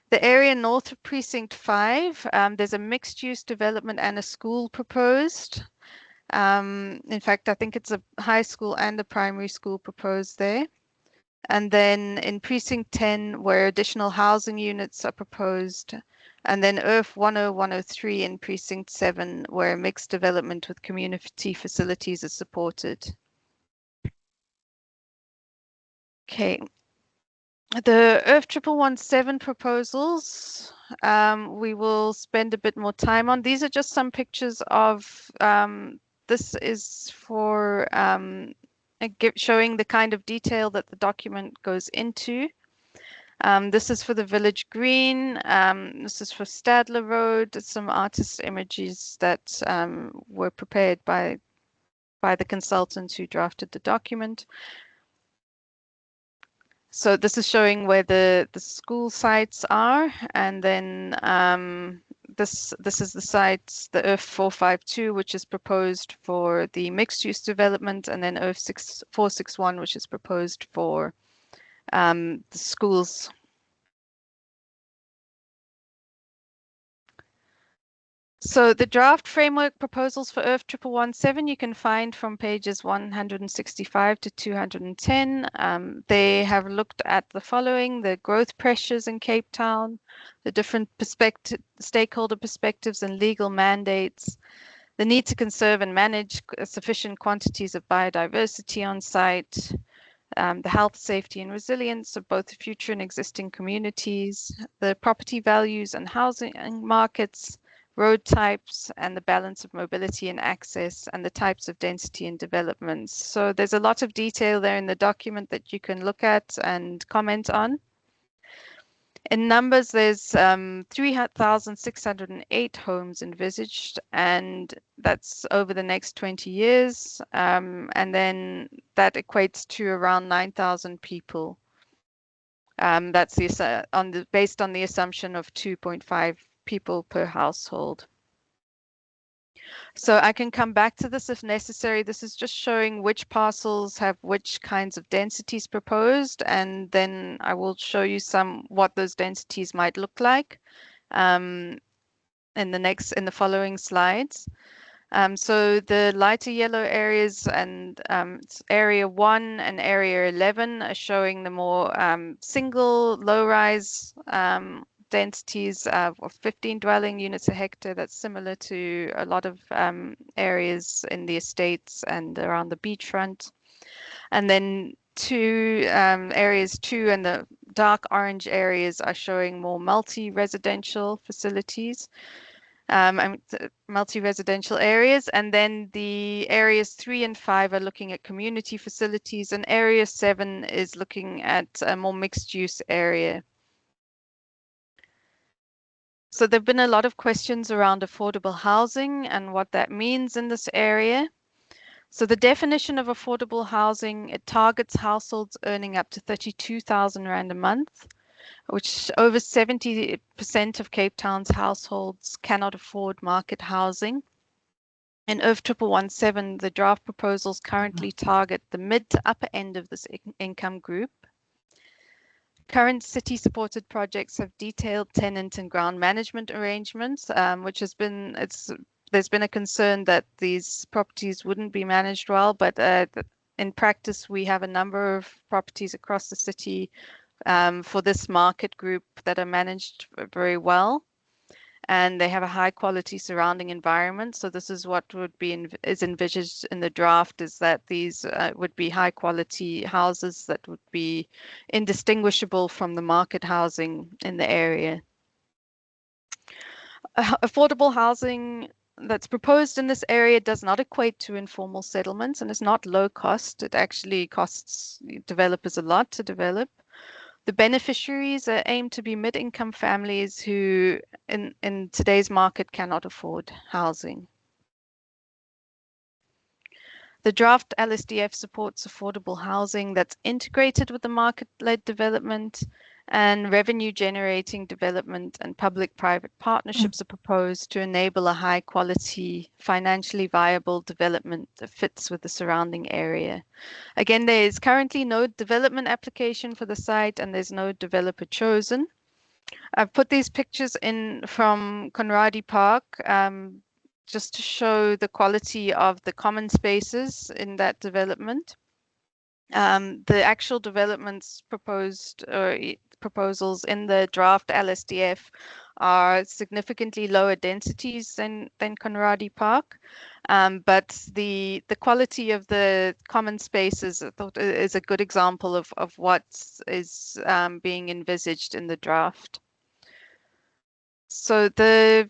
The area north of precinct 5, there's a mixed-use development and a school proposed. In fact, I think it's a high school and a primary school proposed there. And then in precinct 10, where additional housing units are proposed. And then IRF 10103 in precinct 7, where mixed development with community facilities is supported. Okay. The IRF 1117 proposals, we will spend a bit more time on. These are just some pictures of, this is for showing the kind of detail that the document goes into. This is for the village green. This is for Stadler Road. Some artist images that were prepared by the consultants who drafted the document. So this is showing where the school sites are, and then this is the site, the IRF 452, which is proposed for the mixed-use development, and then IRF 461, which is proposed for the schools. So the draft framework proposals for IRF 1117 you can find from pages 165 to 210. They have looked at the following: the growth pressures in Cape Town, the different stakeholder perspectives and legal mandates, the need to conserve and manage sufficient quantities of biodiversity on site, the health, safety and resilience of both future and existing communities, the property values and housing markets, road types, and the balance of mobility and access, and the types of density and developments. So there's a lot of detail there in the document that you can look at and comment on. In numbers, there's 3,608 homes envisaged, and that's over the next 20 years. And then that equates to around 9,000 people. That's based on the assumption of 2.5 people per household. So I can come back to this if necessary. This is just showing which parcels have which kinds of densities proposed, and then I will show you what those densities might look like in the following slides. So the lighter yellow areas and area 1 and area 11 are showing the more single low-rise densities of 15 dwelling units a hectare. That's similar to a lot of areas in the estates and around the beachfront. And then areas 2 and the dark orange areas are showing more multi-residential facilities. Multi-residential areas, and then the areas 3 and 5 are looking at community facilities, and area 7 is looking at a more mixed-use area. So there have been a lot of questions around affordable housing and what that means in this area. So the definition of affordable housing, it targets households earning up to 32,000 Rand a month, which over 70% of Cape Town's households cannot afford market housing. In IRF 1117, the draft proposals currently target the mid to upper end of this income group. Current city-supported projects have detailed tenant and ground management arrangements, which there's been a concern that these properties wouldn't be managed well, but in practice, we have a number of properties across the city for this market group that are managed very well, and they have a high quality surrounding environment. So this is what is envisaged in the draft, is that these would be high quality houses that would be indistinguishable from the market housing in the area. Affordable housing that's proposed in this area does not equate to informal settlements, and is not low cost. It actually costs developers a lot to develop. The beneficiaries are aimed to be mid-income families who in today's market cannot afford housing. The draft LSDF supports affordable housing that's integrated with the market-led development, and revenue-generating development and public-private partnerships are proposed to enable a high-quality, financially viable development that fits with the surrounding area. Again, there is currently no development application for the site, and there's no developer chosen. I've put these pictures in from Conradi Park just to show the quality of the common spaces in that development. The actual developments proposals in the draft LSDF are significantly lower densities than Conradi Park, but the quality of the common spaces, I thought, is a good example of what is being envisaged in the draft. So the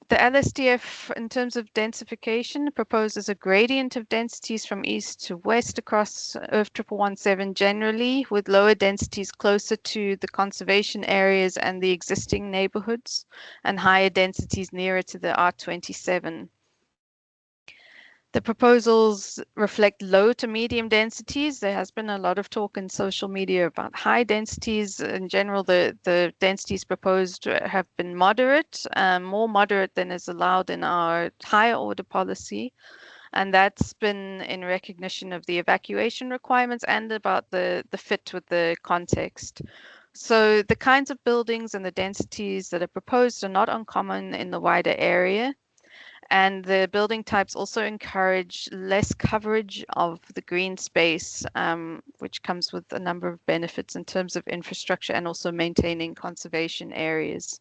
LSDF, in terms of densification, proposes a gradient of densities from east to west across IRF 1117 generally, with lower densities closer to the conservation areas and the existing neighborhoods, and higher densities nearer to the R27. The proposals reflect low to medium densities. There has been a lot of talk in social media about high densities. In general, the densities proposed have been moderate, more moderate than is allowed in our higher order policy. And that's been in recognition of the evacuation requirements and about the fit with the context. So the kinds of buildings and the densities that are proposed are not uncommon in the wider area. And the building types also encourage less coverage of the green space, which comes with a number of benefits in terms of infrastructure and also maintaining conservation areas.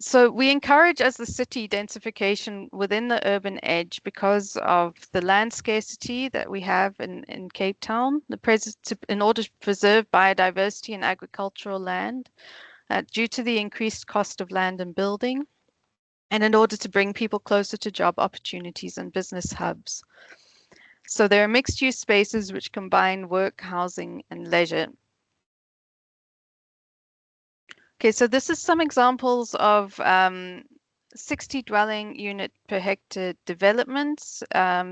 So we encourage, as the city, densification within the urban edge because of the land scarcity that we have in Cape Town, in order to preserve biodiversity and agricultural land, due to the increased cost of land and building, and in order to bring people closer to job opportunities and business hubs. So there are mixed-use spaces which combine work, housing, and leisure. Okay, so this is some examples of 60 dwelling unit per hectare developments.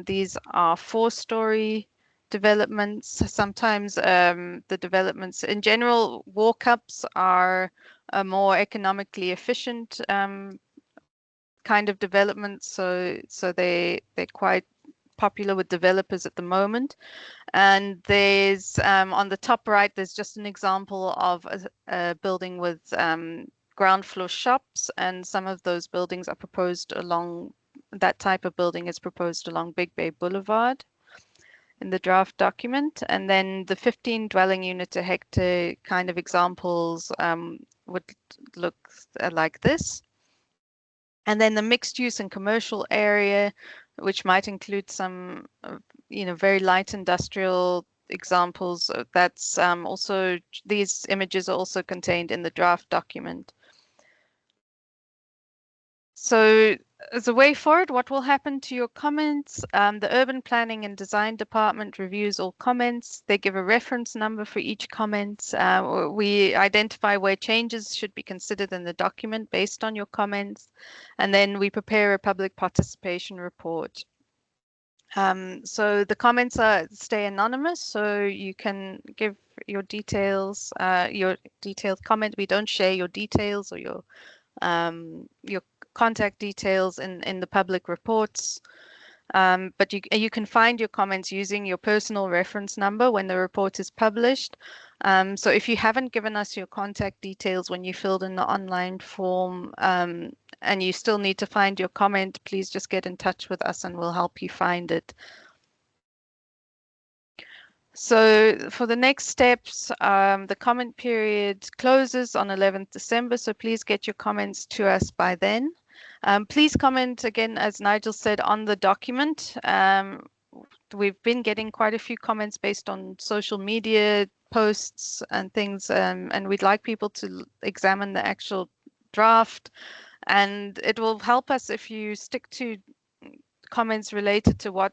These are 4-story developments. Sometimes the developments in general, walk-ups are a more economically efficient kind of development. So they're quite popular with developers at the moment. And there's on the top right, there's just an example of a building with ground floor shops, and some of those buildings are proposed along, that type of building is proposed along Big Bay Boulevard in the draft document. And then the 15 dwelling unit a hectare kind of examples would look like this. And then the mixed use and commercial area, which might include some, very light industrial examples. That's also, these images are also contained in the draft document. So as a way forward, what will happen to your comments? The Urban Planning and Design Department reviews all comments. They give a reference number for each comment. We identify where changes should be considered in the document based on your comments. And then we prepare a public participation report. So the comments stay anonymous, so you can give your details, your detailed comment. We don't share your details or your contact details in the public reports, but you can find your comments using your personal reference number when the report is published. So if you haven't given us your contact details when you filled in the online form and you still need to find your comment, please just get in touch with us and we'll help you find it. So for the next steps, the comment period closes on 11th December, so please get your comments to us by then. Please comment again, as Nigel said, on the document. We've been getting quite a few comments based on social media posts and things, and we'd like people to examine the actual draft. And it will help us if you stick to comments related to what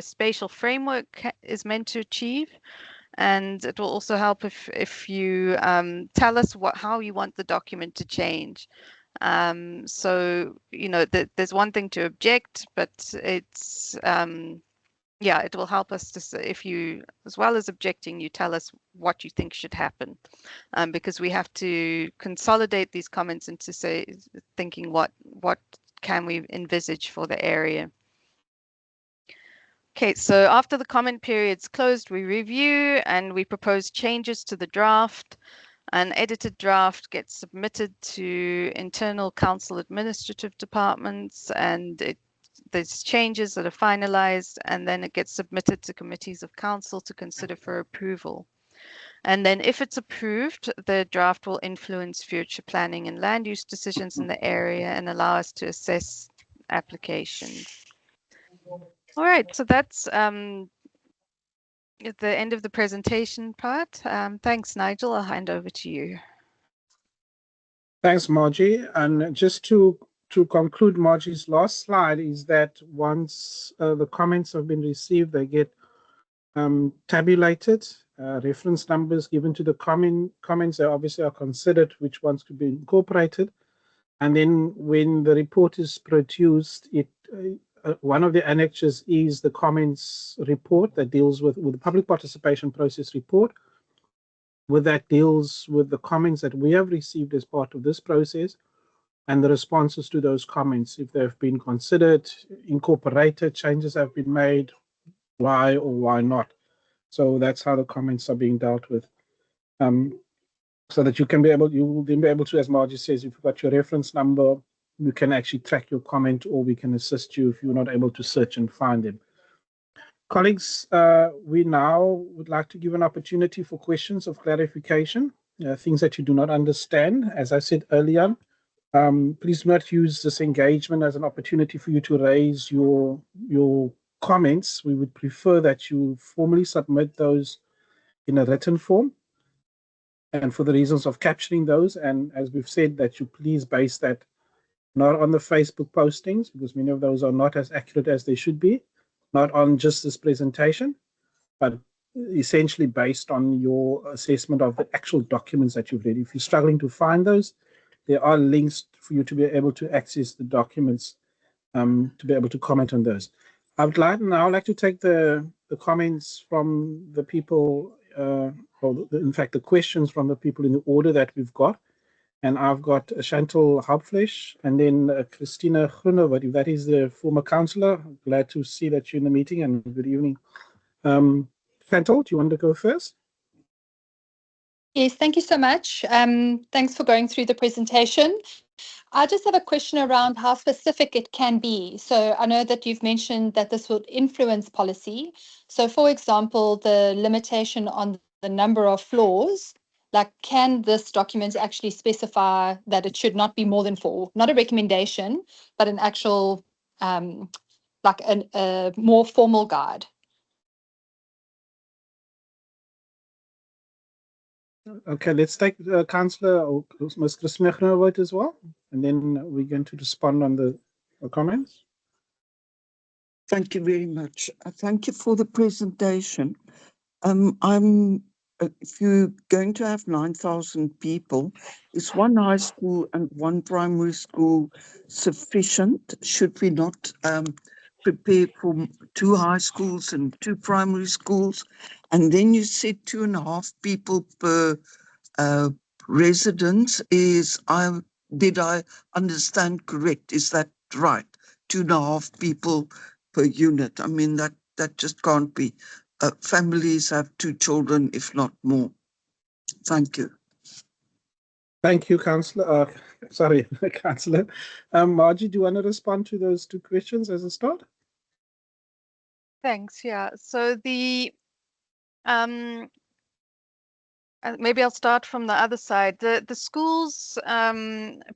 spatial framework is meant to achieve. And it will also help if you tell us how you want the document to change. So, there's one thing to object, but it's, it will help us to say, if you, as well as objecting, you tell us what you think should happen, because we have to consolidate these comments into thinking what can we envisage for the area. Okay, so after the comment period's closed, we review and we propose changes to the draft. An edited draft gets submitted to internal council administrative departments, and there's changes that are finalized, and then it gets submitted to committees of council to consider for approval. And then if it's approved, the draft will influence future planning and land use decisions in the area and allow us to assess applications. All right, so that's at the end of the presentation part. Thanks, Nigel. I'll hand over to you. Thanks, Margie. And just to conclude Margie's last slide is that once the comments have been received, they get tabulated, reference numbers given to the comments. They obviously are considered which ones could be incorporated. And then when the report is produced, one of the annexures is the comments report that deals with the public participation process report. That deals with the comments that we have received as part of this process and the responses to those comments, if they've been considered, incorporated, changes have been made, why or why not. So that's how the comments are being dealt with. So that you will then be able to, as Margie says, if you've got your reference number, you can actually track your comment, or we can assist you if you're not able to search and find them. Colleagues, we now would like to give an opportunity for questions of clarification, things that you do not understand. As I said earlier, please do not use this engagement as an opportunity for you to raise your comments. We would prefer that you formally submit those in a written form, and for the reasons of capturing those, and as we've said, that you please base that not on the Facebook postings, because many of those are not as accurate as they should be, not on just this presentation, but essentially based on your assessment of the actual documents that you've read. If you're struggling to find those, there are links for you to be able to access the documents to be able to comment on those. I would like to take the comments from the people, in fact, the questions from the people in the order that we've got. And I've got Chantal Hauptfleisch and then Christina Groenewald, if that is the former councillor. Glad to see that you're in the meeting, and good evening. Chantal, do you want to go first? Yes, thank you so much. Thanks for going through the presentation. I just have a question around how specific it can be. So I know that you've mentioned that this would influence policy. So for example, the limitation on the number of floors, like can this document actually specify that it should not be more than 4? Not a recommendation, but an actual, like a more formal guide. Okay, let's take Councillor or Ms. Christina Groenewald as well, and then we're going to respond on the comments. Thank you very much. Thank you for the presentation. If you're going to have 9,000 people, is one high school and one primary school sufficient? Should we not prepare for 2 high schools and 2 primary schools? And then you said 2.5 people per residence. Did I understand correct? Is that right? 2.5 people per unit. I mean, that just can't be. Families have 2 children, if not more. Thank you. Thank you, Councillor. Sorry, Councillor. Margie, do you want to respond to those 2 questions as a start? Thanks. Yeah. So the maybe I'll start from the other side. The schools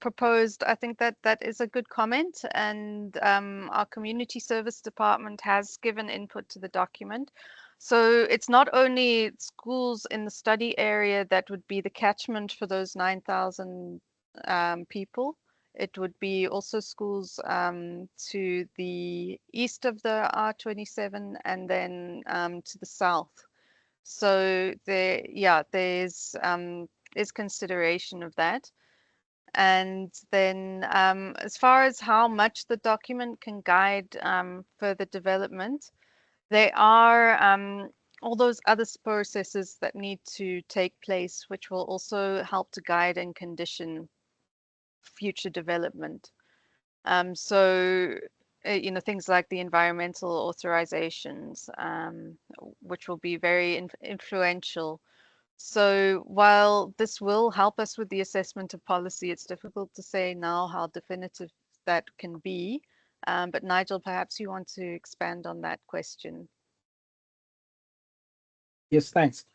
proposed, I think that is a good comment, and our community service department has given input to the document. So it's not only schools in the study area that would be the catchment for those 9,000 people. It would be also schools to the east of the R27 and then to the south. So there's consideration of that. And then as far as how much the document can guide further development, there are all those other processes that need to take place, which will also help to guide and condition future development. Things like the environmental authorizations, which will be very influential. So while this will help us with the assessment of policy, it's difficult to say now how definitive that can be. But Nigel, perhaps you want to expand on that question. Yes, thanks.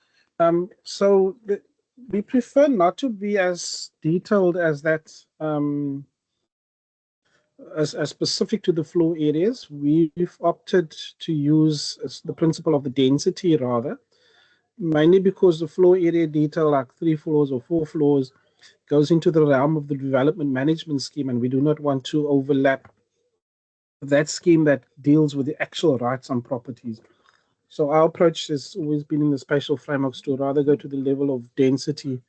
We prefer not to be as detailed as that, as specific to the floor areas. We've opted to use the principle of the density rather, mainly because the floor area detail, like 3 floors or 4 floors, goes into the realm of the development management scheme, and we do not want to overlap that scheme that deals with the actual rights on properties. So our approach has always been in the spatial frameworks to rather go to the level of density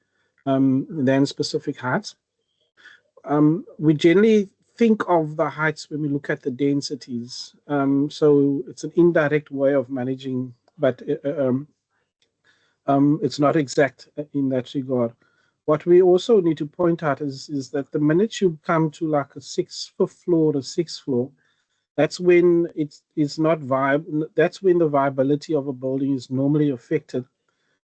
than specific heights. We generally think of the heights when we look at the densities. So it's an indirect way of managing, but it's not exact in that regard. What we also need to point out is that the minute you come to like a 5th floor or 6th floor, that's when it's not viable. That's when the viability of a building is normally affected,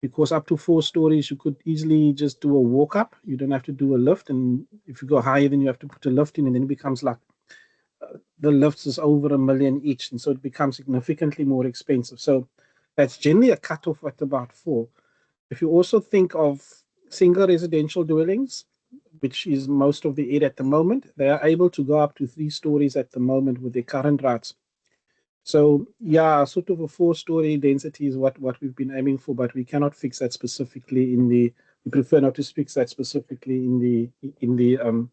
because up to 4 stories, you could easily just do a walk up. You don't have to do a lift. And if you go higher, then you have to put a lift in, and then it becomes like the lifts is over $1 million each. And so it becomes significantly more expensive. So that's generally a cutoff at about 4. If you also think of single residential dwellings, which is most of the area at the moment, they are able to go up to 3 stories at the moment with their current rights. So yeah, sort of a 4-story density is what we've been aiming for, but we cannot fix that specifically we prefer not to fix that specifically in the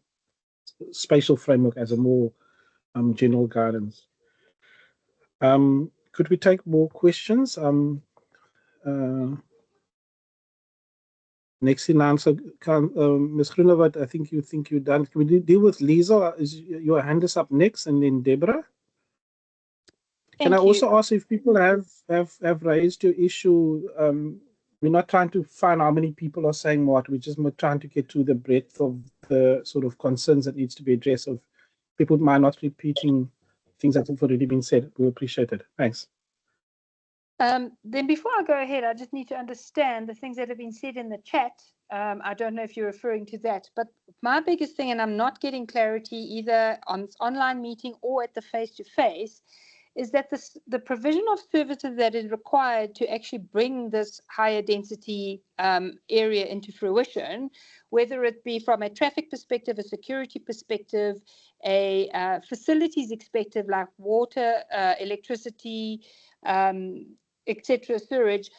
spatial framework as a more general guidance. Could we take more questions? Next in answer, Ms. Groenewald, I think you're done. Can we deal with Lisa? Your hand is up next, and then Deborah. Can I also ask if people have raised your issue? We're not trying to find how many people are saying what. We're just trying to get to the breadth of the sort of concerns that needs to be addressed. Of people might not repeating things that have already been said. We appreciate it. Thanks. Then before I go ahead, I just need to understand the things that have been said in the chat. I don't know if you're referring to that, but my biggest thing, and I'm not getting clarity either on this online meeting or at the face-to-face, is that the provision of services that is required to actually bring this higher density area into fruition, whether it be from a traffic perspective, a security perspective, a facilities perspective like water, electricity, etc., sewage,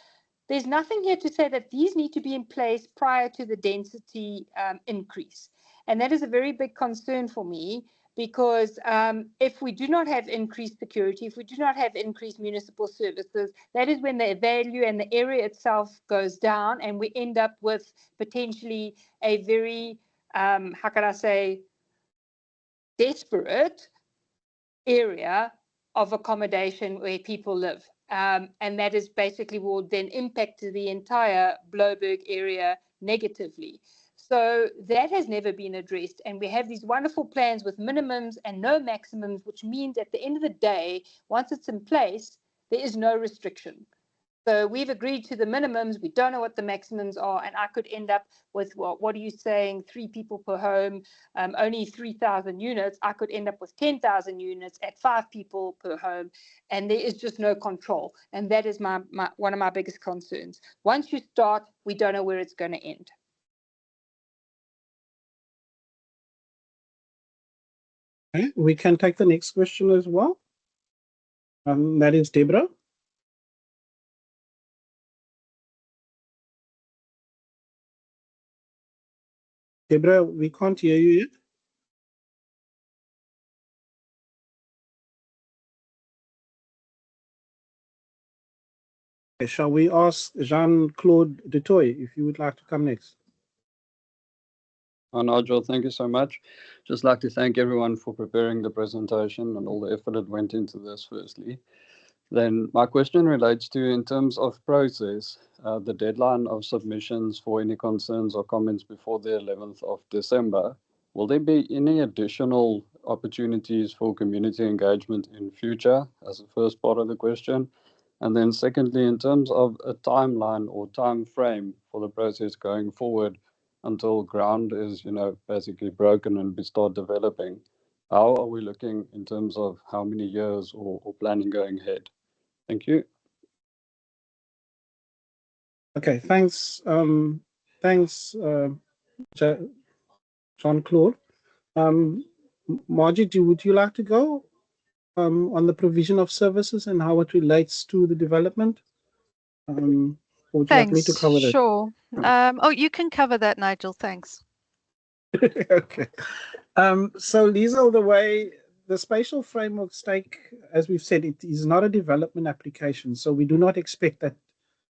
there's nothing here to say that these need to be in place prior to the density increase. And that is a very big concern for me, because if we do not have increased security, if we do not have increased municipal services, that is when the value and the area itself goes down, and we end up with potentially a very, how can I say, desperate area of accommodation where people live. And that is basically will then impact the entire Blaauwberg area negatively. So that has never been addressed. And we have these wonderful plans with minimums and no maximums, which means at the end of the day, once it's in place, there is no restriction. So we've agreed to the minimums. We don't know what the maximums are. And I could end up with, what are you saying, 3 people per home, only 3,000 units. I could end up with 10,000 units at 5 people per home. And there is just no control. And that is one of my biggest concerns. Once you start, we don't know where it's going to end. Okay, we can take the next question as well. That is Deborah. Deborah, we can't hear you yet. Okay, shall we ask Jean-Claude Dutoy if you would like to come next? Nigel, thank you so much. Just like to thank everyone for preparing the presentation and all the effort that went into this firstly. Then my question relates to, in terms of process, the deadline of submissions for any concerns or comments before the 11th of December. Will there be any additional opportunities for community engagement in future, as the first part of the question? And then secondly, in terms of a timeline or time frame for the process going forward until ground is, basically broken and we start developing, how are we looking in terms of how many years or planning going ahead? Thank you. Okay, thanks. Thanks, Jean-Claude. Margie, would you like to go on the provision of services and how it relates to the development? Or would you like me to cover that? Sure. Oh, you can cover that, Nigel. Thanks. Okay. So Lisa, the way the spatial framework stake, as we've said, it is not a development application. So we do not expect that,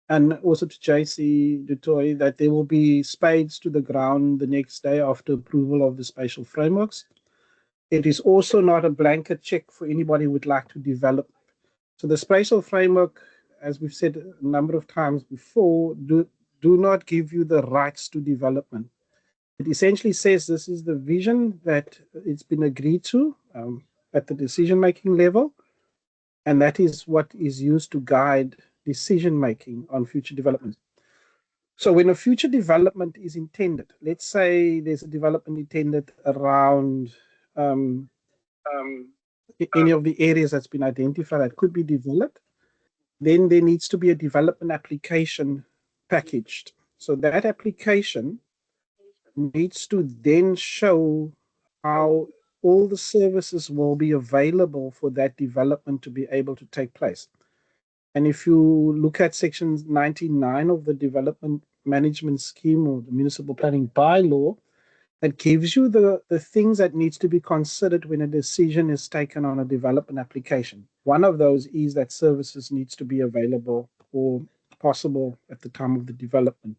and also to JC Dutoy, that there will be spades to the ground the next day after approval of the spatial frameworks. It is also not a blanket check for anybody who would like to develop. So the spatial framework, as we've said a number of times before, do not give you the rights to development. It essentially says this is the vision that it's been agreed to at the decision-making level, and that is what is used to guide decision-making on future development. So when a future development is intended, let's say there's a development intended around any of the areas that's been identified that could be developed, then there needs to be a development application packaged. So that application needs to then show how all the services will be available for that development to be able to take place. And if you look at section 99 of the Development Management Scheme or the Municipal Planning Bylaw, that gives you the things that needs to be considered when a decision is taken on a development application. One of those is that services needs to be available or possible at the time of the development.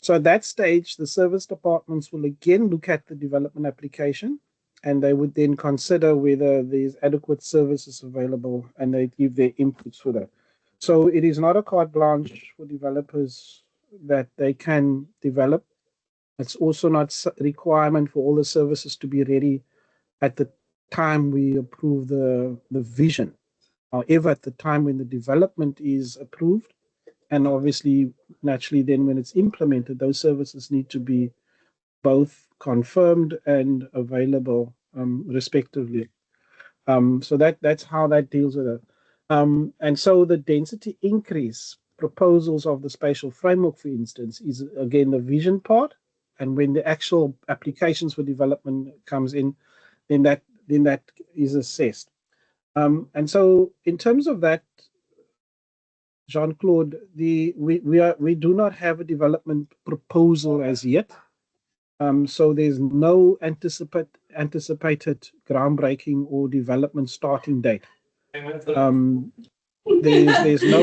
So at that stage, the service departments will again look at the development application, and they would then consider whether there's adequate services available, and they give their inputs for that. So it is not a carte blanche for developers that they can develop. It's also not a requirement for all the services to be ready at the time we approve the vision. However, at the time when the development is approved, and obviously, naturally, then when it's implemented, those services need to be both confirmed and available, respectively. So that's how that deals with it. And so the density increase proposals of the spatial framework, for instance, is again the vision part. And when the actual applications for development comes in, then that is assessed. And so in terms of that, Jean-Claude, we do not have a development proposal as yet. So there's no anticipated groundbreaking or development starting date. There's no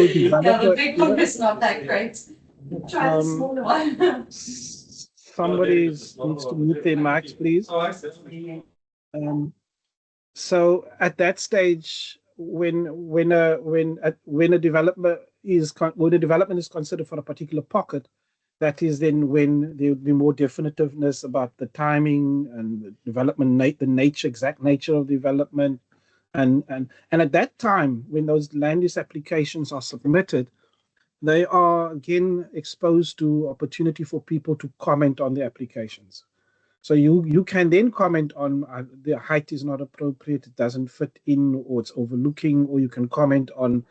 developer. Yeah, the big one is not that great. Try the smaller one. Somebody needs to mute their mics, please. So at that stage, when a development is considered for a particular pocket, that is then when there would be more definitiveness about the timing and the development, the exact nature of development, and at that time, when those land use applications are submitted, they are again exposed to opportunity for people to comment on the applications. So you can then comment on the height is not appropriate, it doesn't fit in, or it's overlooking, or you can comment on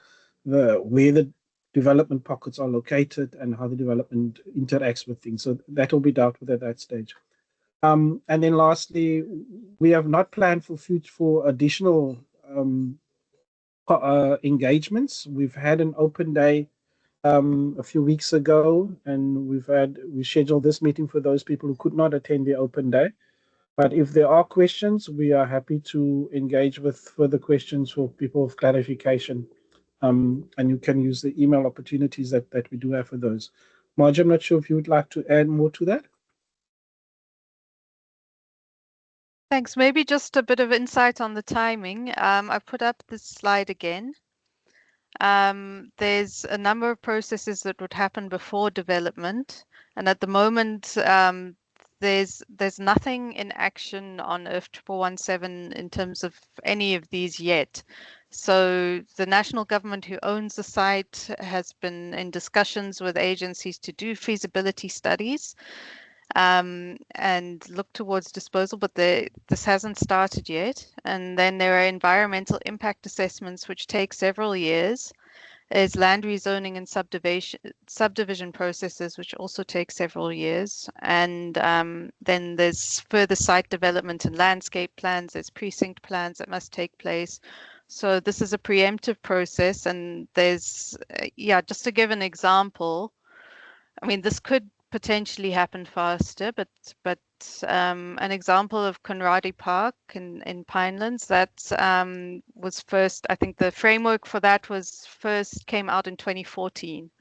where the development pockets are located and how the development interacts with things. So that will be dealt with at that stage. And then lastly, we have not planned for additional engagements. We've had an open day a few weeks ago, and we scheduled this meeting for those people who could not attend the open day. But if there are questions, we are happy to engage with further questions for people of clarification. And you can use the email opportunities that we do have for those. Marge, I'm not sure if you would like to add more to that. Thanks. Maybe just a bit of insight on the timing. I put up this slide again. There's a number of processes that would happen before development, and at the moment there's nothing in action on IRF 4417 in terms of any of these yet. So the national government who owns the site has been in discussions with agencies to do feasibility studies and look towards disposal, but this hasn't started yet. And then there are environmental impact assessments, which take several years. There's land rezoning and subdivision processes, which also take several years. And then there's further site development and landscape plans. There's precinct plans that must take place. So this is a preemptive process. And there's, just to give an example, I mean, this could potentially happen faster, but an example of Conradi Park in Pinelands, that was first, I think the framework for that came out in 2014,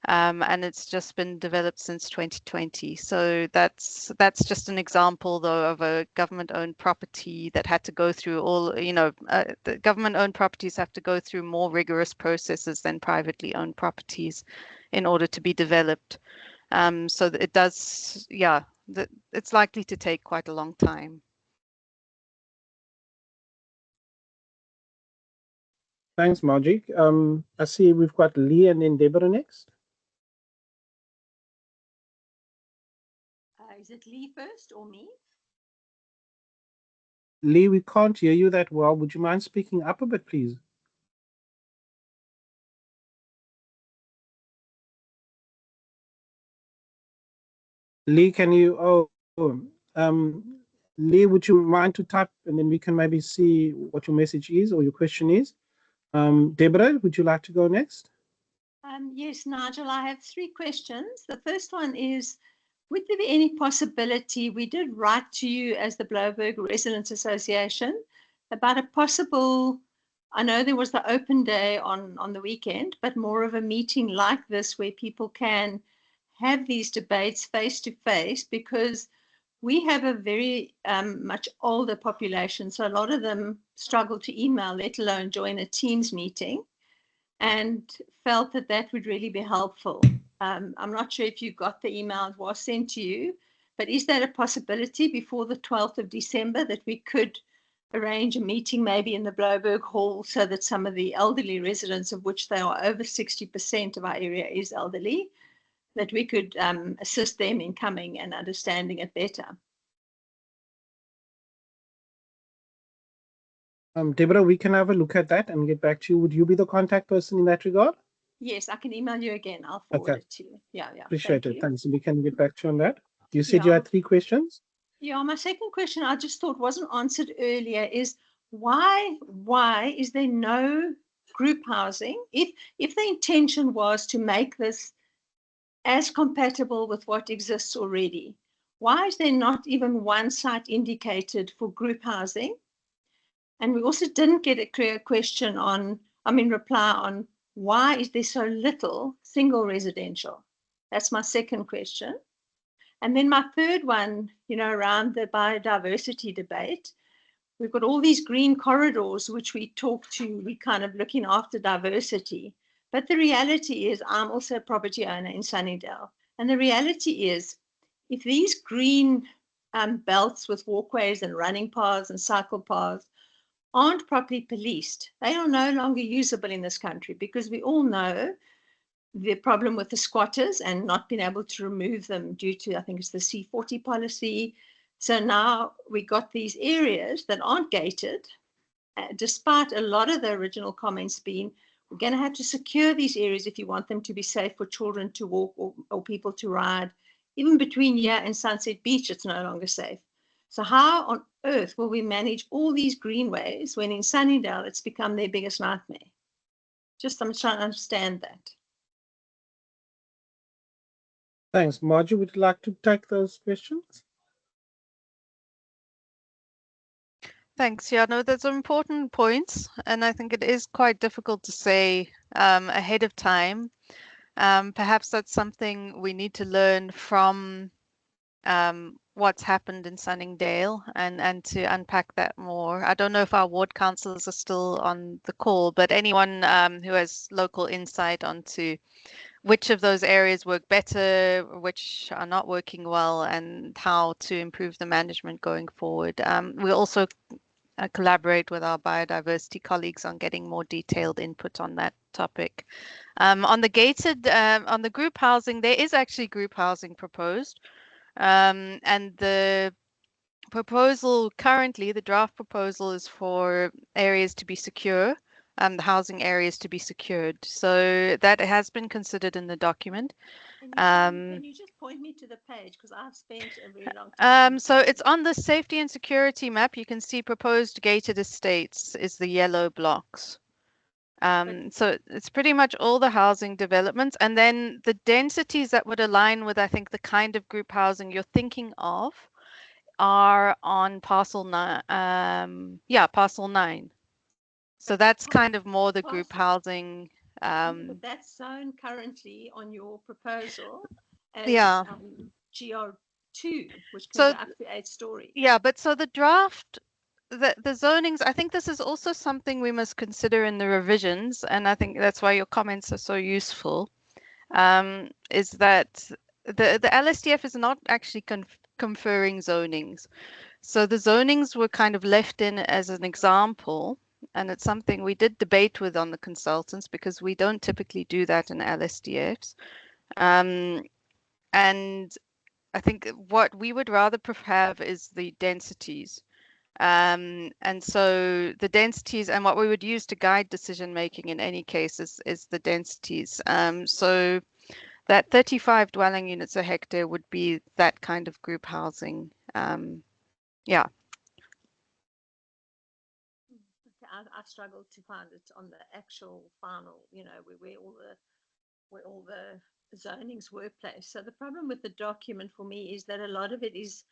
and it's just been developed since 2020. So that's just an example, though, of a government-owned property that had to go through all, the government-owned properties have to go through more rigorous processes than privately owned properties in order to be developed. So it does, it's likely to take quite a long time. Thanks, Margie. I see we've got Lee and then Deborah next. Is it Lee first or me? Lee, we can't hear you that well. Would you mind speaking up a bit, please? Lee, can you, Lee, would you mind to type, and then we can maybe see what your message is or your question is. Deborah, would you like to go next? Yes, Nigel, I have 3 questions. The first one is, would there be any possibility, we did write to you as the Blaauwberg Residents Association about a possible I know there was the open day on the weekend, but more of a meeting like this where people can have these debates face to face, because we have a very much older population. So a lot of them struggle to email, let alone join a Teams meeting, and felt that that would really be helpful. I'm not sure if you got the email that was sent to you, but is that a possibility before the 12th of December that we could arrange a meeting maybe in the Blaauwberg Hall, so that some of the elderly residents, of which there are over 60% of our area is elderly, that we could assist them in coming and understanding it better? Deborah, we can have a look at that and get back to you. Would you be the contact person in that regard? Yes, I can email you again. I'll forward Okay. it to you. Yeah, Appreciate thank it. you. Thanks. We can get back to you on that. You said you Yeah. had 3 questions. Yeah, my second question I just thought wasn't answered earlier is why is there no group housing? If the intention was to make this as compatible with what exists already, why is there not even one site indicated for group housing? And we also didn't get a clear reply on why is there so little single residential? That's my second question. And then my third one, around the biodiversity debate, we've got all these green corridors, which we talk to, we kind of looking after diversity. But the reality is I'm also a property owner in Sunnydale. And the reality is if these green belts with walkways and running paths and cycle paths aren't properly policed, they are no longer usable in this country, because we all know the problem with the squatters and not being able to remove them due to, I think it's the C40 policy. So now we got these areas that aren't gated, despite a lot of the original comments being, we're going to have to secure these areas if you want them to be safe for children to walk or people to ride. Even between here and Sunset Beach, it's no longer safe. So how on earth will we manage all these greenways when in Sunnydale it's become their biggest nightmare? I'm trying to understand that. Thanks. Margie, would you like to take those questions? Thanks. Yeah, no, those are important points. And I think it is quite difficult to say ahead of time. Perhaps that's something we need to learn from what's happened in Sunningdale and to unpack that more. I don't know if our ward councillors are still on the call, but anyone who has local insight onto which of those areas work better, which are not working well, and how to improve the management going forward. We also collaborate with our biodiversity colleagues on getting more detailed input on that topic. On the group housing, there is actually group housing proposed. And the proposal currently, the draft proposal is for areas to be secure, the housing areas to be secured. So that has been considered in the document. Can you just point me to the page, because I've spent a very long time. So it's on the safety and security map. You can see proposed gated estates is the yellow blocks. So it's pretty much all the housing developments, and then the densities that would align with, I think, the kind of group housing you're thinking of are on parcel 9. Parcel 9. So that's kind of more the group housing. But that's zone currently on your proposal as Yeah. GR2, which can So go up to 8 stories. yeah, but so the draft, the zonings, I think this is also something we must consider in the revisions, and I think that's why your comments are so useful, is that the LSDF is not actually conferring zonings. So the zonings were kind of left in as an example, and it's something we did debate with on the consultants, because we don't typically do that in LSDFs. And I think what we would rather have is the densities. And so the densities, and what we would use to guide decision making in any case is the densities. So that 35 dwelling units a hectare would be that kind of group housing. Yeah. I struggled to find it on the actual final, where all the zonings were placed. So the problem with the document for me is that a lot of it is,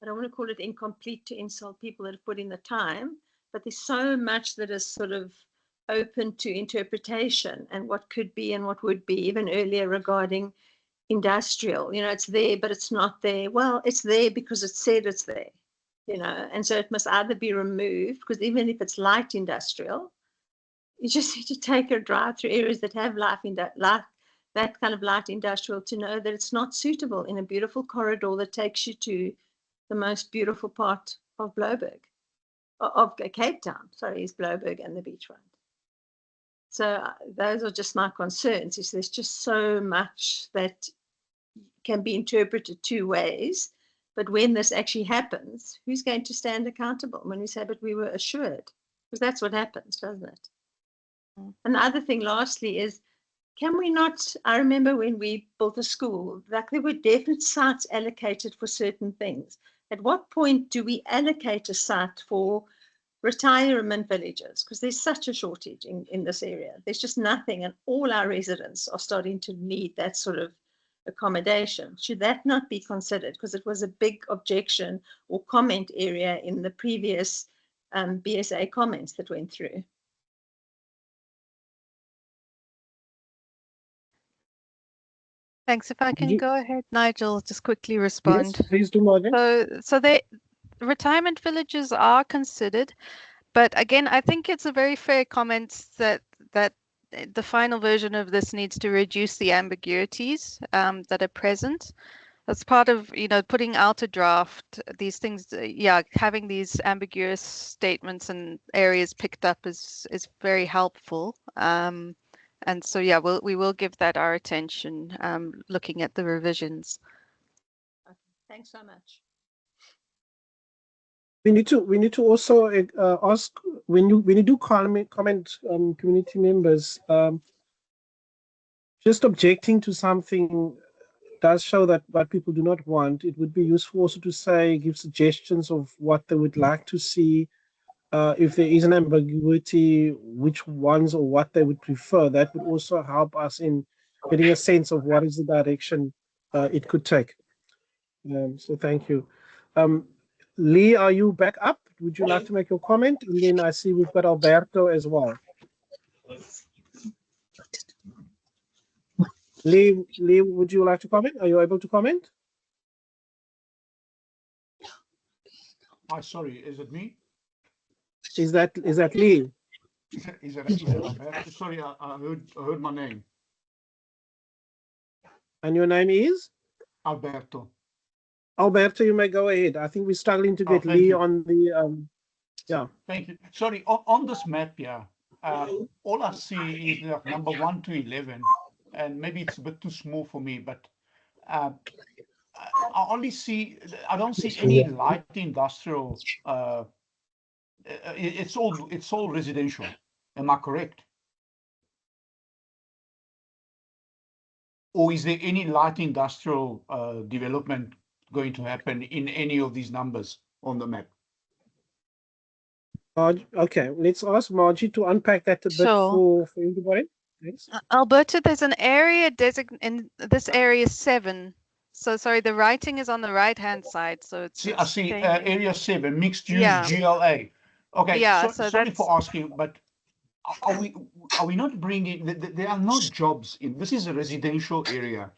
I don't want to call it incomplete to insult people that have put in the time, but there's so much that is sort of open to interpretation and what could be and what would be, even earlier regarding industrial. You know, it's there, but it's not there. Well, it's there because it said it's there, you know, and so it must either be removed, because even if it's light industrial, you just need to take a drive through areas that have that kind of light industrial to know that it's not suitable in a beautiful corridor that takes you to the most beautiful part of Blaauwberg, of Cape Town, sorry, is Blaauwberg and the beachfront. So those are just my concerns, is there's just so much that can be interpreted two ways, but when this actually happens, who's going to stand accountable when we say, but we were assured? Because that's what happens, doesn't it? And the other thing, lastly, is can we not, I remember when we built a school, like there were definite sites allocated for certain things. At what point do we allocate a site for retirement villages? Because there's such a shortage in this area. There's just nothing, and all our residents are starting to need that sort of accommodation. Should that not be considered? Because it was a big objection or comment area in the previous BSA comments that went through. Thanks. If I can go ahead, Nigel, just quickly respond. Yes, please do, Morgan. So the retirement villages are considered, but again, I think it's a very fair comment that the final version of this needs to reduce the ambiguities that are present. That's part of, you know, putting out a draft. These things, yeah, having these ambiguous statements and areas picked up is very helpful. And so, yeah, we will give that our attention, looking at the revisions. Okay, thanks so much. We need to also ask when you do comment community members, just objecting to something does show that what people do not want. It would be useful also to say, give suggestions of what they would like to see. If there is an ambiguity, which ones or what they would prefer, that would also help us in getting a sense of what is the direction it could take. So thank you. Lee, are you back up? Would you like to make your comment? And then I see we've got Alberto as well. Lee, would you like to comment? Are you able to comment? Oh, sorry, is it me? Is that Lee? Is it Alberto? Sorry, I heard my name. And your name is? Alberto. Alberto, you may go ahead. I think we're struggling to get Lee on the yeah. Thank you. Sorry, on this map here, all I see is the number 1 to 11, and maybe it's a bit too small for me, but I only see, I don't see any light industrial. It's all residential. Am I correct? Or is there any light industrial development going to happen in any of these numbers on the map? Okay, let's ask Margie to unpack that a bit for everybody. Thanks. Alberto, there's an area in this area 7. So sorry, the writing is on the right-hand side. So it's I see area 7, mixed use GLA. Okay, yeah, so sorry for asking, but are we not bringing? There are not jobs in. This is a residential area.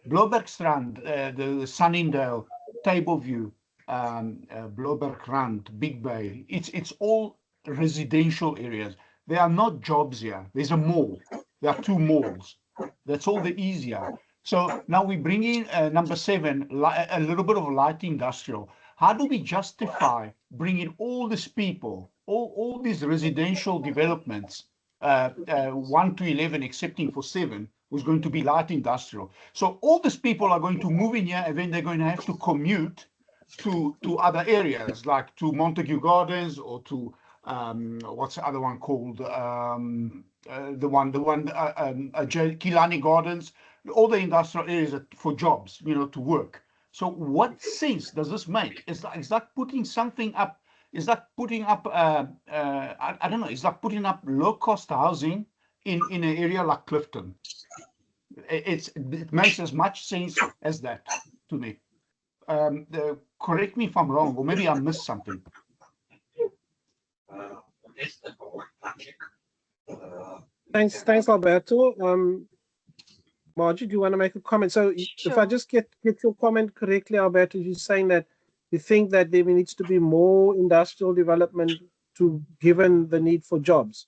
Blaauwbergstrand, the Sunningdale, Tableview, Blaauwberg Rand, Big Bay. It's all residential areas. There are not jobs here. There's a mall. There are 2 malls. That's all the easier. So now we bring in number 7, a little bit of light industrial. How do we justify bringing all these people, all these residential developments, 1 to 11, excepting for 7, was going to be light industrial. So all these people are going to move in here, and then they're going to have to commute to other areas, like to Montague Gardens or to what's the other one called? Kilani Gardens. All the industrial areas for jobs, you know, to work. So what sense does this make? Is that putting something up? Is that putting up? I don't know. Is that putting up low-cost housing in an area like Clifton? It makes as much sense as that to me. Correct me if I'm wrong, or maybe I missed something. Thanks, Alberto. Margie, do you want to make a comment? So if I just get your comment correctly, Alberto, you're saying that you think that there needs to be more industrial development given the need for jobs.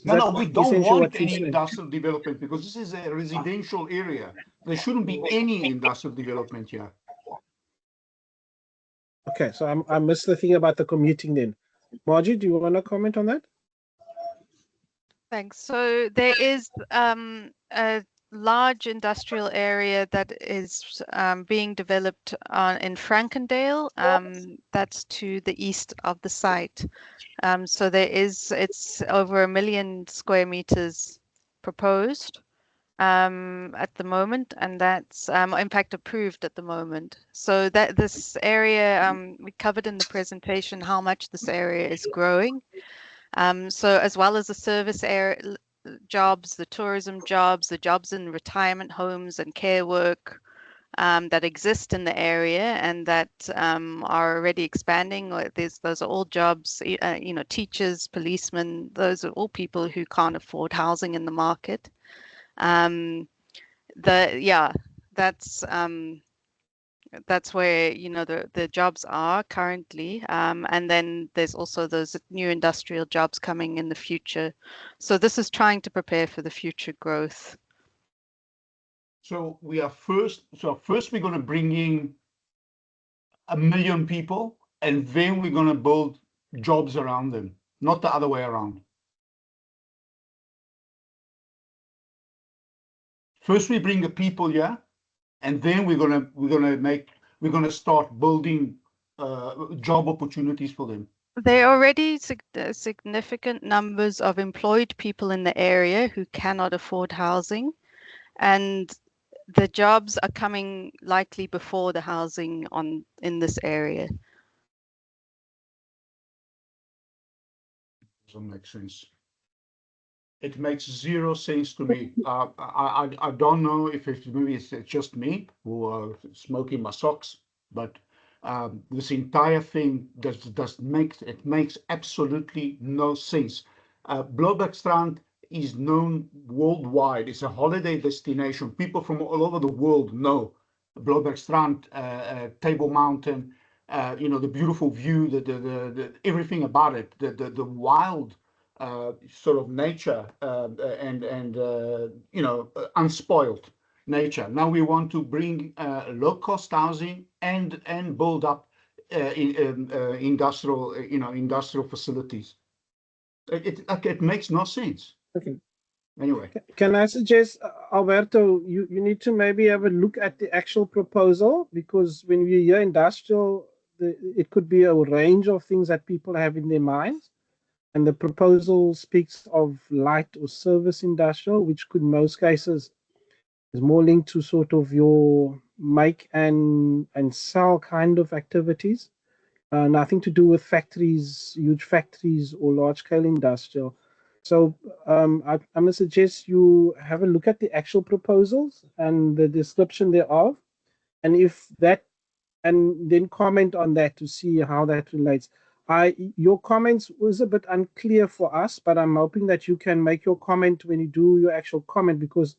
No, we don't want any industrial development because this is a residential area. There shouldn't be any industrial development here. Okay, so I missed the thing about the commuting then. Margie, do you want to comment on that? Thanks. So there is a large industrial area that is being developed in Frankendale. That's to the east of the site. So it's over 1 million square meters proposed at the moment, and that's in fact approved at the moment. So that this area, we covered in the presentation how much this area is growing. So as well as the service area jobs, the tourism jobs, the jobs in retirement homes and care work that exist in the area and that are already expanding. Those are all jobs, teachers, policemen, those are all people who can't afford housing in the market. That's where the jobs are currently, and then there's also those new industrial jobs coming in the future. So this is trying to prepare for the future growth. So first we're going to bring in 1 million people, and then we're going to build jobs around them, not the other way around. First we bring the people here, and then we're gonna start building job opportunities for them. There are already significant numbers of employed people in the area who cannot afford housing, and the jobs are coming likely before the housing in this area. Doesn't make sense. It makes zero sense to me. I don't know if maybe it's just me who are smoking my socks, but this entire thing makes absolutely no sense. Blaauwberg is known worldwide. It's a holiday destination. People from all over the world know Blaauwberg, Table Mountain. The beautiful view, the everything about it, the wild sort of nature and unspoiled nature. Now we want to bring low-cost housing and build up industrial facilities. It makes no sense. Okay. Anyway, can I suggest, Alberto, you need to maybe have a look at the actual proposal, because when we hear industrial, it could be a range of things that people have in their minds. And the proposal speaks of light or service industrial, which could in most cases is more linked to sort of your make and sell kind of activities. Nothing to do with factories, huge factories or large scale industrial. So I'm going to suggest you have a look at the actual proposals and the description thereof. And and then comment on that to see how that relates. Your comments was a bit unclear for us, but I'm hoping that you can make your comment when you do your actual comment, because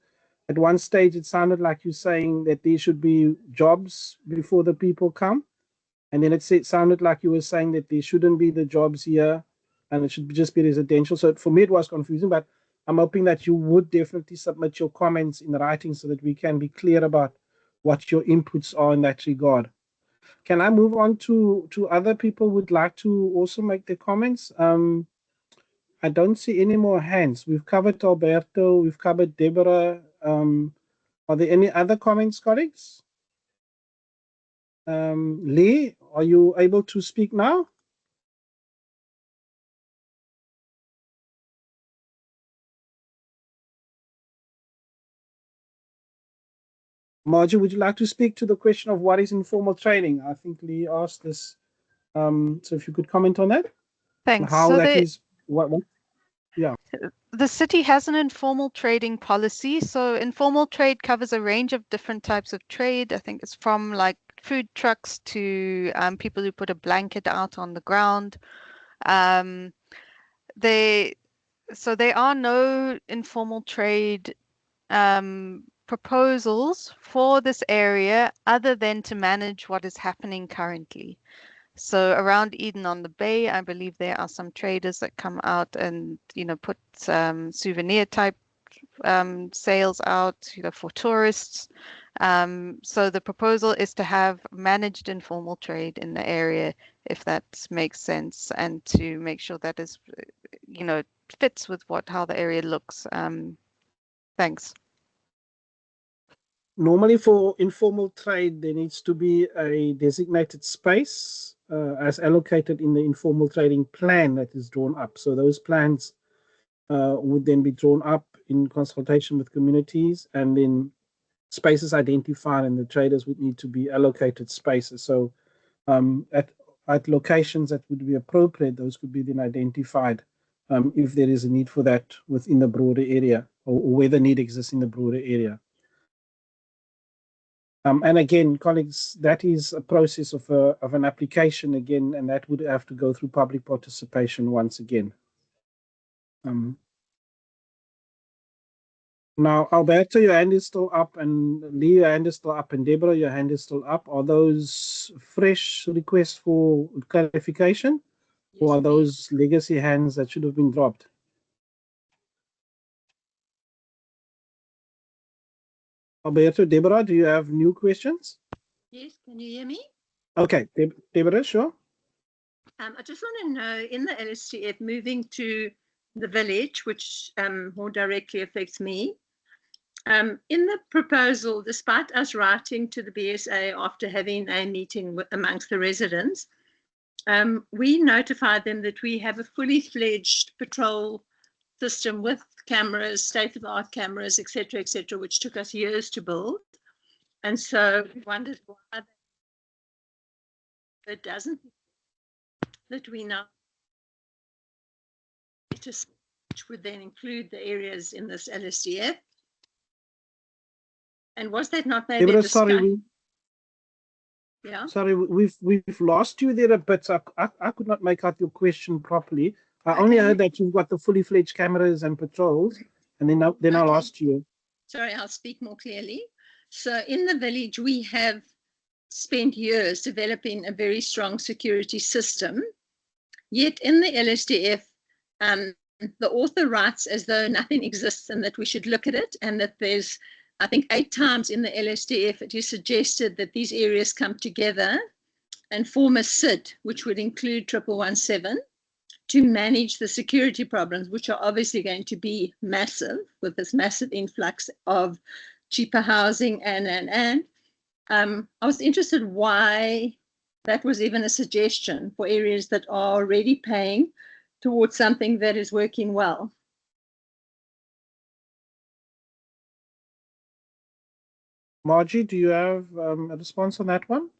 at one stage it sounded like you're saying that there should be jobs before the people come. And then it sounded like you were saying that there shouldn't be the jobs here and it should just be residential. So for me, it was confusing, but I'm hoping that you would definitely submit your comments in writing so that we can be clear about what your inputs are in that regard. Can I move on to other people who would like to also make their comments? I don't see any more hands. We've covered Alberto, we've covered Deborah. Are there any other comments, colleagues? Lee, are you able to speak now? Margie, would you like to speak to the question of what is informal trading? I think Lee asked this. So if you could comment on that. Thanks. How so that is, what, yeah. The city has an informal trading policy. So informal trade covers a range of different types of trade. I think it's from like food trucks to people who put a blanket out on the ground. so there are no informal trade proposals for this area other than to manage what is happening currently. So around Eden on the Bay, I believe there are some traders that come out and, put souvenir type sales out, for tourists. So the proposal is to have managed informal trade in the area, if that makes sense, and to make sure that is, fits with how the area looks. Thanks. Normally for informal trade, there needs to be a designated space as allocated in the informal trading plan that is drawn up. So those plans would then be drawn up in consultation with communities, and then spaces identified, and the traders would need to be allocated spaces. So at locations that would be appropriate, those could be then identified if there is a need for that within the broader area, or where the need exists in the broader area. And again, colleagues, that is a process of an application again, and that would have to go through public participation once again. Now, Alberto, your hand is still up, and Lee, your hand is still up, and Deborah, your hand is still up. Are those fresh requests for clarification, or are those legacy hands that should have been dropped? Alberto, Deborah, do you have new questions? Yes, can you hear me? Okay, Deborah, sure. I just want to know, in the LSDF, moving to the village, which more directly affects me, in the proposal, despite us writing to the BSA after having a meeting amongst the residents, we notified them that we have a fully fledged patrol system with cameras, state-of-the-art cameras, etc., which took us years to build. And so we wondered why it doesn't, that we now, which would then include the areas in this LSDF. And was that not maybe Deborah, a discussion? sorry, sorry, we've lost you there a bit. I could not make out your question properly. I only heard that you've got the fully fledged cameras and patrols, and then I lost you. Sorry, I'll speak more clearly. So in the village, we have spent years developing a very strong security system. Yet in the LSDF, the author writes as though nothing exists and that we should look at it, and that there's, I think, 8 times in the LSDF it is suggested that these areas come together and form a SID, which would include 1117, to manage the security problems, which are obviously going to be massive with this massive influx of cheaper housing and. I was interested why that was even a suggestion for areas that are already paying towards something that is working well. Margie, do you have a response on that one?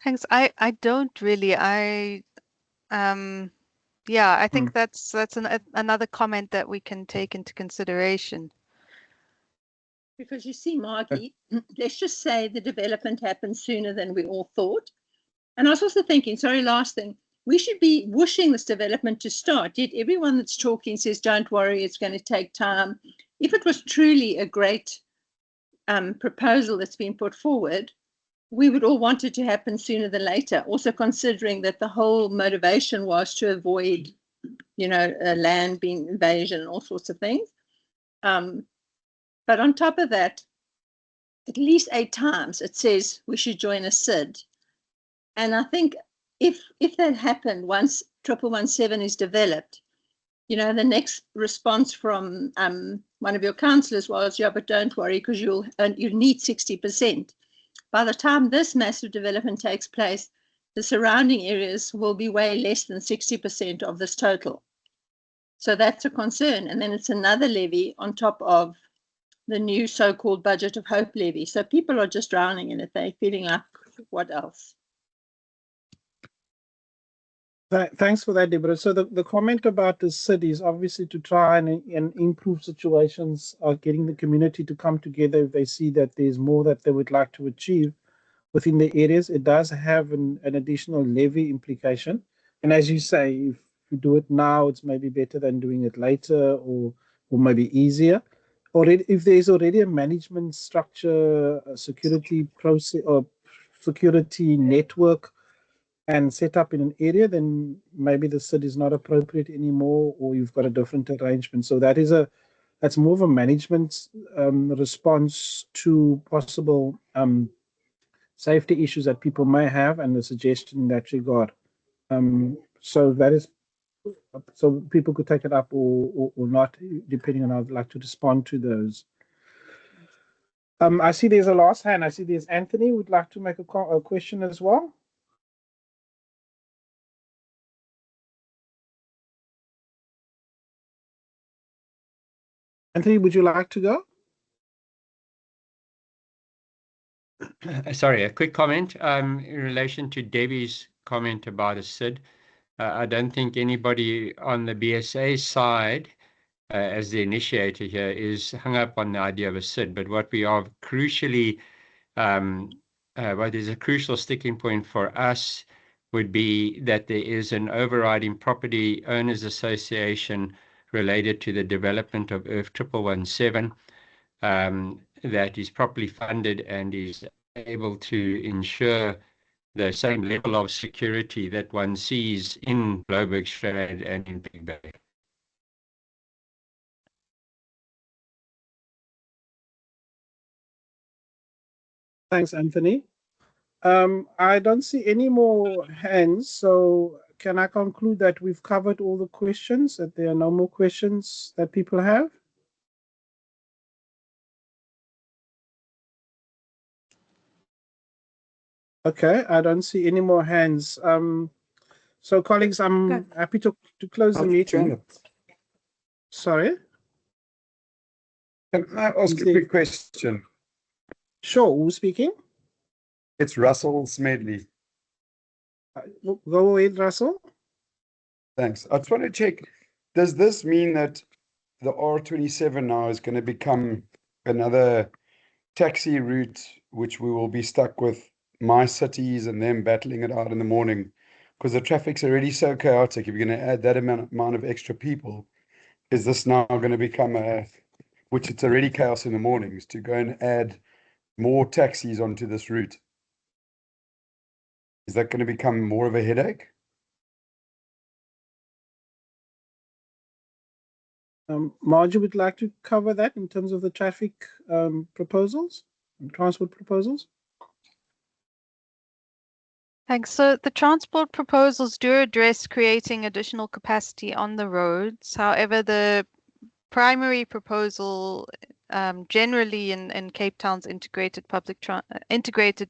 Thanks. I don't really. Yeah, I think that's another comment that we can take into consideration. Because you see, Margie, let's just say the development happened sooner than we all thought. And I was also thinking, sorry, last thing, we should be wishing this development to start, yet everyone that's talking says, don't worry, it's going to take time. If it was truly a great proposal that's been put forward, we would all want it to happen sooner than later, also considering that the whole motivation was to avoid, land being invasion and all sorts of things. But on top of that, at least 8 times it says we should join a SID. And I think if that happened, once 1117 is developed, the next response from one of your councillors was, yeah, but don't worry, because you need 60%. By the time this massive development takes place, the surrounding areas will be way less than 60% of this total. So that's a concern. And then it's another levy on top of the new so-called budget of hope levy. So people are just drowning in it. They're feeling like, what else? Thanks for that, Deborah. So the comment about the city is obviously to try and improve situations of getting the community to come together if they see that there's more that they would like to achieve within the areas. It does have an additional levy implication. And as you say, we do it now, it's maybe better than doing it later, or maybe easier. Or if there's already a management structure, a security process, or security network and set up in an area, then maybe the SID is not appropriate anymore, or you've got a different arrangement. So that's more of a management response to possible safety issues that people may have, and a suggestion in that regard. So that is, so people could take it up or not, depending on how I'd like to respond to those. I see there's a last hand. I see there's Anthony would like to make a question as well. Anthony, would you like to go? Sorry, a quick comment in relation to Debbie's comment about a SID. I don't think anybody on the BSA side, as the initiator here, is hung up on the idea of a SID, but what we are crucially, what is a crucial sticking point for us would be that there is an overriding property owners association related to the development of Earth 1117 that is properly funded and is able to ensure the same level of security that one sees in Blaauwberg Strand and in Big Bay. Thanks, Anthony. I don't see any more hands, so can I conclude that we've covered all the questions, that there are no more questions that people have? Okay, I don't see any more hands. So colleagues, I'm happy to close the meeting. Sorry? Can I ask a quick question? Sure, who's speaking? It's Russell Smedley. Go ahead, Russell. Thanks. I just want to check, does this mean that the R27 now is going to become another taxi route, which we will be stuck with my cities and them battling it out in the morning? Because the traffic's already so chaotic. If you're going to add that amount of extra people, is this now going to become which it's already chaos in the mornings, to go and add more taxis onto this route? Is that going to become more of a headache? Margie would like to cover that in terms of the traffic proposals, transport proposals. Thanks. So the transport proposals do address creating additional capacity on the roads. However, the primary proposal generally in Cape Town's integrated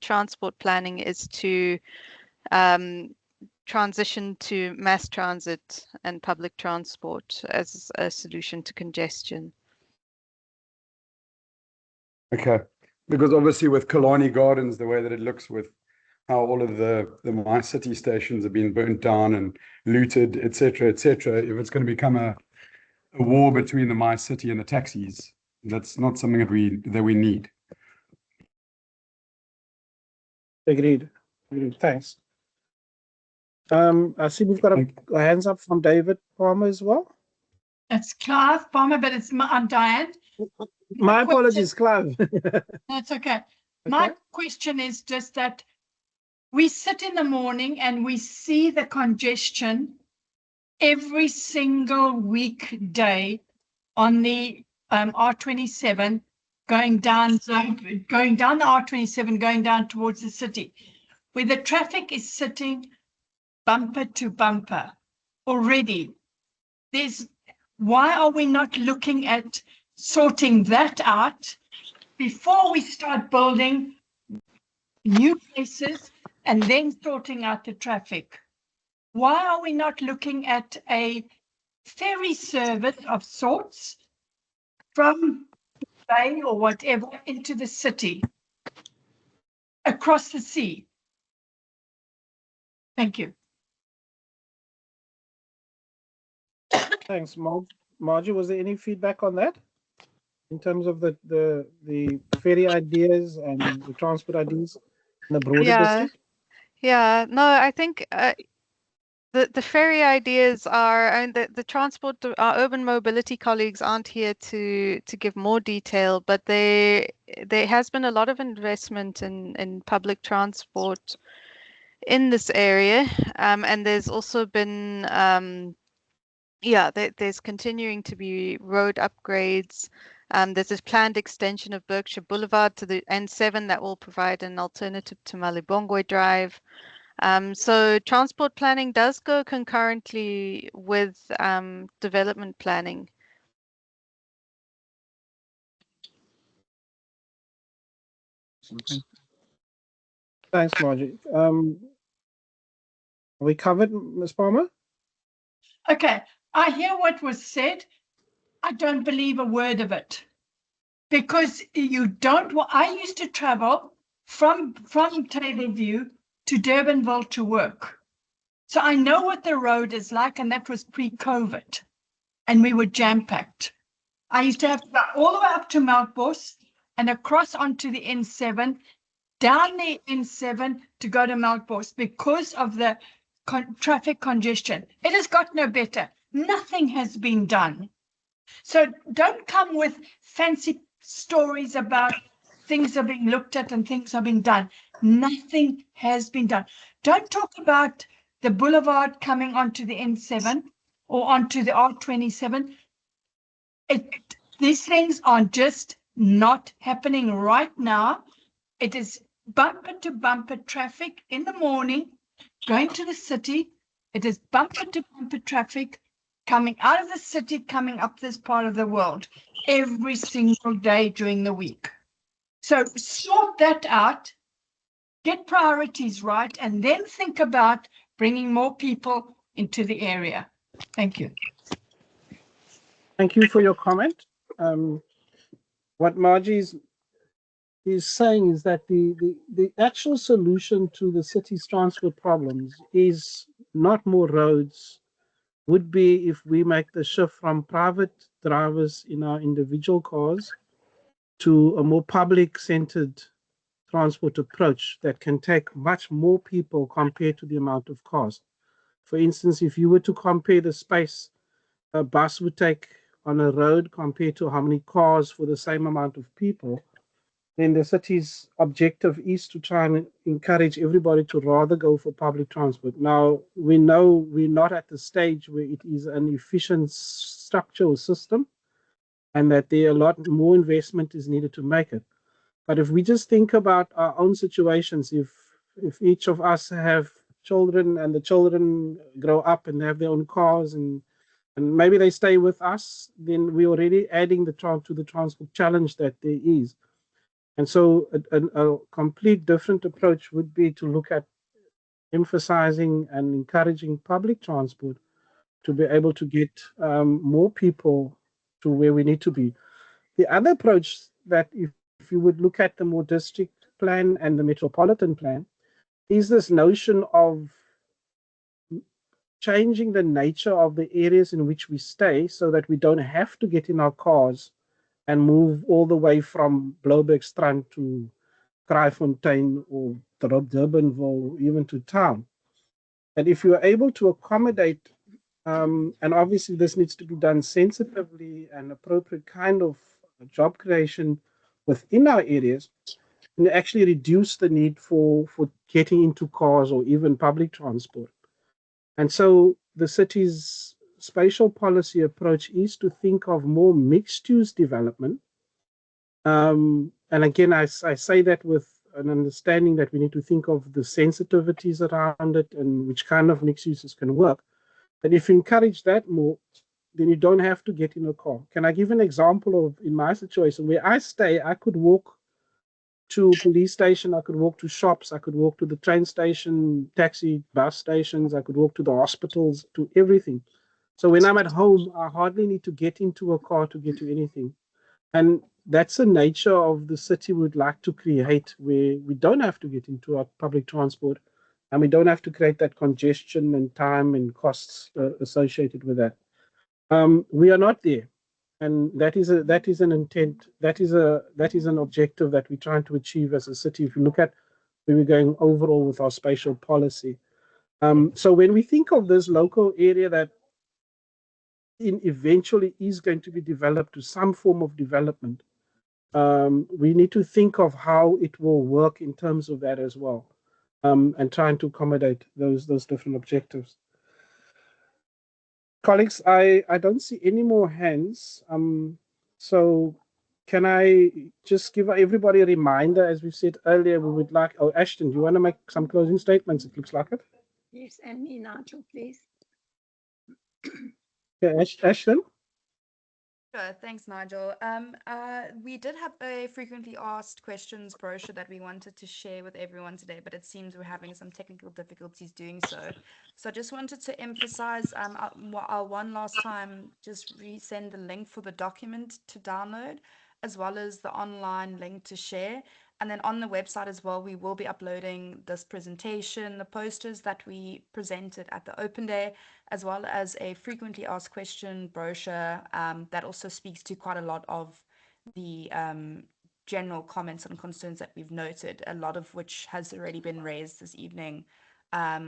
transport planning is to transition to mass transit and public transport as a solution to congestion. Okay, because obviously with Kalani Gardens, the way that it looks, with how all of the My City stations have been burnt down and looted, etc., etc., if it's going to become a war between the My City and the taxis, that's not something that we need. Agreed. Thanks. I see we've got a hands up from David Palmer as well. It's Clive Palmer, but I'm Diane. My apologies, Clive. That's okay. My question is just that we sit in the morning and we see the congestion every single weekday on the R27 going down the R27, going down towards the city, where the traffic is sitting bumper to bumper already. Why are we not looking at sorting that out before we start building new places and then sorting out the traffic? Why are we not looking at a ferry service of sorts from Bay or whatever into the city across the sea? Thank you. Thanks, Margie. Was there any feedback on that in terms of the ferry ideas and the transport ideas in the broader district? Yeah, no, I think The ferry ideas are, and the transport, our urban mobility colleagues aren't here to give more detail, but there has been a lot of investment in public transport in this area, and there's also been there's continuing to be road upgrades. There's a planned extension of Berkshire Boulevard to the N7 that will provide an alternative to Malibongwe Drive. So transport planning does go concurrently with development planning. Thanks, Margie. We covered, Ms. Palmer? Okay, I hear what was said. I don't believe a word of it. Because you don't, I used to travel from Tableview to Durbanville to work. So I know what the road is like, and that was pre-COVID. And we were jam-packed. I used to have to go all the way up to Melkbos and across onto the N7, down the N7 to go to Melkbos because of the traffic congestion. It has got no better. Nothing has been done. So don't come with fancy stories about things are being looked at and things are being done. Nothing has been done. Don't talk about the boulevard coming onto the N7 or onto the R27. These things are just not happening right now. It is bumper to bumper traffic in the morning, going to the city. It is bumper to bumper traffic coming out of the city, coming up this part of the world every single day during the week. So sort that out, get priorities right, and then think about bringing more people into the area. Thank you. Thank you for your comment. What Margie is saying is that the actual solution to the city's transport problems is not more roads, would be if we make the shift from private drivers in our individual cars to a more public-centered transport approach that can take much more people compared to the amount of cars. For instance, if you were to compare the space a bus would take on a road compared to how many cars for the same amount of people, then the city's objective is to try and encourage everybody to rather go for public transport. Now, we know we're not at the stage where it is an efficient structural system and that there a lot more investment is needed to make it. But if we just think about our own situations, if each of us have children and the children grow up and have their own cars and maybe they stay with us, then we're already adding to the transport challenge that there is. And so a complete different approach would be to look at emphasizing and encouraging public transport to be able to get more people to where we need to be. The other approach that if you would look at the more district plan and the metropolitan plan is this notion of changing the nature of the areas in which we stay so that we don't have to get in our cars and move all the way from Blaauwberg to Kraaifontein or Durbanville, even to town. And if you are able to accommodate, and obviously this needs to be done sensitively and appropriate kind of job creation within our areas, and actually reduce the need for getting into cars or even public transport. And so the city's spatial policy approach is to think of more mixed-use development. And again, I say that with an understanding that we need to think of the sensitivities around it and which kind of mixed uses can work. But if you encourage that more, then you don't have to get in a car. Can I give an example of, in my situation, where I stay, I could walk to police station, I could walk to shops, I could walk to the train station, taxi, bus stations, I could walk to the hospitals, to everything. So when I'm at home, I hardly need to get into a car to get to anything. And that's the nature of the city we'd like to create, where we don't have to get into our public transport and we don't have to create that congestion and time and costs associated with that. We are not there. And that is an intent, that is an objective that we're trying to achieve as a city. If you look at where we're going overall with our spatial policy. So when we think of this local area that eventually is going to be developed to some form of development, we need to think of how it will work in terms of that as well, and trying to accommodate those different objectives. Colleagues, I don't see any more hands. So can I just give everybody a reminder, as we said earlier, we would like, oh, Ashton, do you want to make some closing statements? It looks like it. Yes, and me, Nigel, please. Yeah, Ashton? Sure, thanks, Nigel. We did have a frequently asked questions brochure that we wanted to share with everyone today, but it seems we're having some technical difficulties doing so. So I just wanted to emphasize, I'll one last time just resend the link for the document to download, as well as the online link to share. And then on the website as well, we will be uploading this presentation, the posters that we presented at the open day, as well as a frequently asked question brochure that also speaks to quite a lot of the general comments and concerns that we've noted, a lot of which has already been raised this evening.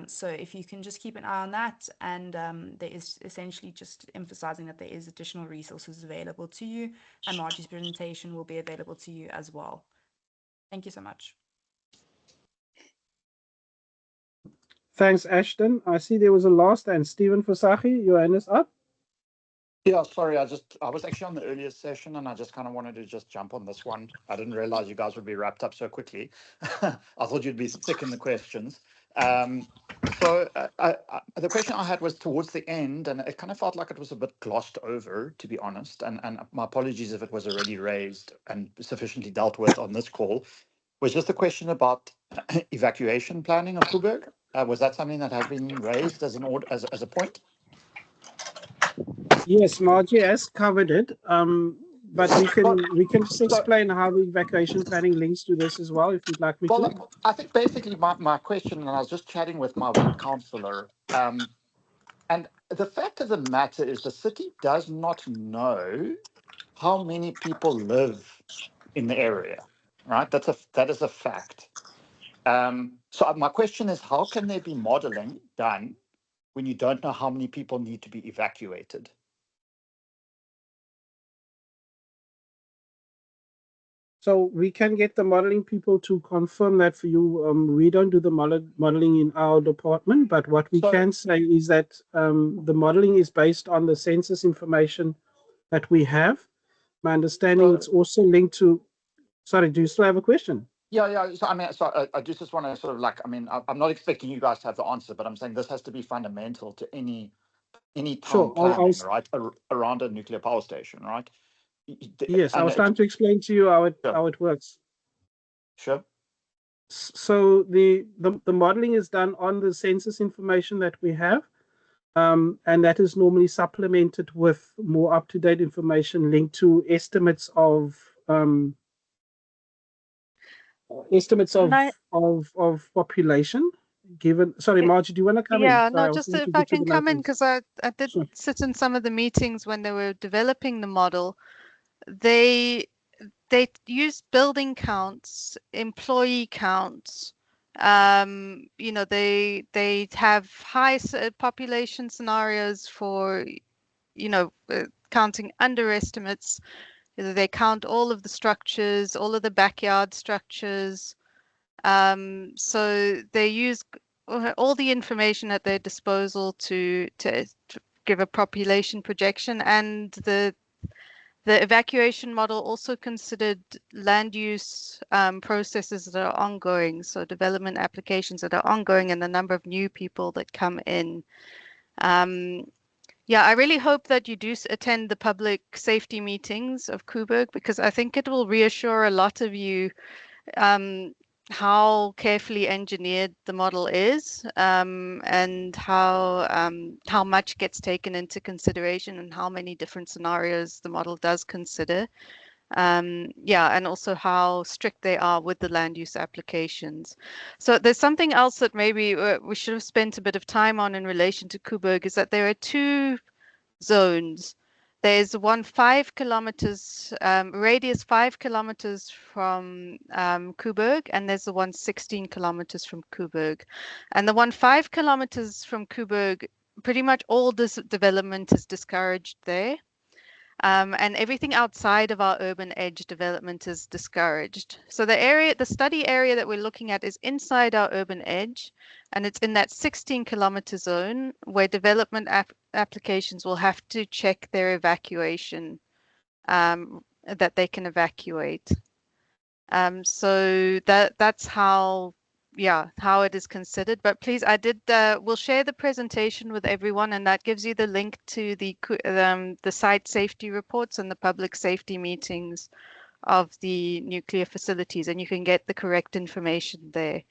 So if you can just keep an eye on that, and there is essentially just emphasizing that there is additional resources available to you, and Margie's presentation will be available to you as well. Thank you so much. Thanks, Ashton. I see there was a last and Stephen Fosachi, your hand is up. Yeah, sorry, I was actually on the earlier session and I just kind of wanted to just jump on this one. I didn't realize you guys would be wrapped up so quickly. I thought you'd be thick in the questions. So the question I had was towards the end, and it kind of felt like it was a bit glossed over, to be honest. And my apologies if it was already raised and sufficiently dealt with on this call. Was just a question about evacuation planning of Koeberg. Was that something that has been raised as a point? Yes, Margie has covered it, but we can just explain how the evacuation planning links to this as well, if you'd like me to. Well, I think basically my question, and I was just chatting with my ward councillor, and the fact of the matter is the city does not know how many people live in the area, right? That is a fact. So my question is, how can there be modelling done when you don't know how many people need to be evacuated? So we can get the modeling people to confirm that for you. We don't do the modeling in our department, but what we can say is that the modeling is based on the census information that we have. My understanding it's also linked to, sorry, do you still have a question? Yeah. So I mean, I just want to sort of like, I mean, I'm not expecting you guys to have the answer, but I'm saying this has to be fundamental to any town planning, right, around a nuclear power station, right? Yes, I was trying to explain to you how it works. Sure. So the modeling is done on the census information that we have, and that is normally supplemented with more up-to-date information linked to estimates of population. Given, sorry, Margie, do you want to come in? Yeah, Sorry, no, just if I can come in, because I did sit in some of the meetings when they were developing the model. They use building counts, employee counts. You know, they have high population scenarios for, you know, counting underestimates. They count all of the structures, all of the backyard structures. So they use all the information at their disposal to give a population projection, and the evacuation model also considered land use processes that are ongoing, so development applications that are ongoing and the number of new people that come in. Yeah, I really hope that you do attend the public safety meetings of Koeberg, because I think it will reassure a lot of you how carefully engineered the model is, and how much gets taken into consideration and how many different scenarios the model does consider. Yeah, and also how strict they are with the land use applications. So there's something else that maybe we should have spent a bit of time on in relation to Koeberg, is that there are two zones. There's one 5 kilometers, radius 5 kilometers from Coburg, and there's the one 16 kilometers from Coburg. And the one 5 kilometers from Coburg, pretty much all this development is discouraged there. And everything outside of our urban edge development is discouraged. So the study area that we're looking at is inside our urban edge, and it's in that 16-kilometer zone where development applications will have to check their evacuation, that they can evacuate. So that's how it is considered. But please, we'll share the presentation with everyone, and that gives you the link to the site safety reports and the public safety meetings of the nuclear facilities, and you can get the correct information there.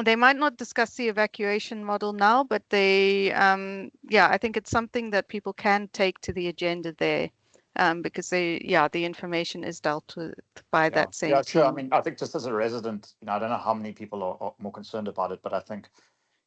They might not discuss the evacuation model now, but I think it's something that people can take to the agenda there. Because the information is dealt with by that same Yeah, sure. I team. mean, I think just as a resident, I don't know how many people are more concerned about it, but I think,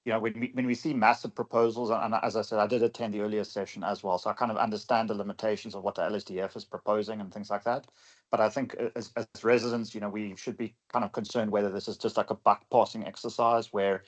when we see massive proposals, and as I said, I did attend the earlier session as well, so I kind of understand the limitations of what the LSDF is proposing and things like that. But I think as residents, we should be kind of concerned whether this is just like a buck passing exercise where,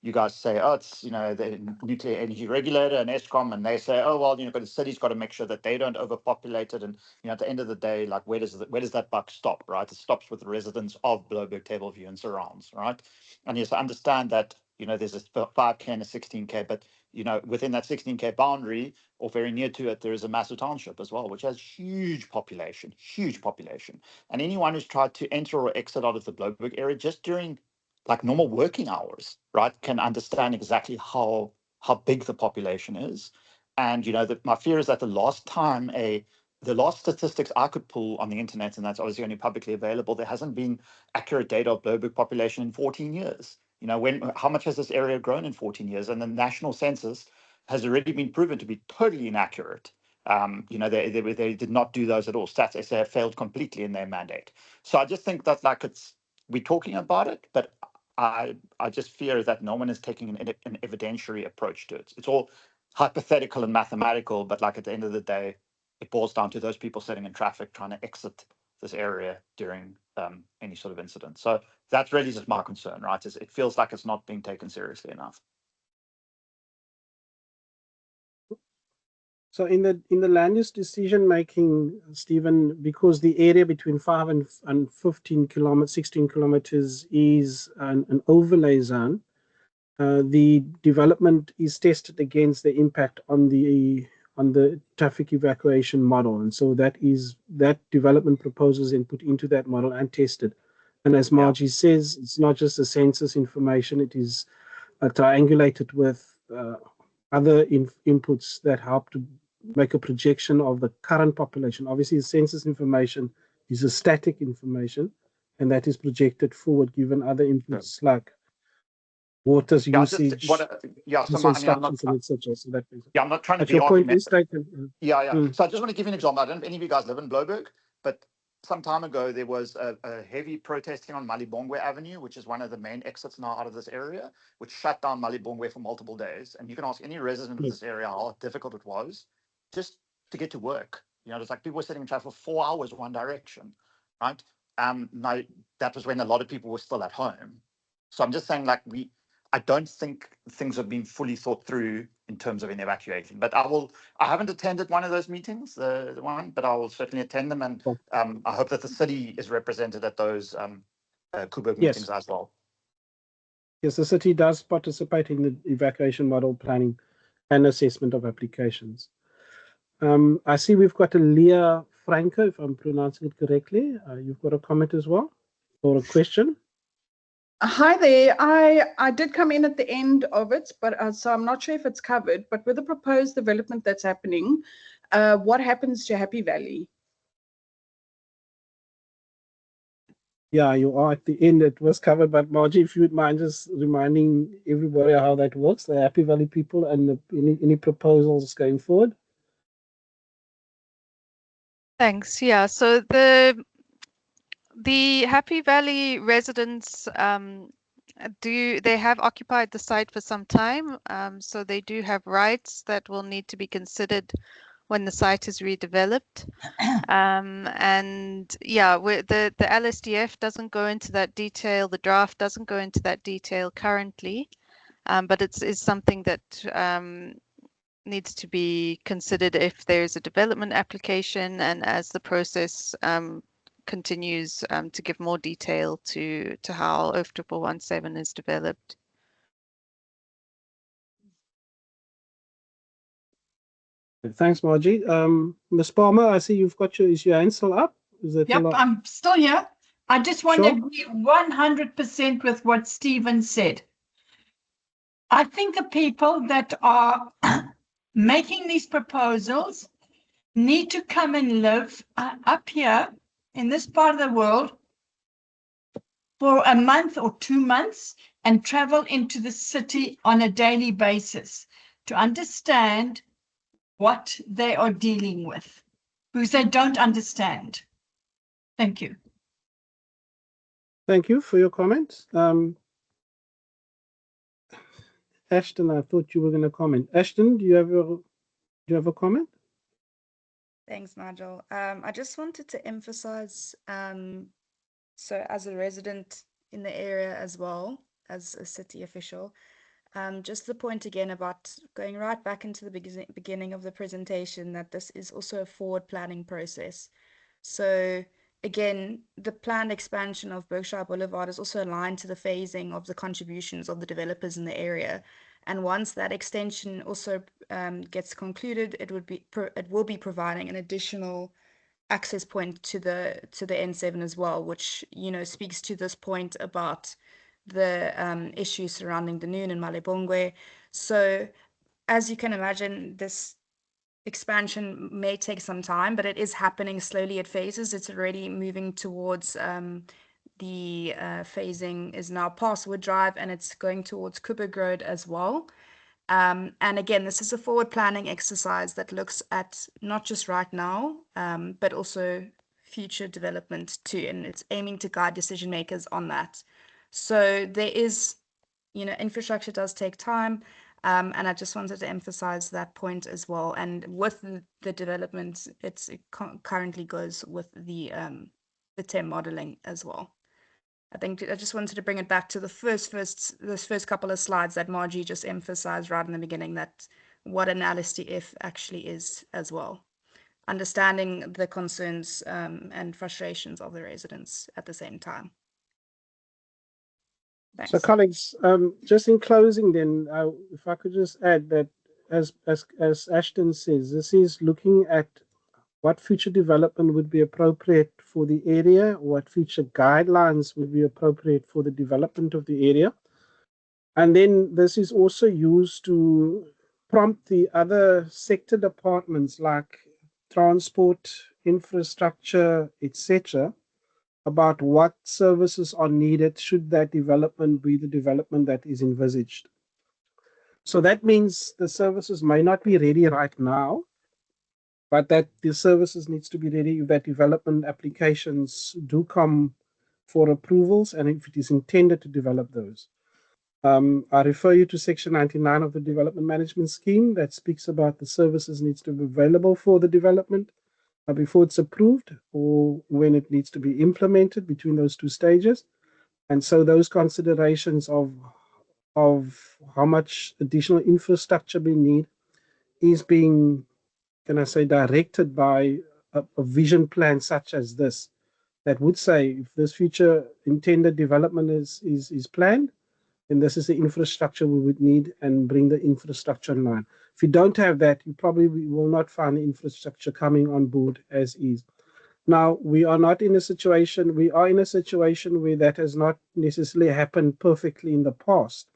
you guys say, oh, it's, the nuclear energy regulator and ESCOM, and they say, oh, well, but the city's got to make sure that they don't overpopulate it. And, at the end of the day, like, where does that buck stop, right? It stops with the residents of Blaauwberg, Tableview and surrounds, right? And yes, I understand that, there's a 5K and a 16K, but, within that 16K boundary or very near to it, there is a massive township as well, which has huge population. And anyone who's tried to enter or exit out of the Blaauwberg area just during like normal working hours, right, can understand exactly how big the population is. And, my fear is that the last statistics I could pull on the internet, and that's obviously only publicly available, there hasn't been accurate data of Blaauwberg population in 14 years. How much has this area grown in 14 years? And the national census has already been proven to be totally inaccurate. They did not do those at all. Stats SA have failed completely in their mandate. So I just think that we're talking about it, but I just fear that no one is taking an evidentiary approach to it. It's all hypothetical and mathematical, but at the end of the day, it boils down to those people sitting in traffic trying to exit this area during any sort of incident. So that's really just my concern, right? It feels like it's not being taken seriously enough. So in the land use decision making, Stephen, because the area between 5 and 15 kilometers, 16 kilometers is an overlay zone, the development is tested against the impact on the traffic evacuation model, and so that development proposals and put into that model and tested. And as Margie says, it's not just the census information; it is triangulated with other inputs that help to make a projection of the current population. Obviously, the census information is a static information, and that is projected forward given other inputs like water's usage, constructions, and etc. So that makes sense. I'm not trying to but be your point argumentative. is taken. So I just want to give you an example. I don't know if any of you guys live in Blaauwberg, but some time ago there was a heavy protesting on Malibongwe Avenue, which is one of the main exits now out of this area, which shut down Malibongwe for multiple days. And you can ask any resident of this area how difficult it was just to get to work. It's like people were sitting in traffic for 4 hours one direction, right? Now that was when a lot of people were still at home. So I'm just saying, I don't think things have been fully thought through in terms of an evacuation. But I haven't attended one of those meetings, the one, but I will certainly attend them. And I hope that the city is represented at those Coburg meetings as well. Yes, the city does participate in the evacuation model planning and assessment of applications. I see we've got a Leah Franco, if I'm pronouncing it correctly. You've got a comment as well, or a question? Hi there. I did come in at the end of it, but so I'm not sure if it's covered. But with the proposed development that's happening, what happens to Happy Valley? Yeah, you are at the end. It was covered, but Margie, if you would mind just reminding everybody how that works, the Happy Valley people, and any proposals going forward. Thanks. Yeah. So the Happy Valley residents they have occupied the site for some time, so they do have rights that will need to be considered when the site is redeveloped. And yeah, the LSDF doesn't go into that detail. The draft doesn't go into that detail currently, but it's something that needs to be considered if there's a development application and as the process continues to give more detail to how OF 1117 is developed. Thanks, Margie. Ms. Palmer, I see you've got is your hand still up? Is that Yep, I'm still here. I just want to agree 100% with what Stephen said. I think the people that are making these proposals need to come and live up here in this part of the world for a month or 2 months and travel into the city on a daily basis to understand what they are dealing with, because they don't understand. Thank you. Thank you for your comments. Ashton, I thought you were going to comment. Ashton, do you have a comment? Thanks, Nigel. I just wanted to emphasize, so as a resident in the area as well as a city official, just the point again about going right back into the beginning of the presentation, that this is also a forward planning process. So again, the planned expansion of Berkshire Boulevard is also aligned to the phasing of the contributions of the developers in the area. And once that extension also gets concluded, it will be providing an additional access point to the N7 as well, which speaks to this point about the issues surrounding the Noon and Malebongwe. So as you can imagine, this expansion may take some time, but it is happening slowly at phases. It's already moving towards the phasing is now past Wood Drive, and it's going towards Coburg Road as well. And again, this is a forward planning exercise that looks at not just right now, but also future development too, and it's aiming to guide decision makers on that. So there is, infrastructure does take time, and I just wanted to emphasize that point as well. And with the development, it currently goes with the TEM modeling as well. I think I just wanted to bring it back to the first couple of slides that Margie just emphasized right in the beginning, that what an LSDF actually is as well. Understanding the concerns and frustrations of the residents at the same time. Thanks. So colleagues, just in closing then, if I could just add that as Ashton says, this is looking at what future development would be appropriate for the area, what future guidelines would be appropriate for the development of the area. And then this is also used to prompt the other sector departments like transport, infrastructure, etc., about what services are needed should that development be the development that is envisaged. So that means the services may not be ready right now, but that the services needs to be ready if that development applications do come for approvals and if it is intended to develop those. I refer you to section 99 of the development management scheme that speaks about the services needs to be available for the development before it's approved or when it needs to be implemented between those two stages. And so those considerations of how much additional infrastructure we need is being, can I say, directed by a vision plan such as this, that would say if this future intended development is planned, then this is the infrastructure we would need and bring the infrastructure in line. If you don't have that, you probably will not find the infrastructure coming on board as is. Now, we are in a situation where that has not necessarily happened perfectly in the past,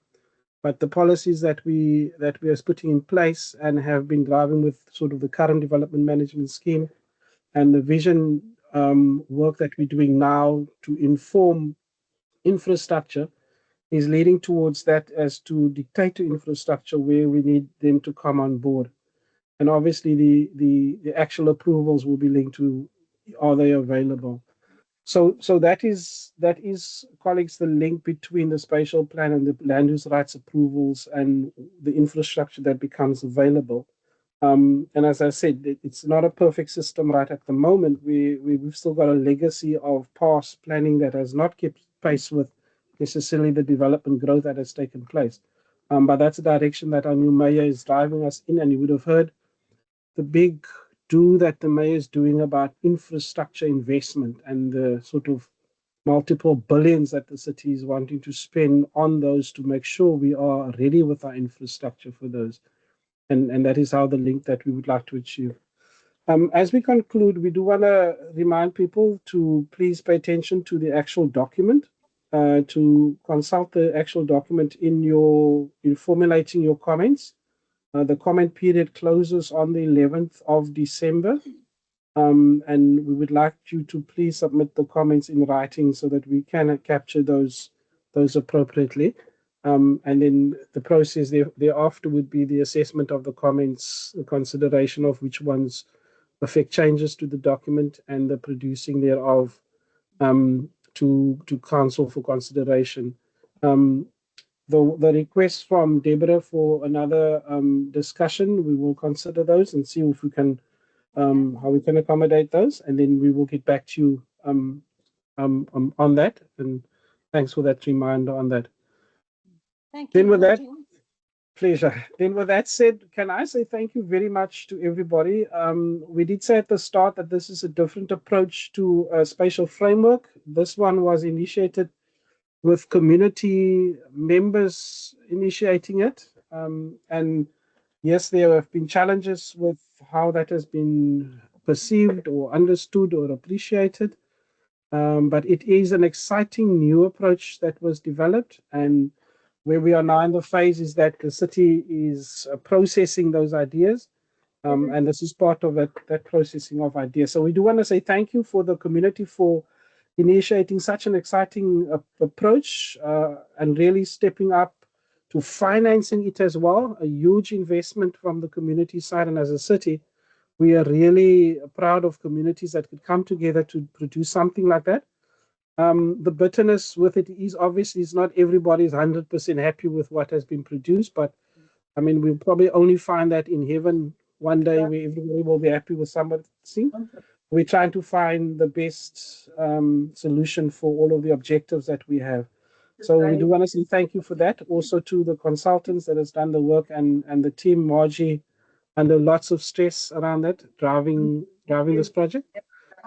but the policies that we are putting in place and have been driving with sort of the current development management scheme and the vision work that we're doing now to inform infrastructure is leading towards that as to dictate to infrastructure where we need them to come on board. And obviously the actual approvals will be linked to, are they available? So that is, colleagues, the link between the spatial plan and the land use rights approvals and the infrastructure that becomes available. And as I said, it's not a perfect system right at the moment. We've still got a legacy of past planning that has not kept pace with necessarily the development growth that has taken place. But that's the direction that our new mayor is driving us in. And you would have heard the big do that the mayor is doing about infrastructure investment and the sort of multiple billions that the city is wanting to spend on those to make sure we are ready with our infrastructure for those. And that is how the link that we would like to achieve. As we conclude, we do want to remind people to please pay attention to the actual document, to consult the actual document in formulating your comments. The comment period closes on the 11th of December. And we would like you to please submit the comments in writing so that we can capture those appropriately. And then the process thereafter would be the assessment of the comments, the consideration of which ones affect changes to the document, and the producing thereof to council for consideration. The request from Deborah for another discussion, we will consider those and see if we can how we can accommodate those, and then we will get back to you on that. And thanks for that reminder on that. Thank you. Then with that, Margie. pleasure. Then with that said, can I say thank you very much to everybody. We did say at the start that this is a different approach to a spatial framework. This one was initiated with community members initiating it. And yes, there have been challenges with how that has been perceived or understood or appreciated. But it is an exciting new approach that was developed, and where we are now in the phase is that the city is processing those ideas, and this is part of that processing of ideas. So we do want to say thank you for the community for initiating such an exciting approach and really stepping up to financing it as well, a huge investment from the community side. And as a city, we are really proud of communities that could come together to produce something like that. The bitterness with it is obviously it's not everybody's 100% happy with what has been produced, but I mean, we'll probably only find that in heaven one day where everybody will be happy with somebody. We're trying to find the best solution for all of the objectives that we have. So we do want to say thank you for that. Also to the consultants that has done the work, and the team, Margie, under lots of stress around that, driving this project.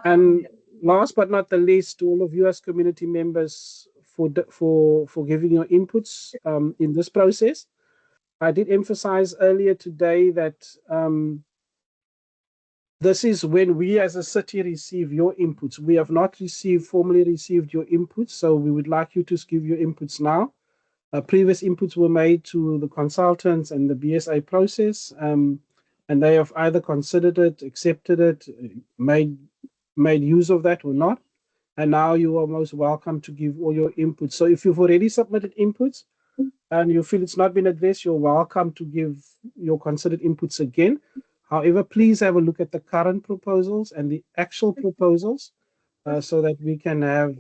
And last but not the least, to all of you as community members for giving your inputs in this process. I did emphasize earlier today that this is when we as a city receive your inputs. We have not formally received your inputs, so we would like you to give your inputs now. Previous inputs were made to the consultants and the BSA process, and they have either considered it, accepted it, made use of that or not. And now you are most welcome to give all your inputs. So if you've already submitted inputs and you feel it's not been addressed, you're welcome to give your considered inputs again. However, please have a look at the current proposals and the actual proposals so that we can have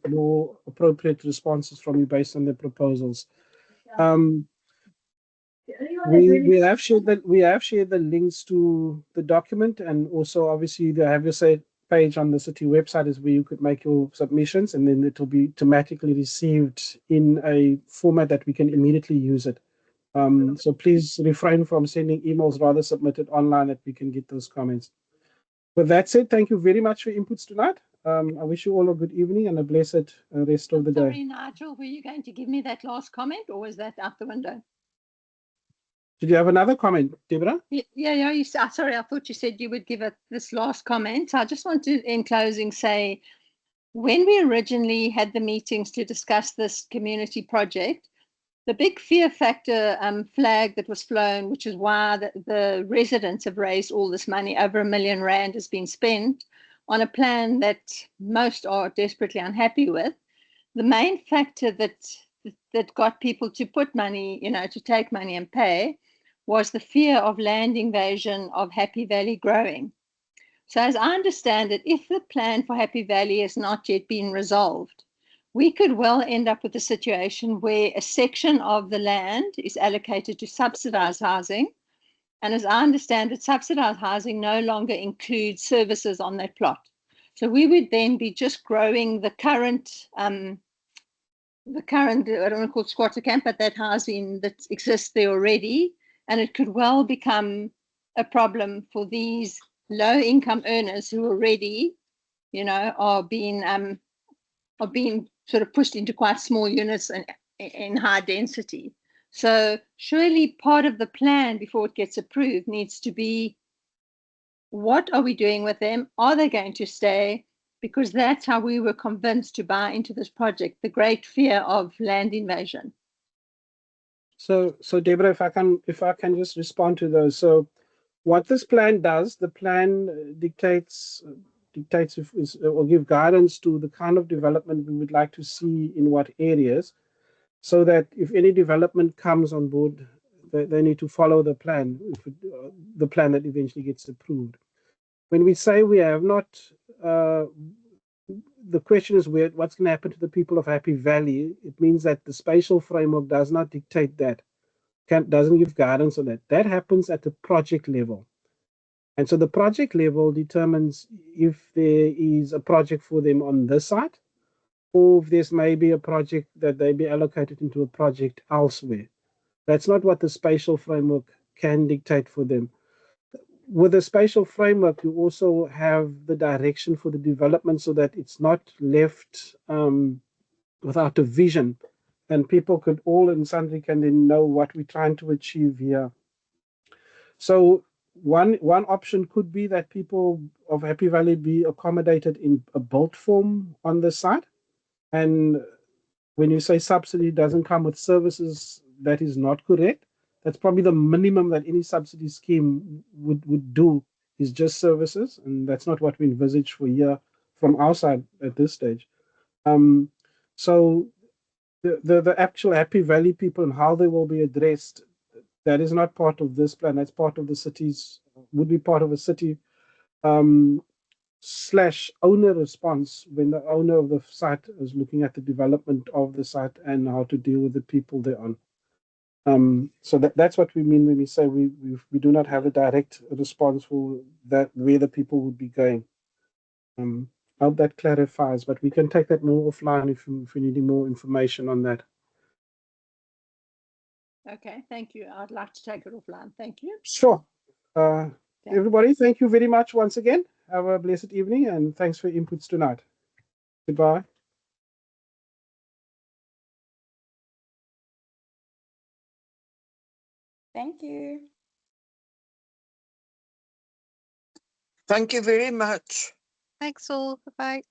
more appropriate responses from you based on the proposals. We have shared the links to the document, and also obviously the Have Your Say page on the city website is where you could make your submissions, and then it will be automatically received in a format that we can immediately use it. So please refrain from sending emails, rather submit it online that we can get those comments. With that said, thank you very much for your inputs tonight. I wish you all a good evening and a blessed rest of the day. Sorry, Nigel, were you going to give me that last comment, or was that out the window? Did you have another comment, Deborah? Yeah. Sorry, I thought you said you would give it this last comment. I just want to, in closing, say, when we originally had the meetings to discuss this community project, the big fear factor flag that was flown, which is why the residents have raised all this money, over R1 million has been spent on a plan that most are desperately unhappy with. The main factor that got people to put money, to take money and pay, was the fear of land invasion of Happy Valley growing. So as I understand it, if the plan for Happy Valley has not yet been resolved, we could well end up with a situation where a section of the land is allocated to subsidized housing And as I understand it, subsidized housing no longer includes services on that plot. So we would then be just growing the current, I don't want to call it squatter camp, but that housing that exists there already. And it could well become a problem for these low income earners who already, you know, are being sort of pushed into quite small units and in high density. So surely part of the plan before it gets approved needs to be, what are we doing with them? Are they going to stay? Because that's how we were convinced to buy into this project, the great fear of land invasion. So Deborah, if I can just respond to those. So what this plan does, the plan dictates or give guidance to the kind of development we would like to see in what areas, so that if any development comes on board, they need to follow the plan, the plan that eventually gets approved. When we say we have not, the question is what's going to happen to the people of Happy Valley. It means that the spatial framework does not dictate that, doesn't give guidance on that. That happens at the project level. And so the project level determines if there is a project for them on this site, or if there's maybe a project that they be allocated into a project elsewhere. That's not what the spatial framework can dictate for them. With the spatial framework, you also have the direction for the development so that it's not left without a vision, and people could all and sundry can then know what we're trying to achieve here. So one option could be that people of Happy Valley be accommodated in a built form on the site. And when you say subsidy doesn't come with services, that is not correct. That's probably the minimum that any subsidy scheme would do, is just services, and that's not what we envisage for here from our side at this stage. So the actual Happy Valley people and how they will be addressed, that is not part of this plan. That's part of the city's, would be part of a city slash owner response when the owner of the site is looking at the development of the site and how to deal with the people thereon. So that's what we mean when we say we do not have a direct response for that, where the people would be going. I hope that clarifies, but we can take that more offline if you're needing more information on that. Okay, thank you. I'd like to take it offline. Thank you. Sure. Everybody, thank you very much once again. Have a blessed evening, and thanks for your inputs tonight. Goodbye. Thank you. Thank you very much. Thanks all. Bye.